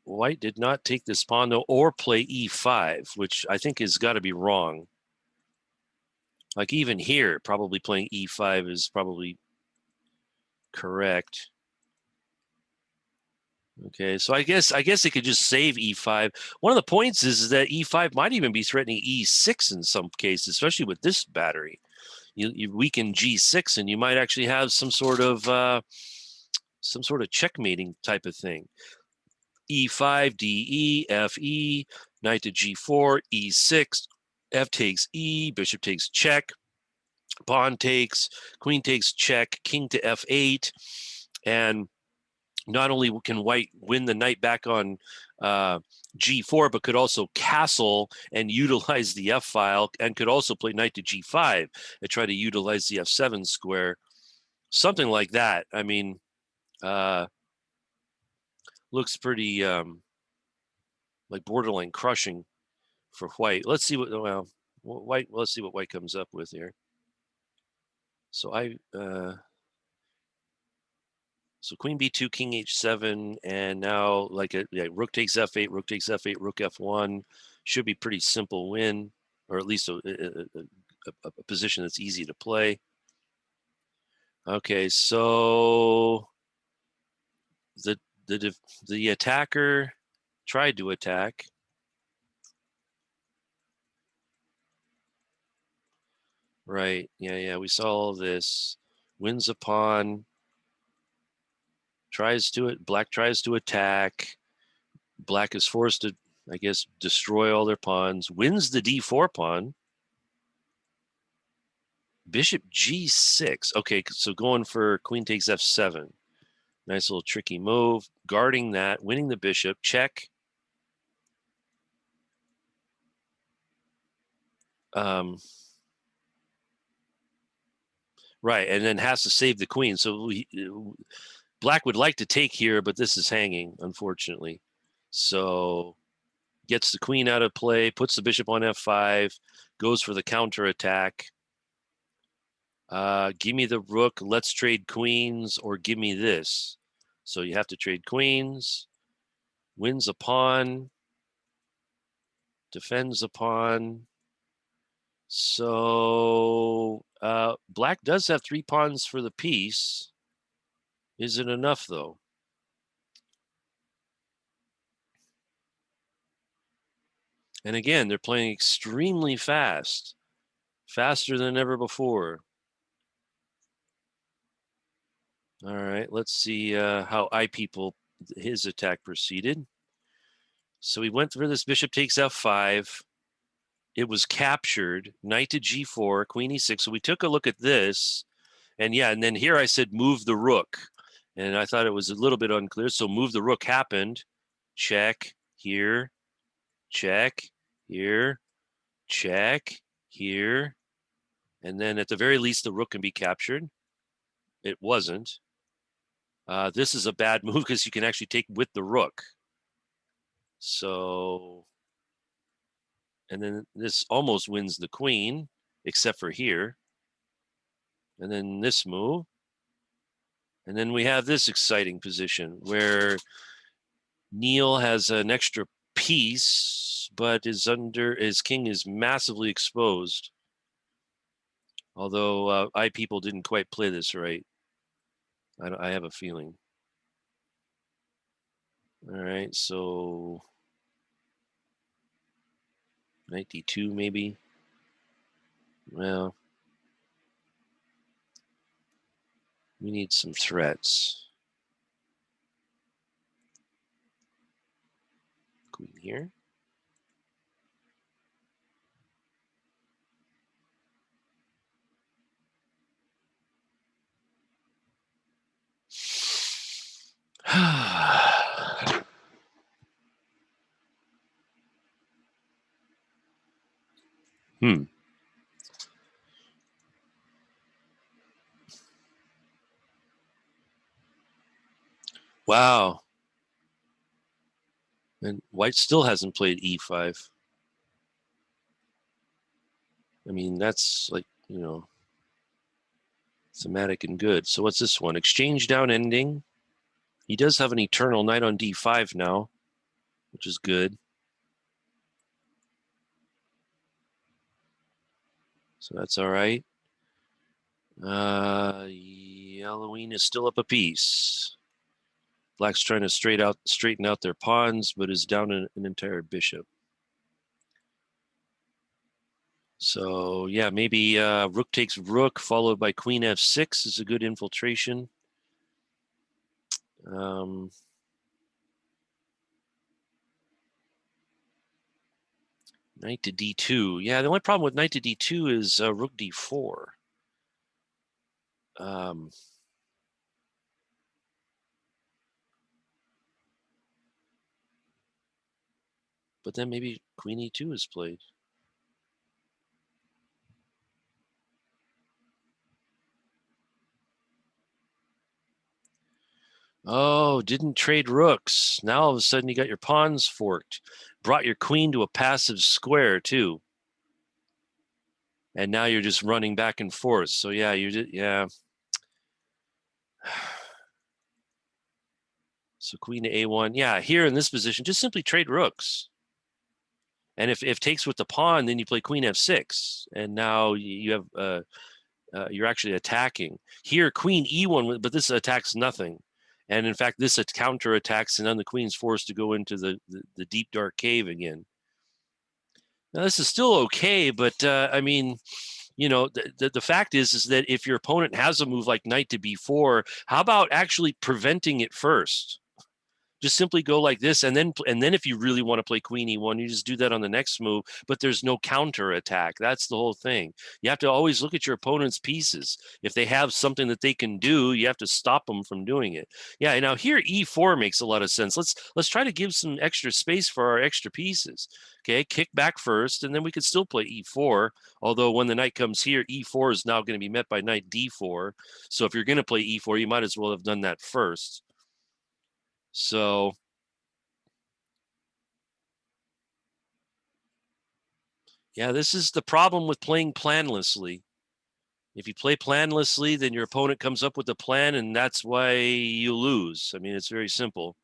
White did not take this pawn though, or play e5, which I think has got to be wrong. Like even here, probably playing e5 is probably correct. Okay, so I guess it could just save e5. One of the points is that e5 might even be threatening e6 in some cases, especially with this battery. You weaken g6, and you might actually have some sort of checkmating type of thing. E5, DE, FE, knight to G4, E6, F takes E, bishop takes check, pawn takes, queen takes check, king to F8, and not only can white win the knight back on G4, but could also castle and utilize the F file, and could also play knight to G5 and try to utilize the F7 square, something like that. I mean, looks pretty like borderline crushing for white. Let's see what white. Let's see what white comes up with here. So so queen b2, king h7, and now like rook takes f8, rook takes f8, rook f1 should be pretty simple win, or at least a position that's easy to play. Okay, so the attacker tried to attack. Right. Yeah. We saw all this. Wins a pawn. Black tries to attack. Black is forced to, I guess, destroy all their pawns. Wins the d4 pawn. Bishop g6. Okay, so going for queen takes f7. Nice little tricky move. Guarding that, winning the bishop. Check. Right, and then has to save the queen. So black would like to take here, but this is hanging, unfortunately. So gets the queen out of play, puts the bishop on f5, goes for the counter attack. Give me the rook, let's trade queens, or give me this. So you have to trade queens, wins a pawn, defends a pawn. So black does have 3 pawns for the piece. Is it enough, though? And again, they're playing extremely fast, faster than ever before. All right, let's see how his attack proceeded. So he went for this bishop takes f5. It was captured, knight to g4, queen e6. So we took a look at this, and yeah, and then here I said move the rook, and I thought it was a little bit unclear. So move the rook happened. Check here, check here, check here, and then at the very least the rook can be captured. It wasn't. This is a bad move because you can actually take with the rook. So, and then this almost wins the queen, except for here. And then this move. And then we have this exciting position where Neil has an extra piece, but his king is massively exposed. Although people didn't quite play this right. I have a feeling. All right, so knight d2 maybe. Well, we need some threats. Queen here. Hmm. Wow. And white still hasn't played e5. I mean, that's like, thematic and good. So what's this one? Exchange down ending. He does have an eternal knight on d5 now, which is good. So that's all right. Yellowing is still up a piece. Black's trying to straighten out their pawns, but is down an entire bishop. So yeah, maybe rook takes rook followed by queen f6 is a good infiltration. Knight to d2. Yeah, the only problem with knight to d2 is rook d4. But then maybe queen e2 is played. Oh, didn't trade rooks. Now all of a sudden you got your pawns forked. Brought your queen to a passive square too. And now you're just running back and forth. So yeah, yeah. So queen to a1. Yeah, here in this position, just simply trade rooks. And if takes with the pawn, then you play queen f6. And now you have you're actually attacking. Here, queen e1, but this attacks nothing. And in fact, this counter attacks, and then the queen's forced to go into the deep dark cave again. Now, this is still okay, but I mean, the fact is that if your opponent has a move like knight to b4, how about actually preventing it first? Just simply go like this, and then if you really want to play queen e1, you just do that on the next move, but there's no counter attack. That's the whole thing. You have to always look at your opponent's pieces. If they have something that they can do, you have to stop them from doing it. Yeah, now here e4 makes a lot of sense. Let's try to give some extra space for our extra pieces. Okay, kick back first, and then we could still play e4, although when the knight comes here, e4 is now going to be met by knight d4. So if you're going to play e4, you might as well have done that first. So yeah, this is the problem with playing planlessly. If you play planlessly, then your opponent comes up with a plan, and that's why you lose. I mean, it's very simple.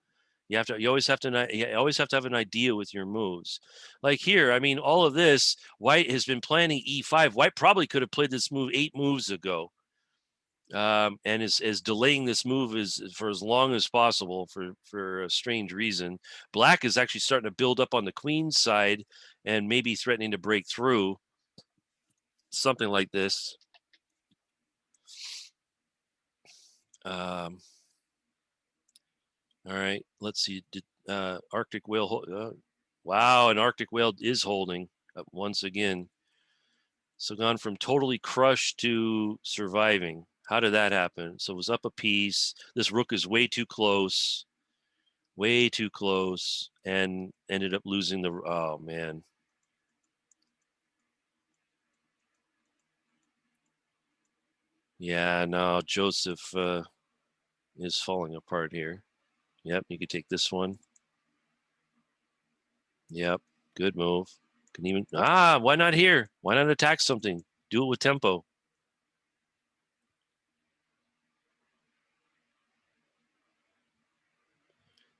You always have to have an idea with your moves. Like here, I mean, all of this, White has been planning e5. White probably could have played this move 8 moves ago, and is delaying this move for as long as possible for a strange reason. Black is actually starting to build up on the queen's side and maybe threatening to break through, something like this. Um, all right, let's see. Did Arctic whale? Wow, an Arctic whale is holding once again. So gone from totally crushed to surviving. How did that happen? So it was up a piece. This rook is way too close, and ended up losing the. Oh man. Yeah, no, Joseph is falling apart here. Yep, you could take this one. Yep, good move. Can even why not here? Why not attack something? Do it with tempo.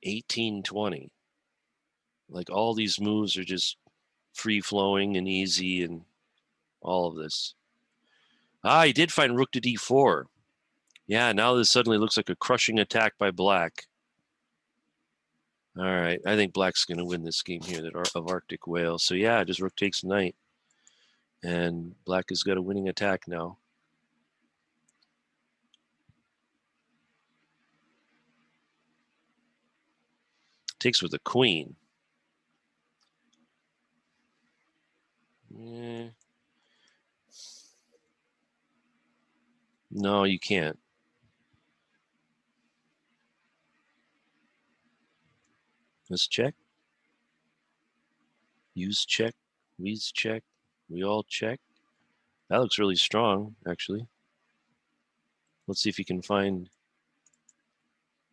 1820. Like all these moves are just free flowing and easy and all of this. He did find rook to d4. Yeah, now this suddenly looks like a crushing attack by black. All right, I think black's going to win this game here of Arctic Whale. So yeah, just rook takes knight. And black has got a winning attack now. Takes with the queen. No, you can't. Let's check. Use check. We's check. We all check. That looks really strong, actually. Let's see if you can find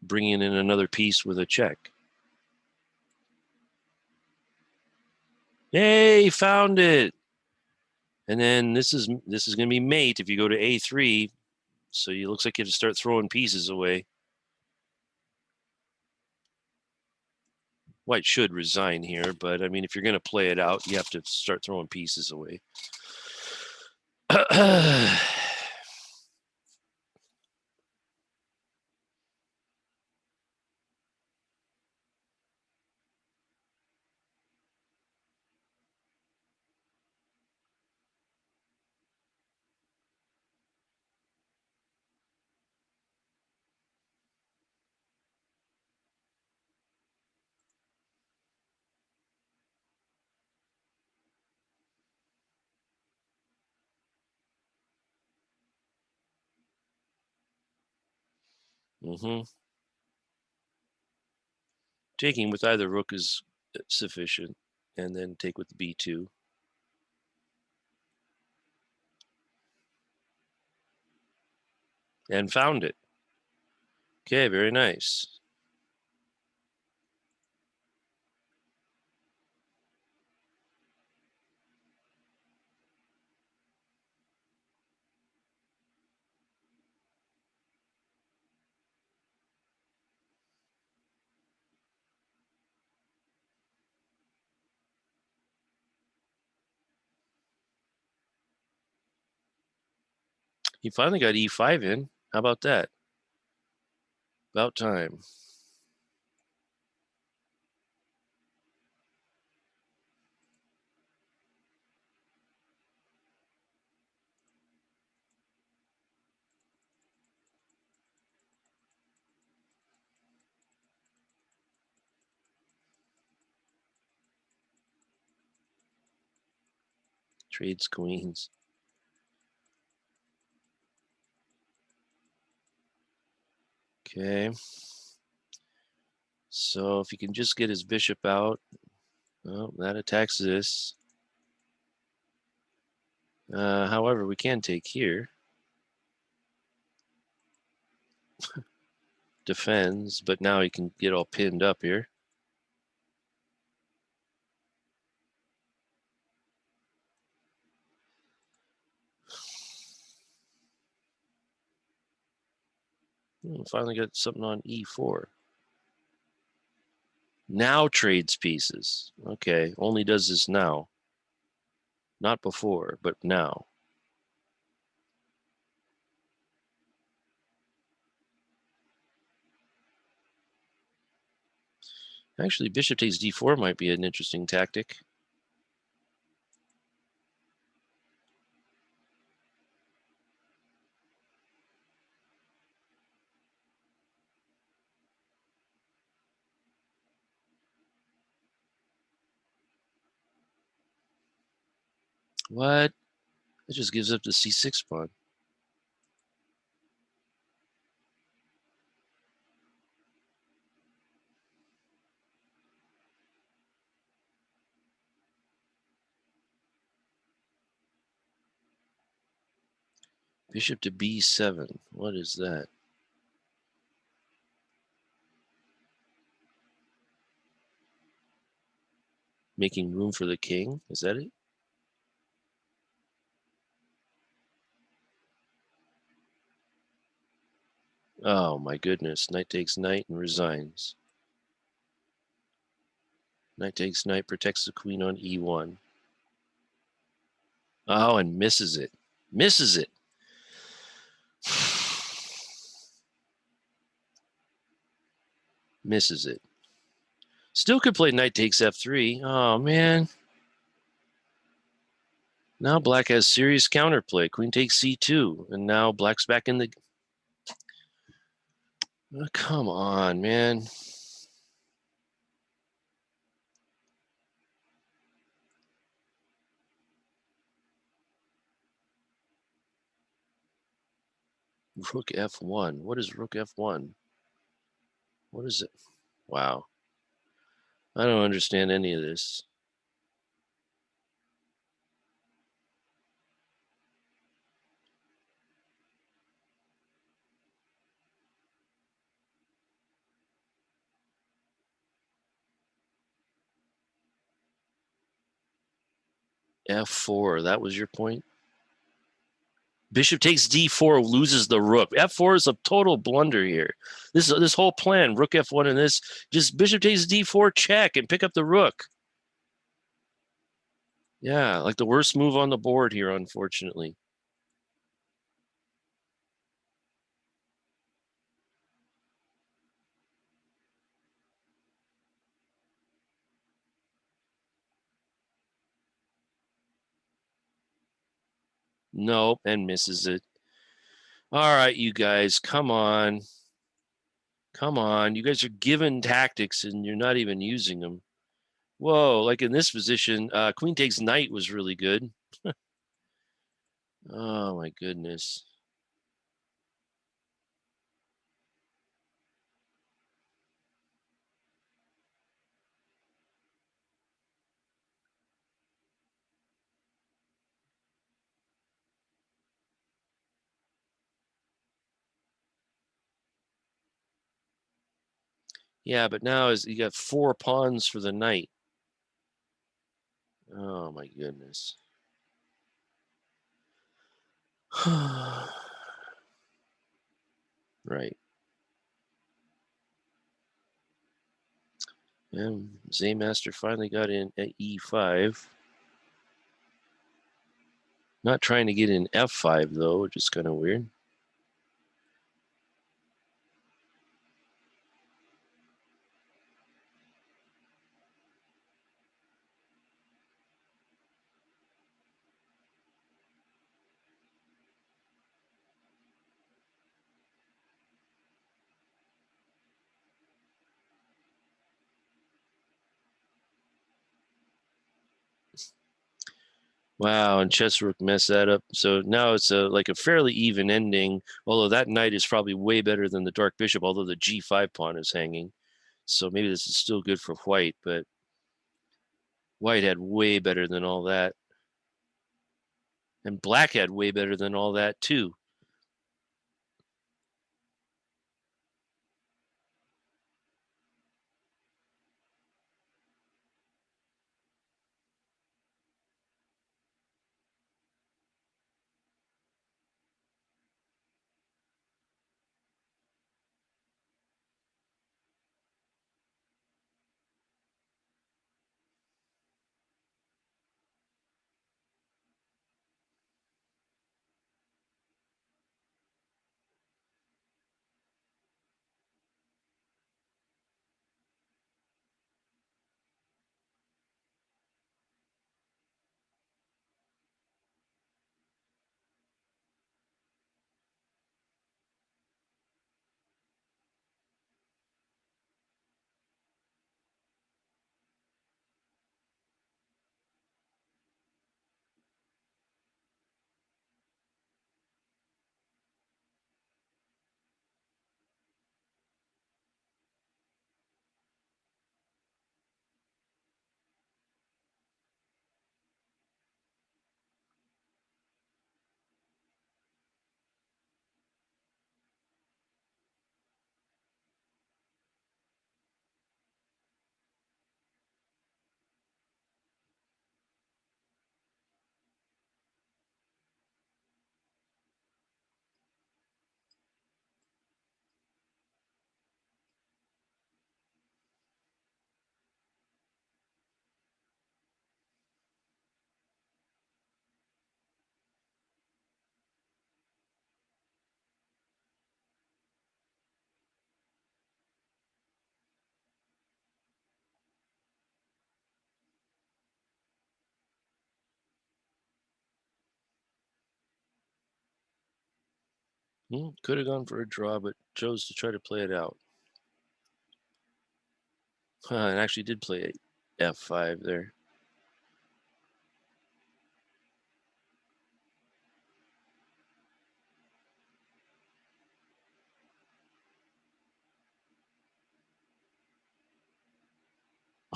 bringing in another piece with a check. Hey, found it. And then this is going to be mate if you go to a3. So it looks like you have to start throwing pieces away. White should resign here, but I mean, if you're going to play it out, you have to start throwing pieces away. Mm-hmm. Taking with either rook is sufficient, and then take with b2. And found it. Okay, very nice. He finally got e5 in. How about that? About time. Trades queens. Okay. So if he can just get his bishop out, well, that attacks this. However, we can take here. Defends, but now he can get all pinned up here. Finally got something on e4. Now trades pieces. Okay, only does this now. Not before, but now. Actually, bishop takes d4 might be an interesting tactic. What? It just gives up the c6 pawn. Bishop to b7. What is that? Making room for the king? Is that it? Oh my goodness. Knight takes knight and resigns. Knight takes knight, protects the queen on e1. Oh, and misses it. Misses it. Misses it. Still could play knight takes f3. Oh, man. Now black has serious counterplay. Queen takes c2. And now black's back in the... Oh, come on, man. Rook f1. What is rook f1? What is it? Wow. I don't understand any of this. f4. That was your point? Bishop takes d4, loses the rook. f4 is a total blunder here. This whole plan, rook f1 and this, just bishop takes d4, check, and pick up the rook. Yeah, like the worst move on the board here, unfortunately. Nope, and misses it. All right, you guys, come on. Come on. You guys are given tactics and you're not even using them. Whoa, like in this position, queen takes knight was really good. Oh, my goodness. Yeah, but now is you got 4 pawns for the knight. Oh, my goodness. Right. And Zaymaster finally got in at e5. Not trying to get in f5, though, which is kind of weird. Wow, and Chessrook messed that up. So now it's like a fairly even ending, although that knight is probably way better than the dark bishop, although the g5 pawn is hanging. So maybe this is still good for white, but white had way better than all that. And black had way better than all that, too. Could have gone for a draw, but chose to try to play it out. And actually did play f5 there.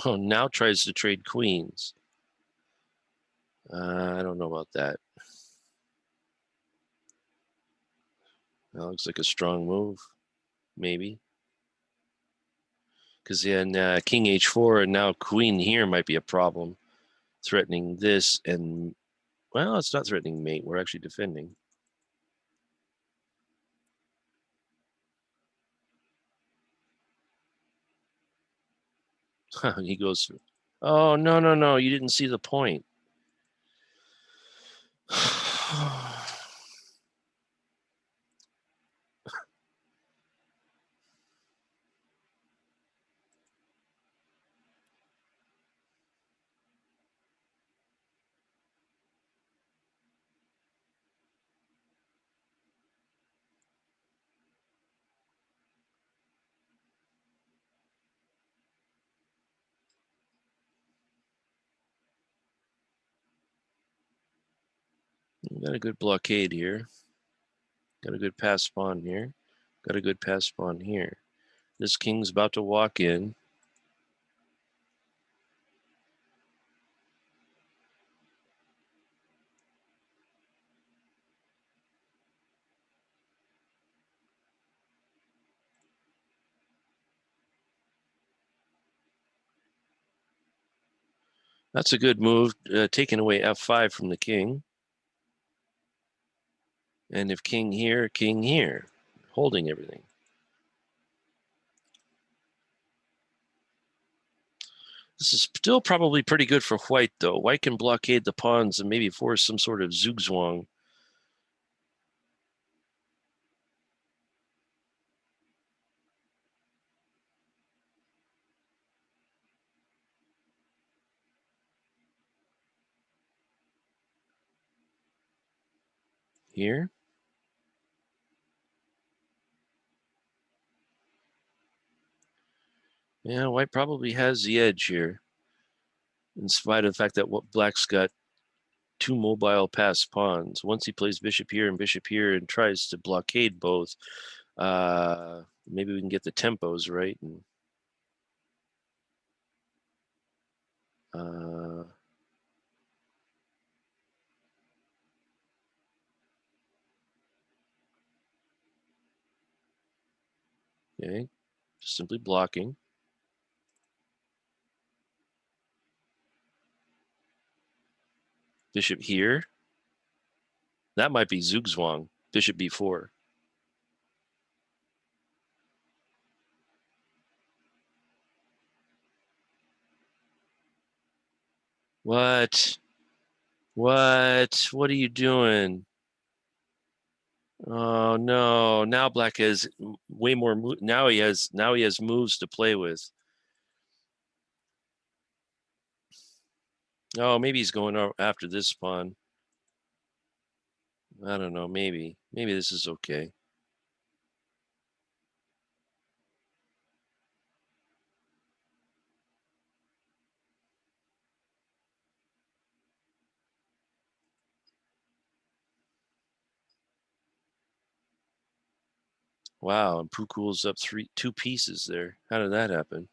Oh, now tries to trade queens. I don't know about that. That looks like a strong move, maybe. Because then king h4 and now queen here might be a problem. Threatening this and, well, it's not threatening mate. We're actually defending. He goes, oh, no. You didn't see the point. Got a good blockade here. Got a good pass pawn here. Got a good pass pawn here. This king's about to walk in. That's a good move, taking away f5 from the king. And if king here, holding everything. This is still probably pretty good for white, though. White can blockade the pawns and maybe force some sort of zugzwang. Here. Yeah, white probably has the edge here, in spite of the fact that black's got two mobile passed pawns. Once he plays bishop here and tries to blockade both, maybe we can get the tempos right. And okay, just simply blocking. Bishop here. That might be zugzwang. Bishop b4. What? What are you doing? Oh no! Now black has way more. Now he has moves to play with. Oh, maybe he's going after this pawn. I don't know. Maybe this is okay. Wow, and Pukul's up two pieces there. How did that happen?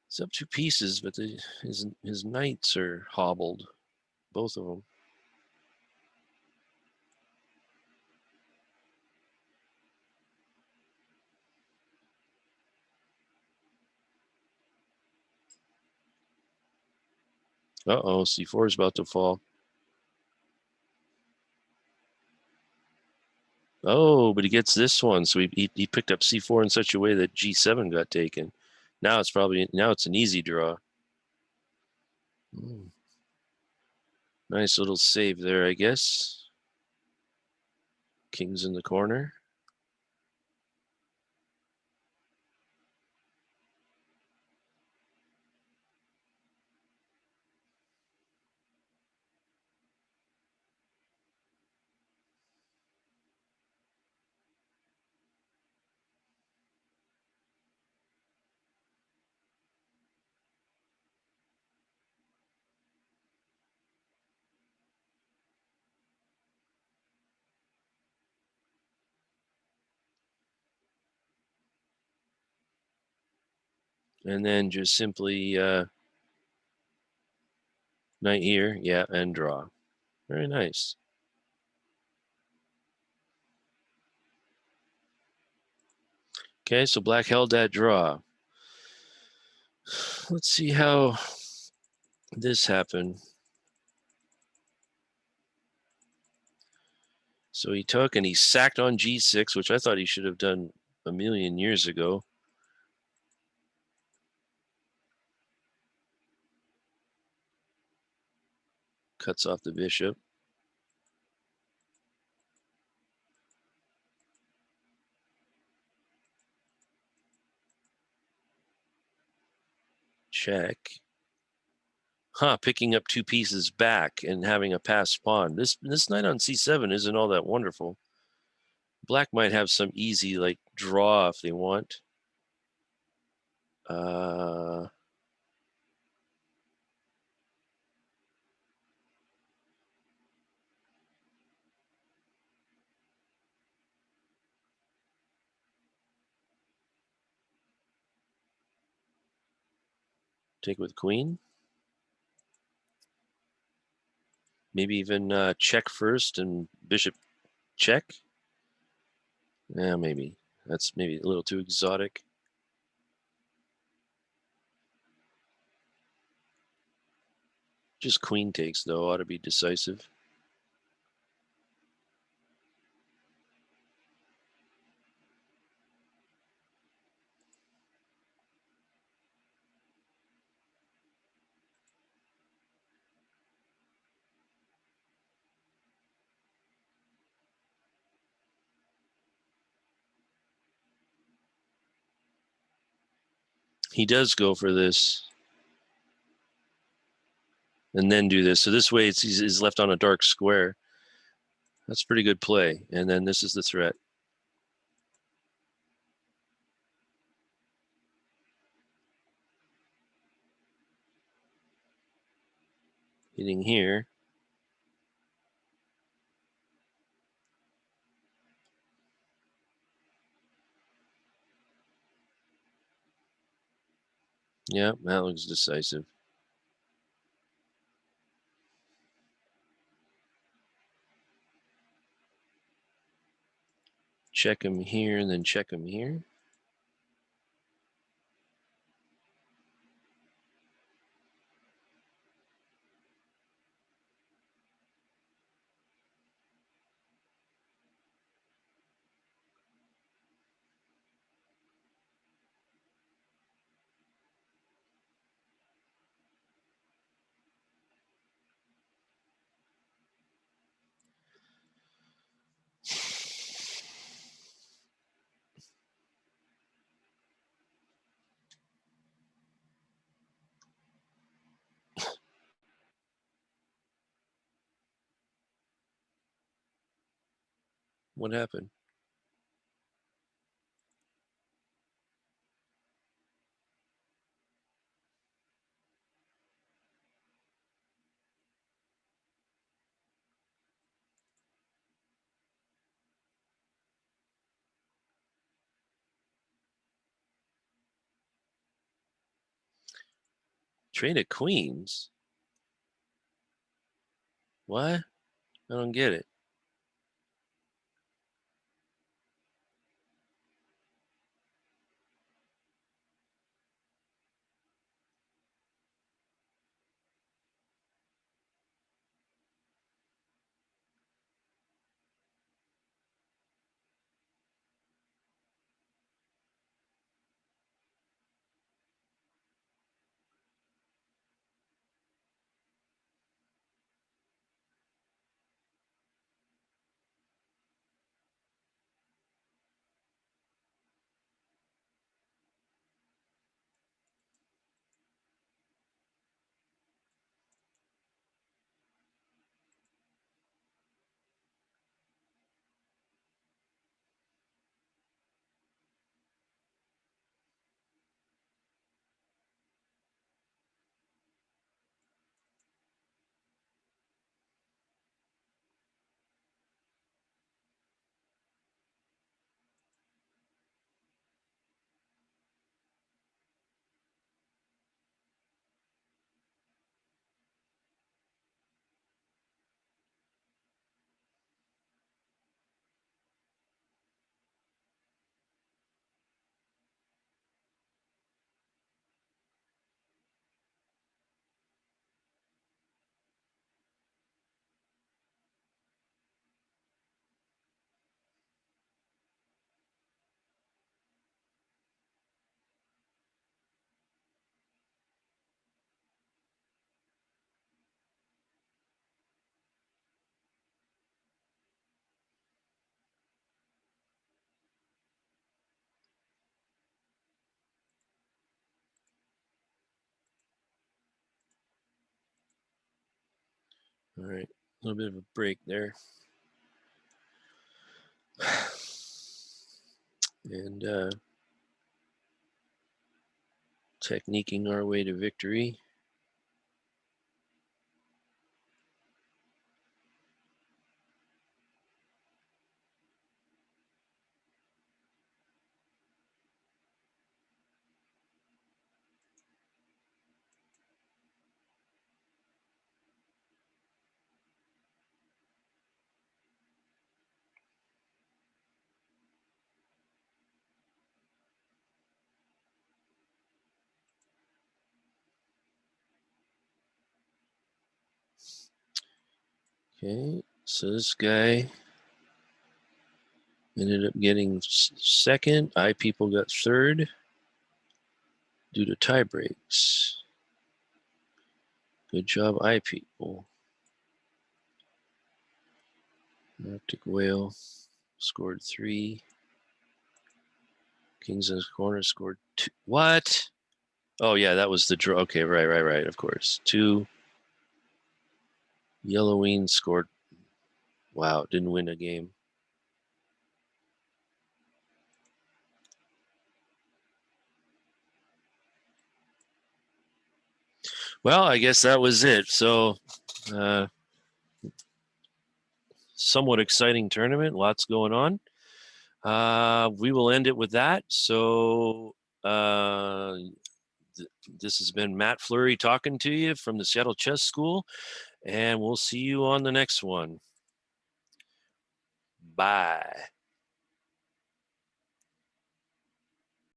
It's up two pieces, but his knights are hobbled, both of them. Uh-oh, c4 is about to fall. Oh, but he gets this one, so he picked up c4 in such a way that g7 got taken. Now it's an easy draw. Nice little save there, I guess. King's in the corner. And then just simply knight here, yeah, and draw. Very nice. Okay, so black held that draw. Let's see how this happened. So he took and he sacked on g6, which I thought he should have done a million years ago. Cuts off the bishop. Check. Huh, picking up two pieces back and having a passed pawn. This knight on c7 isn't all that wonderful. Black might have some easy like draw if they want. Take with queen. Maybe even check first and bishop check. Yeah, maybe. That's maybe a little too exotic. Just queen takes, though, ought to be decisive. He does go for this and then do this. So this way he's left on a dark square. That's pretty good play. And then this is the threat. Hitting here. Yeah, that looks decisive. Check him here and then check him here. What happened? Trade of queens? What? I don't get it. All right, a little bit of a break there. And techniquing our way to victory. Okay, so this guy ended up getting second. I people got third due to tie breaks. Good job, I people. Arctic Whale scored 3. Kings in his corner scored 2. What? Oh yeah, that was the draw. Okay, right. Of course, 2. Yellowwing scored. Wow, didn't win a game. Well, I guess that was it. So, somewhat exciting tournament. Lots going on. We will end it with that. So, this has been Matt Fleury talking to you from the Seattle Chess School, and we'll see you on the next one. Bye.